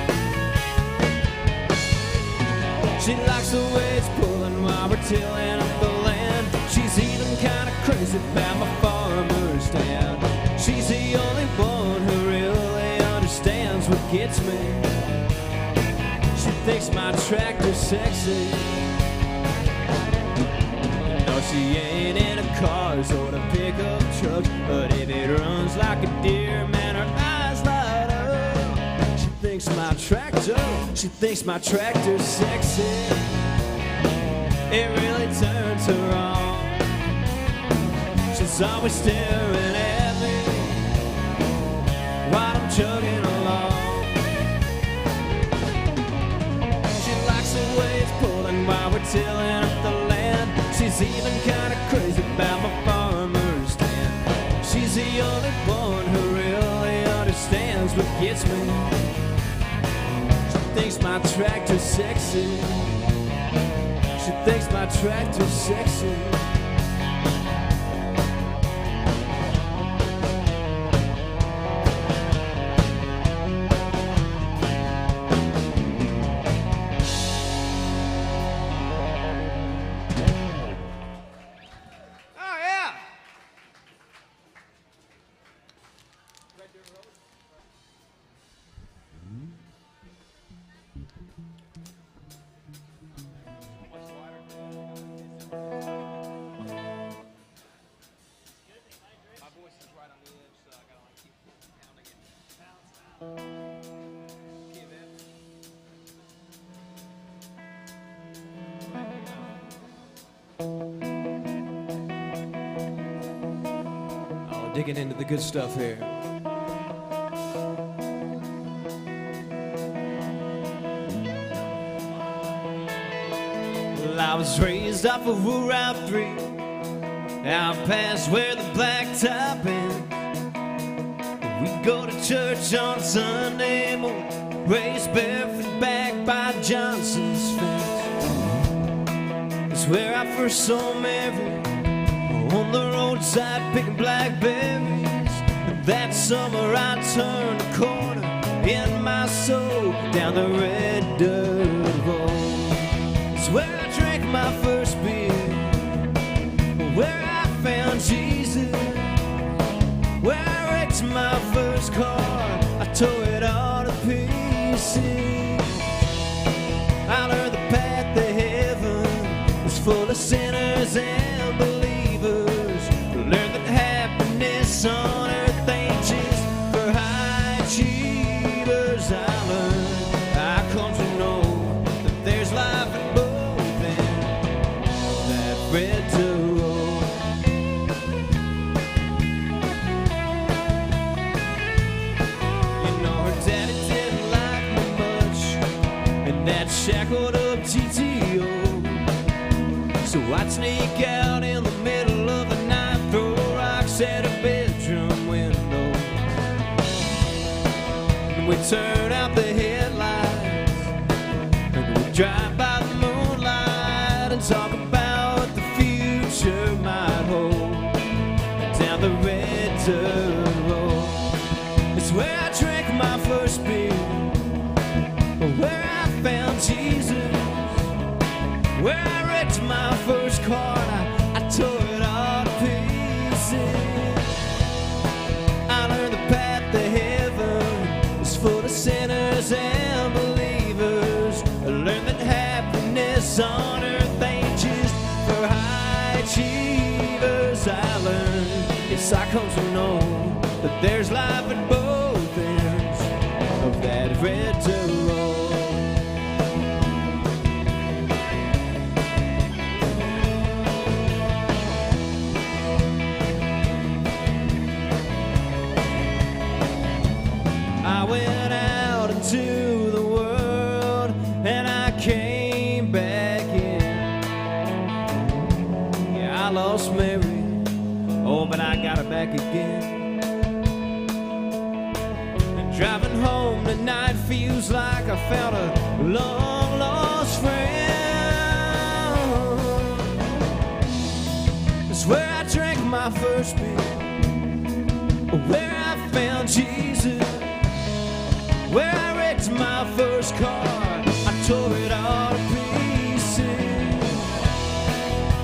She likes the way it's pulling while we're tilling up the land. She's even kind of crazy about my farmer's stand. She's the only one who really understands what gets me. She thinks my tractor's sexy. She ain't in a cars or a pickup truck, but if it runs like a deer, man, her eyes light up. She thinks my tractor's sexy. It really turns her on. She's always staring at me while I'm chugging along. She likes the way it's pulling while we're tilling up the land. She's even kind of crazy about my farmer's stand. She's the only one who really understands what gets me. She thinks my tractor's sexy. She thinks my tractor's sexy. Digging into the good stuff here. Well, I was raised off of Route 3, out past where the blacktop ends. We go to church on Sunday morning, raised barefoot back by Johnson's fence. It's where I first saw Mary, on the roadside picking blackberries. That summer I turned a corner in my soul down the red dirt road. It's where I drank my first beer, where I found Jesus, where I wrecked my first car. I tore it all to pieces. I learned the path to heaven was full of sinners sinners and believers learn that happiness on earth ain't just for high achievers. I learned, I come to know that there's life in both ends of that red dirt road. You know, her daddy didn't like me much, and that shackled up TTO. So I'd sneak out in the middle of the night, throw rocks at her bedroom window, and we'd turn out the headlights, and we'd drive by the moonlight and talk about what the future might hold down the red dirt road. It's where I drank my first beer, where I found Jesus, where I wrecked my first car and I tore it all to pieces. I learned the path to heaven is full of sinners and believers. I learned that happiness on earth ain't just for high achievers. I learned, yes, I come to know that there's life at both ends of that red dirt road. I went out into the world and I came back in. Yeah, I lost Mary, oh, but I got her back again. And driving home tonight feels like I found a long lost friend. It's where I drank my first beer, where I found Jesus, where I wrecked my first car, I tore it all to pieces.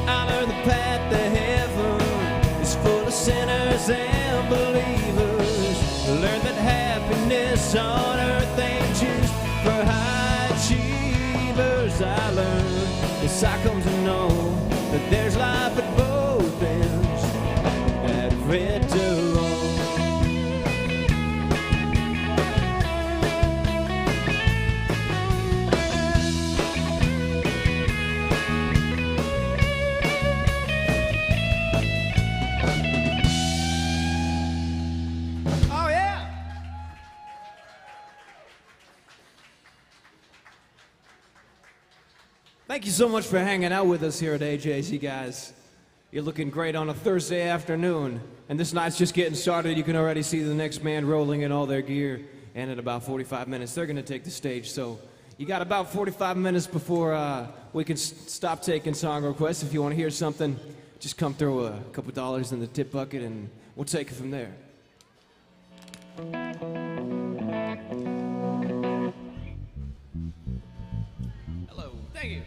I learned the path to heaven is full of sinners and believers. Learned that happiness on earth ain't just for high achievers. I learned, yes, I come to know that there's life at both ends of that red dirt road. Thank you so much for hanging out with us here at AJ's, you guys. You're looking great on a Thursday afternoon. And this night's just getting started. You can already see the next band rolling in all their gear. And in about 45 minutes, they're going to take the stage. So you got about 45 minutes before we can stop taking song requests. If you want to hear something, just come throw a couple dollars in the tip bucket and we'll take it from there. Hello. Thank you.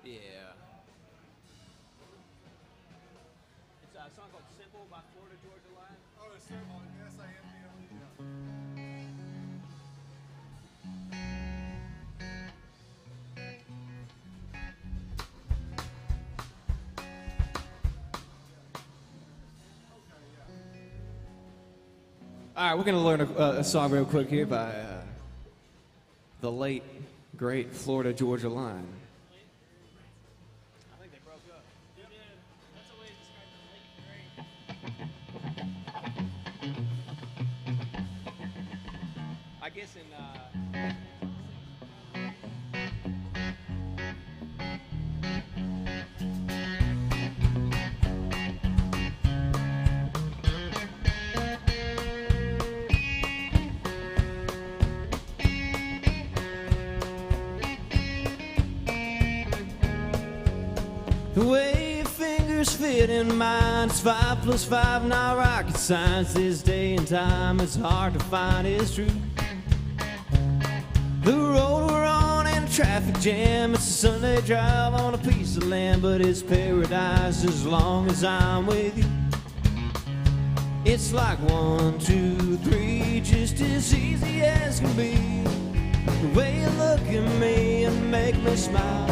Yeah. It's a song called Simple by Florida Georgia Line. Oh, it's simple. S-I-M-P-L-E. All right, we're going to learn a song real quick here by the late, great Florida Georgia Line. I think they broke up. You did. That's a way to describe the late great. I guess in The way your fingers numbers fit in mine. It's 5 plus 5, not rocket science. This day and time, it's hard to find its truth. The road we're on in a traffic jam. It's a Sunday drive on a piece of land, but it's paradise as long as I'm with you. It's like 1, 2, 3, just as easy as can be. The way you look at me and make me smile.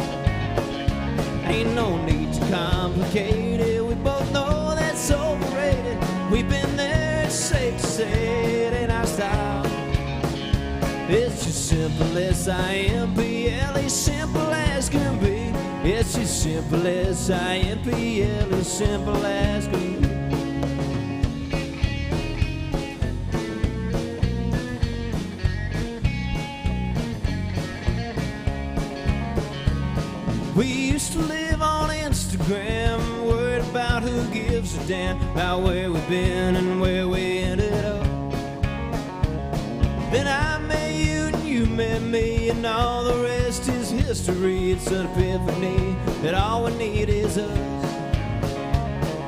Ain't no need to complicate it. We both know that's overrated. We've been there, it's safe to say it ain't our style. It's just simple S-I-M-P-L-E, simple as can be. It's just simple S-I-M-P-L-E, simple as can be. We used to live on Instagram, worried about who gives a damn about where we've been and where we ended up. Then I met you and you met me, and all the rest is history. It's an epiphany that all we need is us.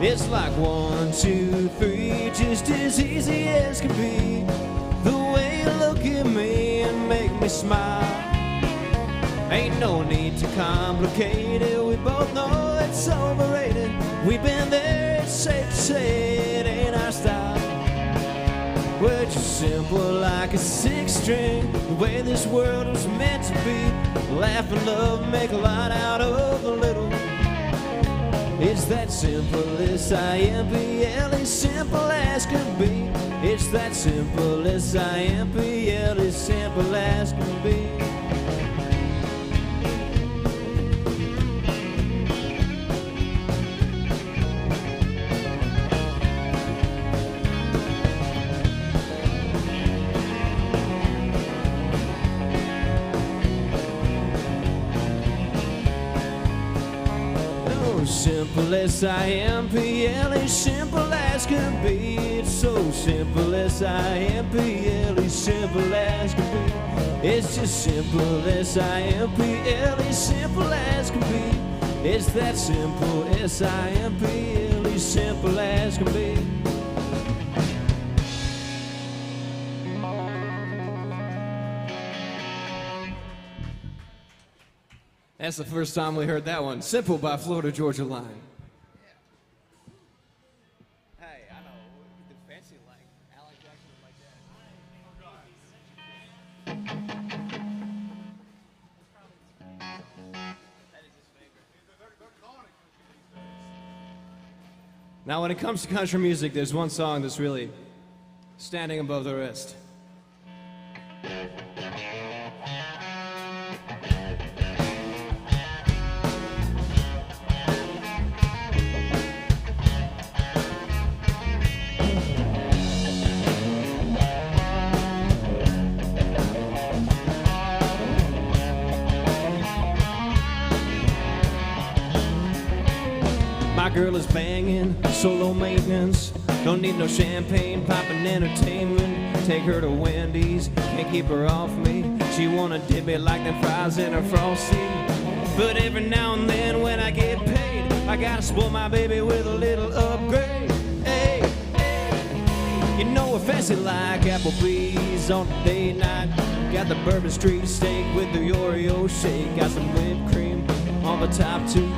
It's like 1, 2, 3, just as easy as can be. The way you look at me and make me smile. Ain't no need to complicate it. We both know it's overrated. We've been there, it's safe to say it ain't our style. We're just simple like a 6-string, the way this world was meant to be. Laugh and love, make a lot out of a little. It's that simple S-I-M-P-L-E, simple as can be. It's that simple S-I-M-P-L-E, simple as can be. Simple S-I-M-P-L-E, simple as can be. It's so simple S-I-M-P-L-E, simple as can be. It's just simple S-I-M-P-L-E, simple as can be. It's that simple S-I-M-P-L-E, simple as can be. That's the first time we heard that one. Simple by Florida Georgia Line. Hey, I know. The fancy like Alan Jackson like that. That is his favorite. They're calling it country these days. Now, when it comes to country music, there's one song that's really standing above the rest. My girl is banging, solo maintenance. Don't need no champagne, poppin' entertainment. Take her to Wendy's, can't keep her off me. She wanna dip me like them fries in her frosty. But every now and then when I get paid, I gotta spoil my baby with a little upgrade. Hey, hey, you know we're fancy like Applebee's on a date night. Got the Bourbon Street steak with the Oreo shake. Got some whipped cream on the top two.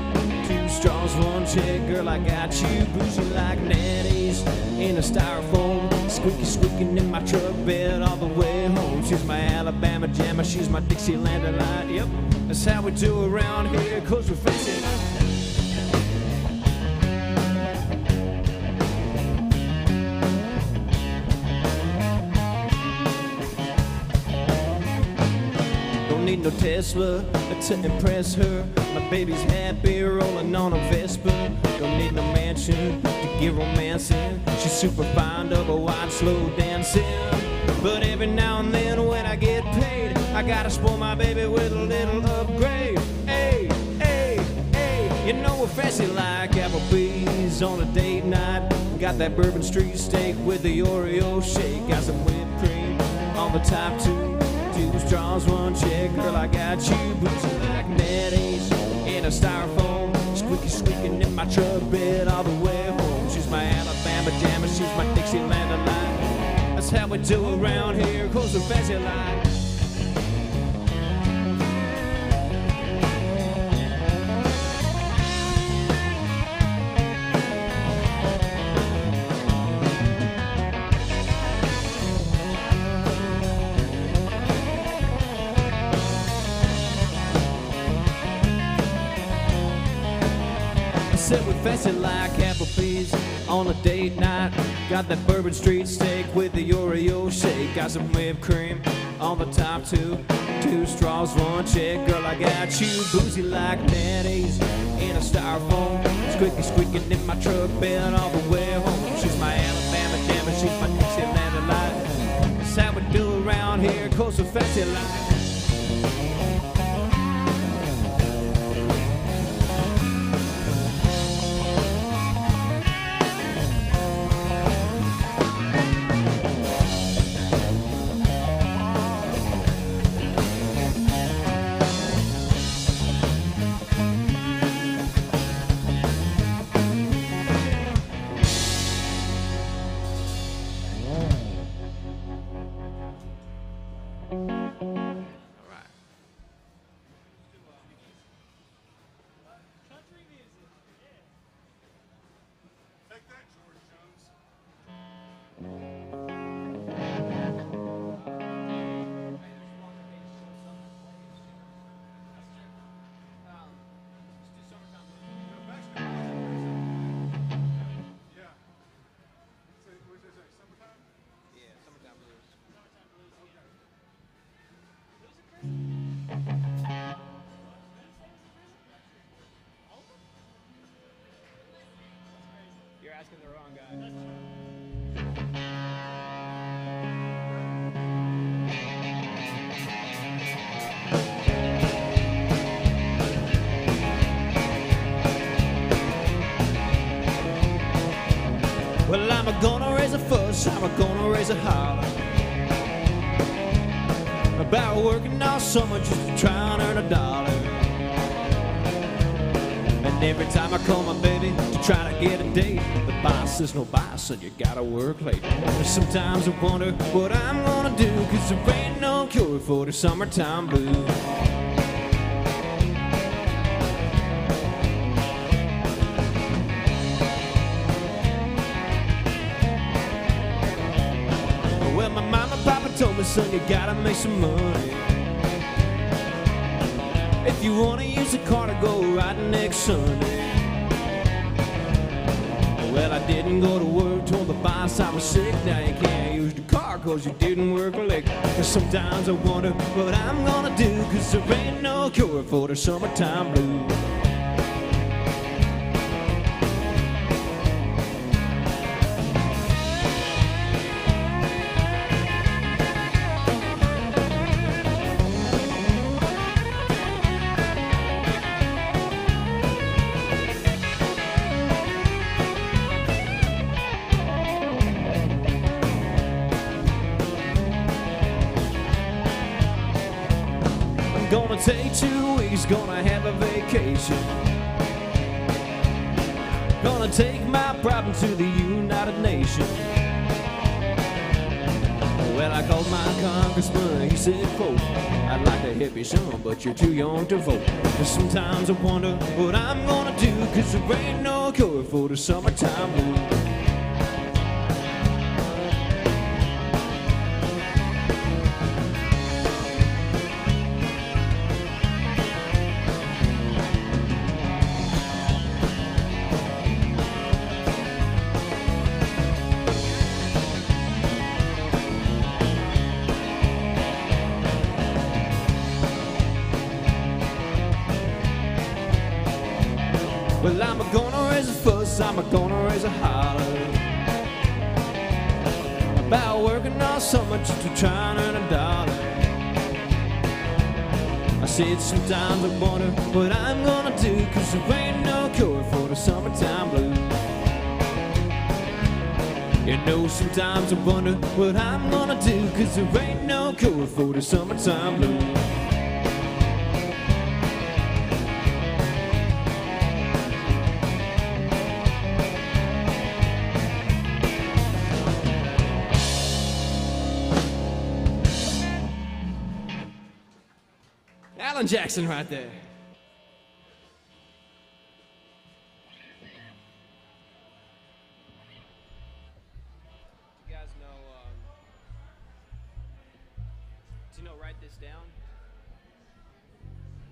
2 straws, 1 chick, girl, I got you. Bougie like Nettie's in a styrofoam. Squeaky, squeaking in my truck bed all the way home. She's my Alabama jammer, she's my Dixieland delight. Yep, that's how we do around here, 'cause we're fancy. Don't need no Tesla to impress her. My baby's happy rolling on a Vespa. Don't need no mansion to get romancing. She's super fond of a wide, slow dancing. But every now and then when I get paid, I gotta spoil my baby with a little upgrade. Hey, hey, hey, you know we're fancy like Applebee's on a date night. Got that Bourbon Street steak with the Oreo shake. Got some whipped cream on the top two. 2 straws, 1 chick, girl, I got you. Boots like Nettie's in a styrofoam. squeaky squeaking in my truck bed all the way home. She's my Alabama jammer, she's my Dixieland delight. That's how we do around here, cause we're fancy like. Said we fancy like Applebee's on a date night. Got that Bourbon Street steak with the Oreo shake. Got some whipped cream on the top too. 2 straws, 1 chick. Girl, I got you boozy like Daddy's in a styrofoam. Squeaky squeaking in my truck bed all the way home. She's my Alabama jammer, she's my Dixieland delight. That's how we do around here, cause we're fancy like. Take that, George Jones. Yeah. So, what did I say? Summertime? Yeah, summertime blues. You're asking the wrong guy. Well, I'm gonna raise a fuss, I'm gonna raise a holler about working all summer just to try and earn a dollar. And every time I call my baby to try to get a date, the boss says no boss, so you gotta work late. And sometimes I wonder what I'm gonna do, cause there ain't no cure for the summertime blues. Well, my mama and papa told me, son, you gotta make some money. If you wanna use the car to go riding next Sunday. Well, I didn't go to work, told the boss I was sick. Now you can't use the car cause you didn't work a lick. And sometimes I wonder what I'm gonna do, cause there ain't no cure for the summertime blues. Gonna take 2 weeks, gonna have a vacation. Gonna take my problem to the United Nations. Well, I called my congressman, he said, quote, I'd like to help you some, but you're too young to vote. And sometimes I wonder what I'm gonna do, cause there ain't no cure for the summertime blues. Well, I'm gonna raise a fuss, I'm gonna raise a holler about working all summer just to try and earn a dollar. I said sometimes I wonder what I'm gonna do, cause there ain't no cure for the summertime blues. You know, sometimes I wonder what I'm gonna do, cause there ain't no cure for the summertime blues. Alan Jackson right there. You guys know, do you know Write This Down?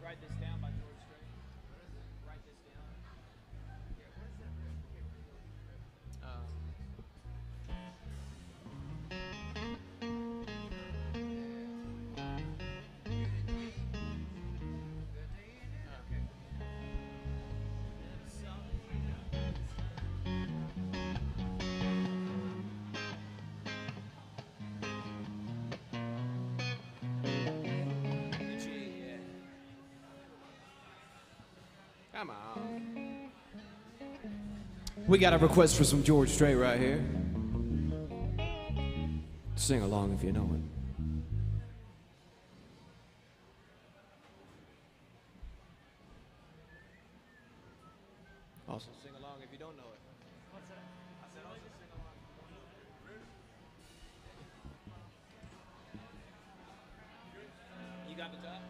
Write This Down by George Strait. Write This Down. Come on. We got a request for some George Strait right here. Sing along if you know it. Also sing along if you don't know it. What's that? I said also sing along. You got the top?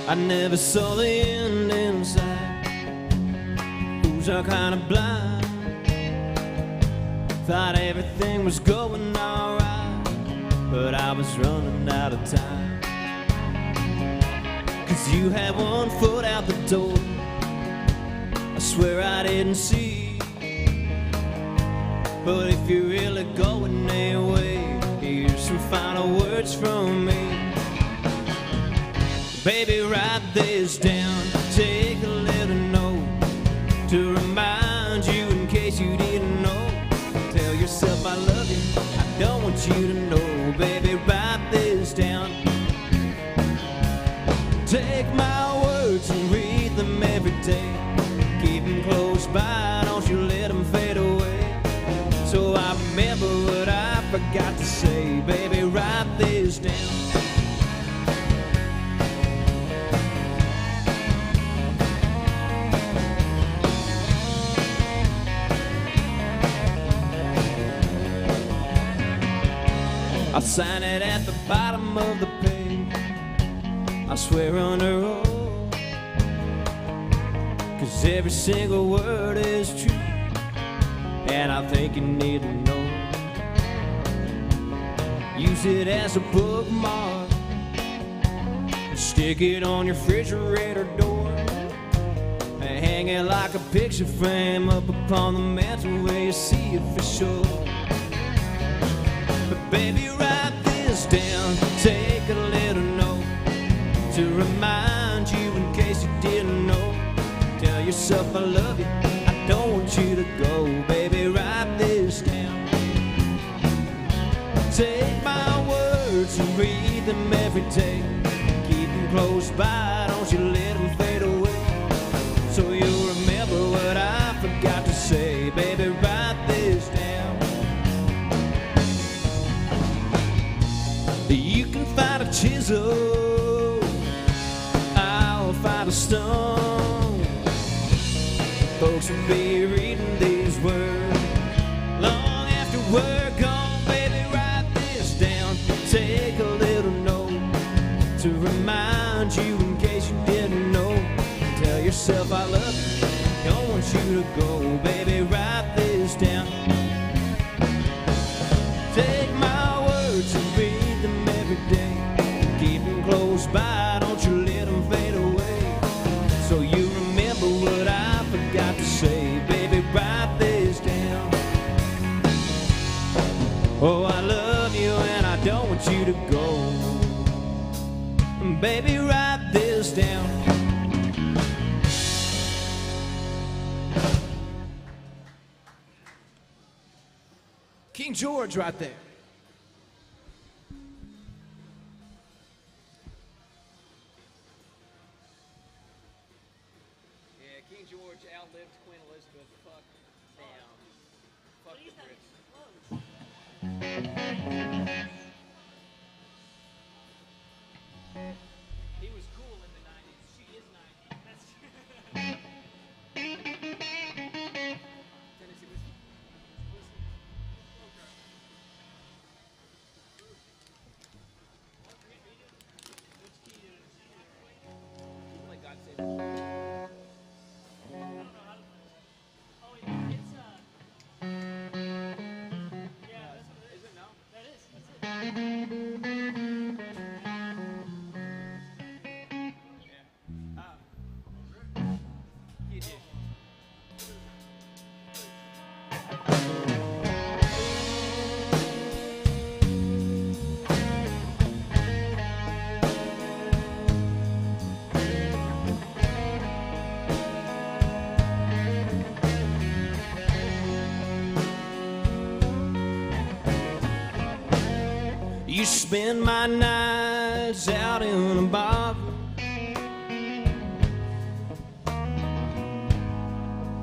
I never saw the end in sight. Fools are kind of blind. Thought everything was going alright, but I was running out of time. 'Cause you had one foot out the door. I swear I didn't see. But if you're really going anyway, here's some final words from me. Baby, write this down, take a little note to remind you in case you didn't know. Tell yourself I love you, I don't want you to know. Baby, write this down. Take my words and read them every day. Keep them close by, don't you let them fade away. So I remember what I forgot to say. Baby, write this down. I'll sign it at the bottom of the page. I swear under oath, 'cause every single word is true, and I think you need to know. Use it as a bookmark, stick it on your refrigerator door, and hang it like a picture frame up upon the mantle where you see it for sure. But baby, write this down, take a little note to remind you in case you didn't know. Tell yourself I love you, I don't want you to go. Baby, write this down. Take my words and read them every day. Keep them close by, don't you let them fade away. So you'll remember what I forgot to say. Baby, write this down. You can find a chisel, I'll find a stone. Folks will be reading these words long after we're gone. Baby, write this down, take a little note to remind you in case you didn't know. Tell yourself I love you, don't want you to go. Baby, write this down. Take my words and read them every day. Keep them close by, don't you let them fade away. So you remember what I forgot to say. Baby, write this down. Oh, I love you and I don't want you to go. Baby, write this down. King George right there. Yeah, King George outlived Queen Elizabeth. Fuck them. Fuck the Brits. spend my nights out in a bar.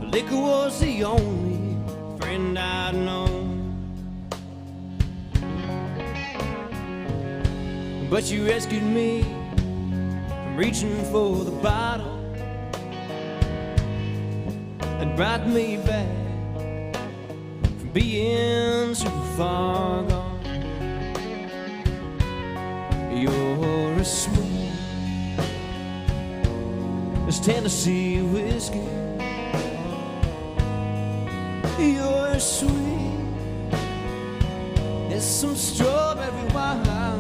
Liquor was the only friend I'd known. But you rescued me from reaching for the bottle and brought me back from being too far gone. You're as smooth as Tennessee whiskey. You're as sweet as some strawberry wine.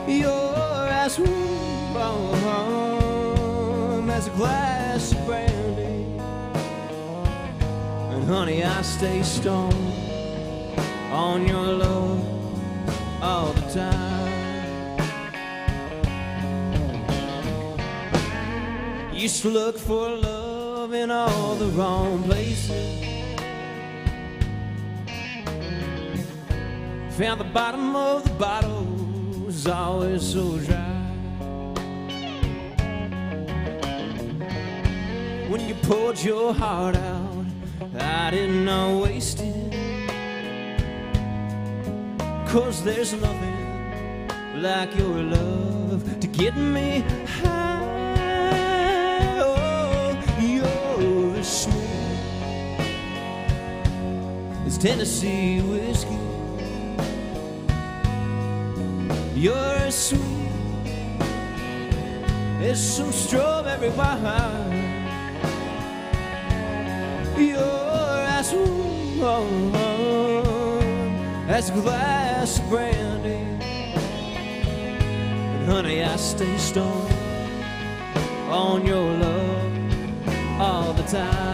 You're as warm as a glass of brandy. And honey, I stay stoned on your love all the time. Used to look for love in all the wrong places. Found the bottom of the bottle was always so dry. When you poured your heart out, I did not waste it. 'Cause there's nothing like your love to get me high. Oh, you're as smooth as Tennessee whiskey. You're as sweet as some strawberry wine. You're as warm as a glass of brandy. And honey, I stay stoned on your love all the time.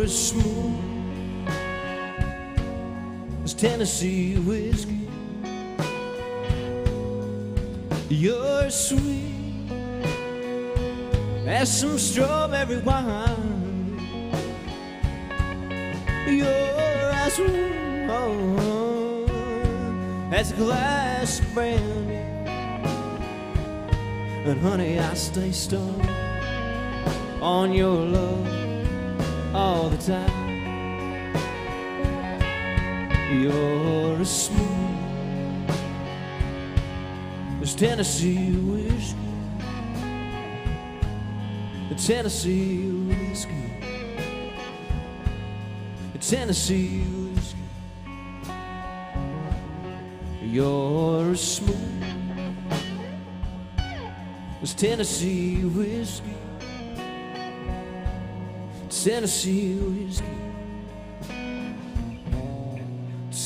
Smooth as Tennessee whiskey. You're sweet as some strawberry wine. You're as warm as a glass of brandy. And honey, I stay stoned on your love all the time. You're as smooth as Tennessee whiskey. The Tennessee whiskey. The Tennessee whiskey. You're as smooth as Tennessee whiskey. Tennessee whiskey.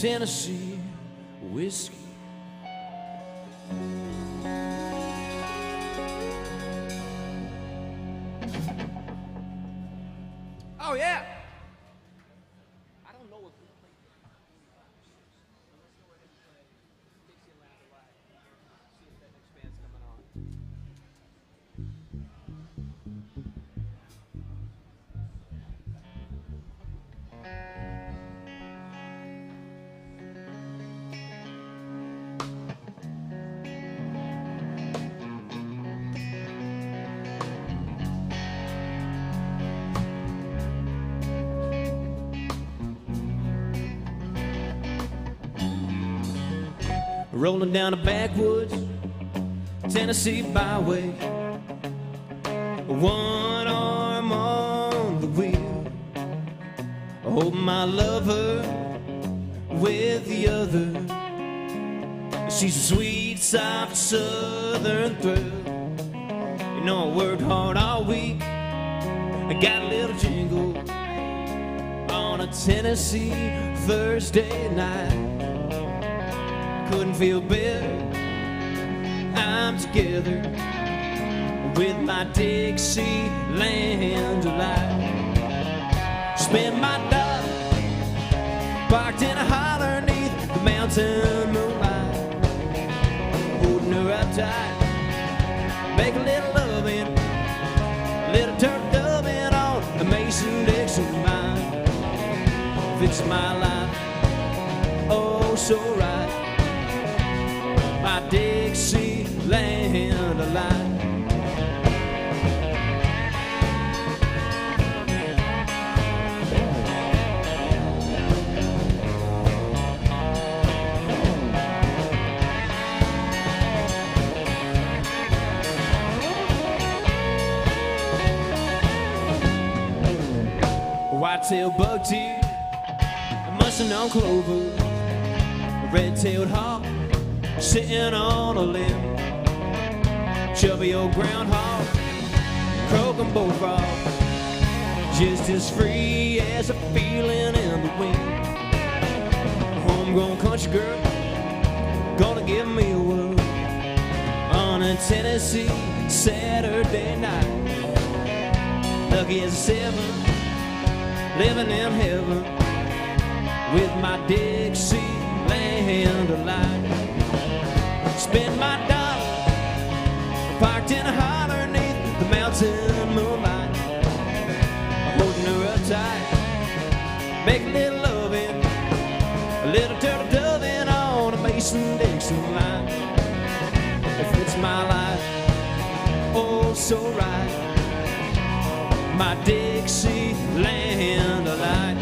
Tennessee whiskey. Oh, yeah. I don't know if we played that. Let's go ahead and play Dixieland Alive. See if that next band's coming on. rolling down the backwoods Tennessee byway. One arm on the wheel, holding my lover with the other. She's a sweet, soft southern thrill. You know, I worked hard all week. I got a little jingle on a Tennessee Thursday night. Couldn't feel better. I'm together with my Dixieland delight. Spend my dollar parked in a holler neath the mountain moonlight. Holding her up tight, make a little loving, a little turtle doving on the Mason-Dixon line. Fits my life, oh so right. My Dixieland delight. White-tailed buckteeth, a mustang on clover, a red-tailed hawk sitting on a limb, chubby old groundhog, croaking bullfrog, just as free as a feeling in the wind. A homegrown country girl, gonna give me a whirl on a Tennessee Saturday night. Lucky as a seven, living in heaven with my Dixieland delight. Spend my dollar parked in a holler neath the mountain moonlight. Holding her up tight, make a little loving, a little turtle doving on a Mason-Dixon line. It fits my life, oh so right. My Dixieland delight.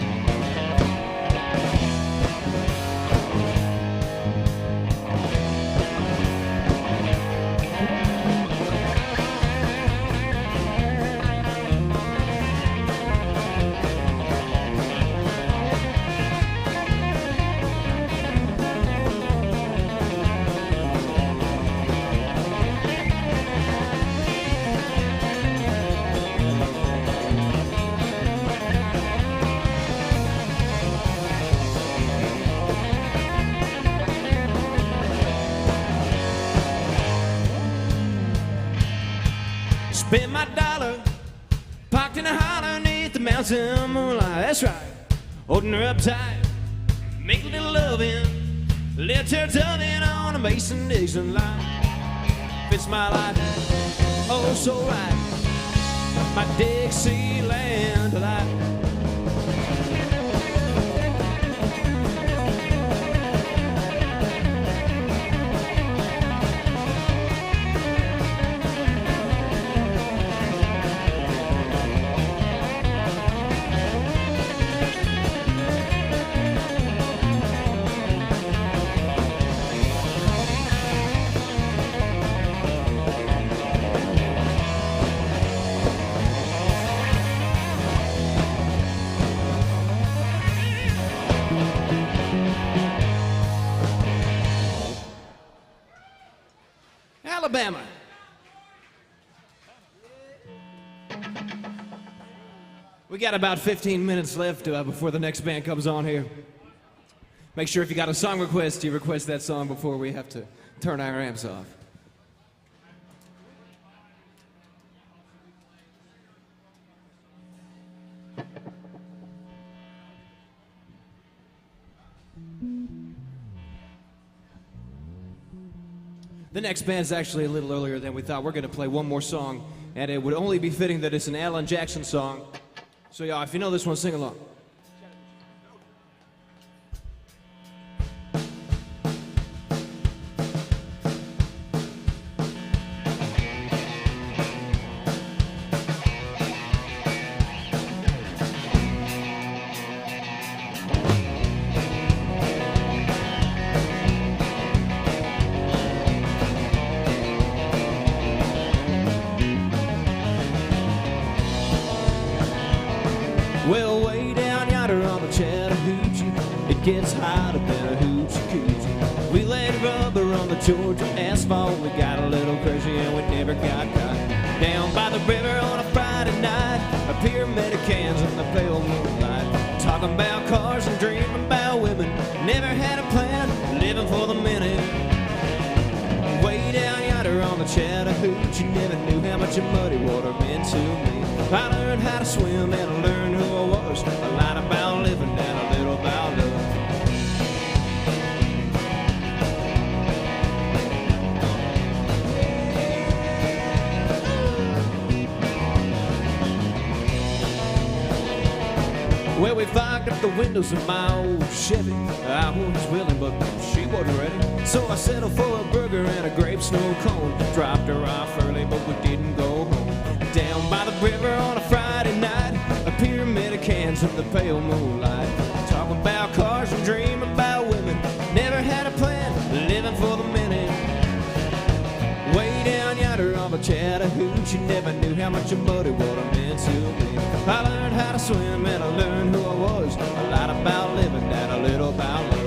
Spend my dollar parked in a holler neath the mountain moonlight. That's right. Holding her up tight, make a little loving, a little turtle doving on a Mason-Dixon line. Fits my life, oh so right. My Dixieland delight. Alabama. We got about 15 minutes left before the next band comes on here. Make sure if you got a song request, you request that song before we have to turn our amps off. The next band is actually a little earlier than we thought. We're going to play one more song, and it would only be fitting that it's an Alan Jackson song. So, y'all, if you know this one, sing along. yonder on the Chattahoochee. It gets hotter than a hoochie coochie. We laid rubber on the Georgia asphalt. We got a little crazy and we never got caught. Down by the river on a Friday night, a pyramid of cans in the pale moonlight. Talking about cars and dreaming about women. Never had a plan, living for the minute. Way down yonder on the Chattahoochee, never knew how much muddy water meant to me. I learned how to swim and I learned who I was. A lot about living and a little about love. Well, we fogged up the windows of my old Chevy. I was willing, but she wasn't ready. So I settled for a burger and a grape snow cone. Dropped her off early, but we didn't go home. Down by the river on a Friday night, a pyramid of cans in the pale moonlight. Talking about cars and dreaming about women. Never had a plan, living for the minute. Way down yonder on the Chattahoochee, never knew how much muddy water meant to me. I learned how to swim and I learned who I was. A lot about living and a little about love.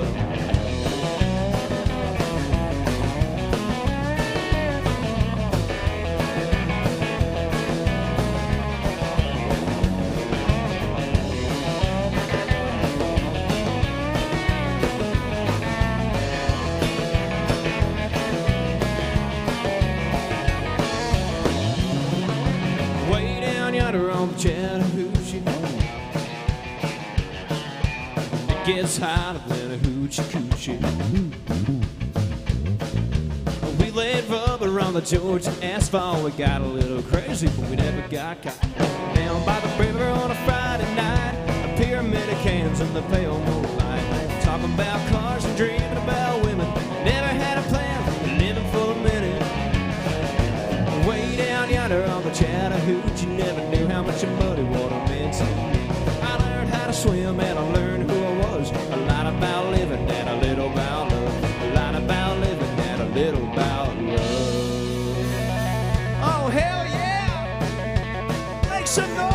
On the Chattahoochee, it gets hotter than a hoochie coochie. We laid rubber on the Georgia asphalt. We got a little crazy, but we never got caught. Down by the river on a Friday night, a pyramid of cans in the pale moonlight. Talking about cars and dreaming about women. Never had a plan, living for a minute. Way down yonder on the Chattahoochee, never knew how much muddy water meant to me. I learned how to swim and I learned who I was. A lot about living and a little about love. A lot about living and a little about love. Oh, hell yeah! Make some noise!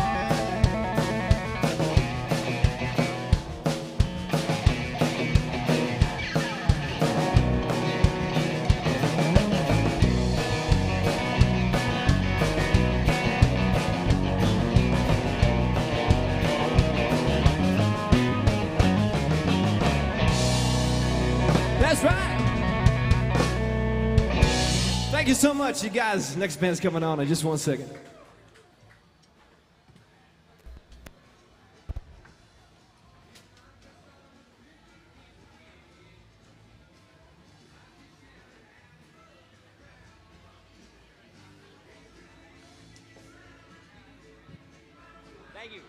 That's right. Thank you so much, you guys. Next band's coming on in just 1 second. Thank you.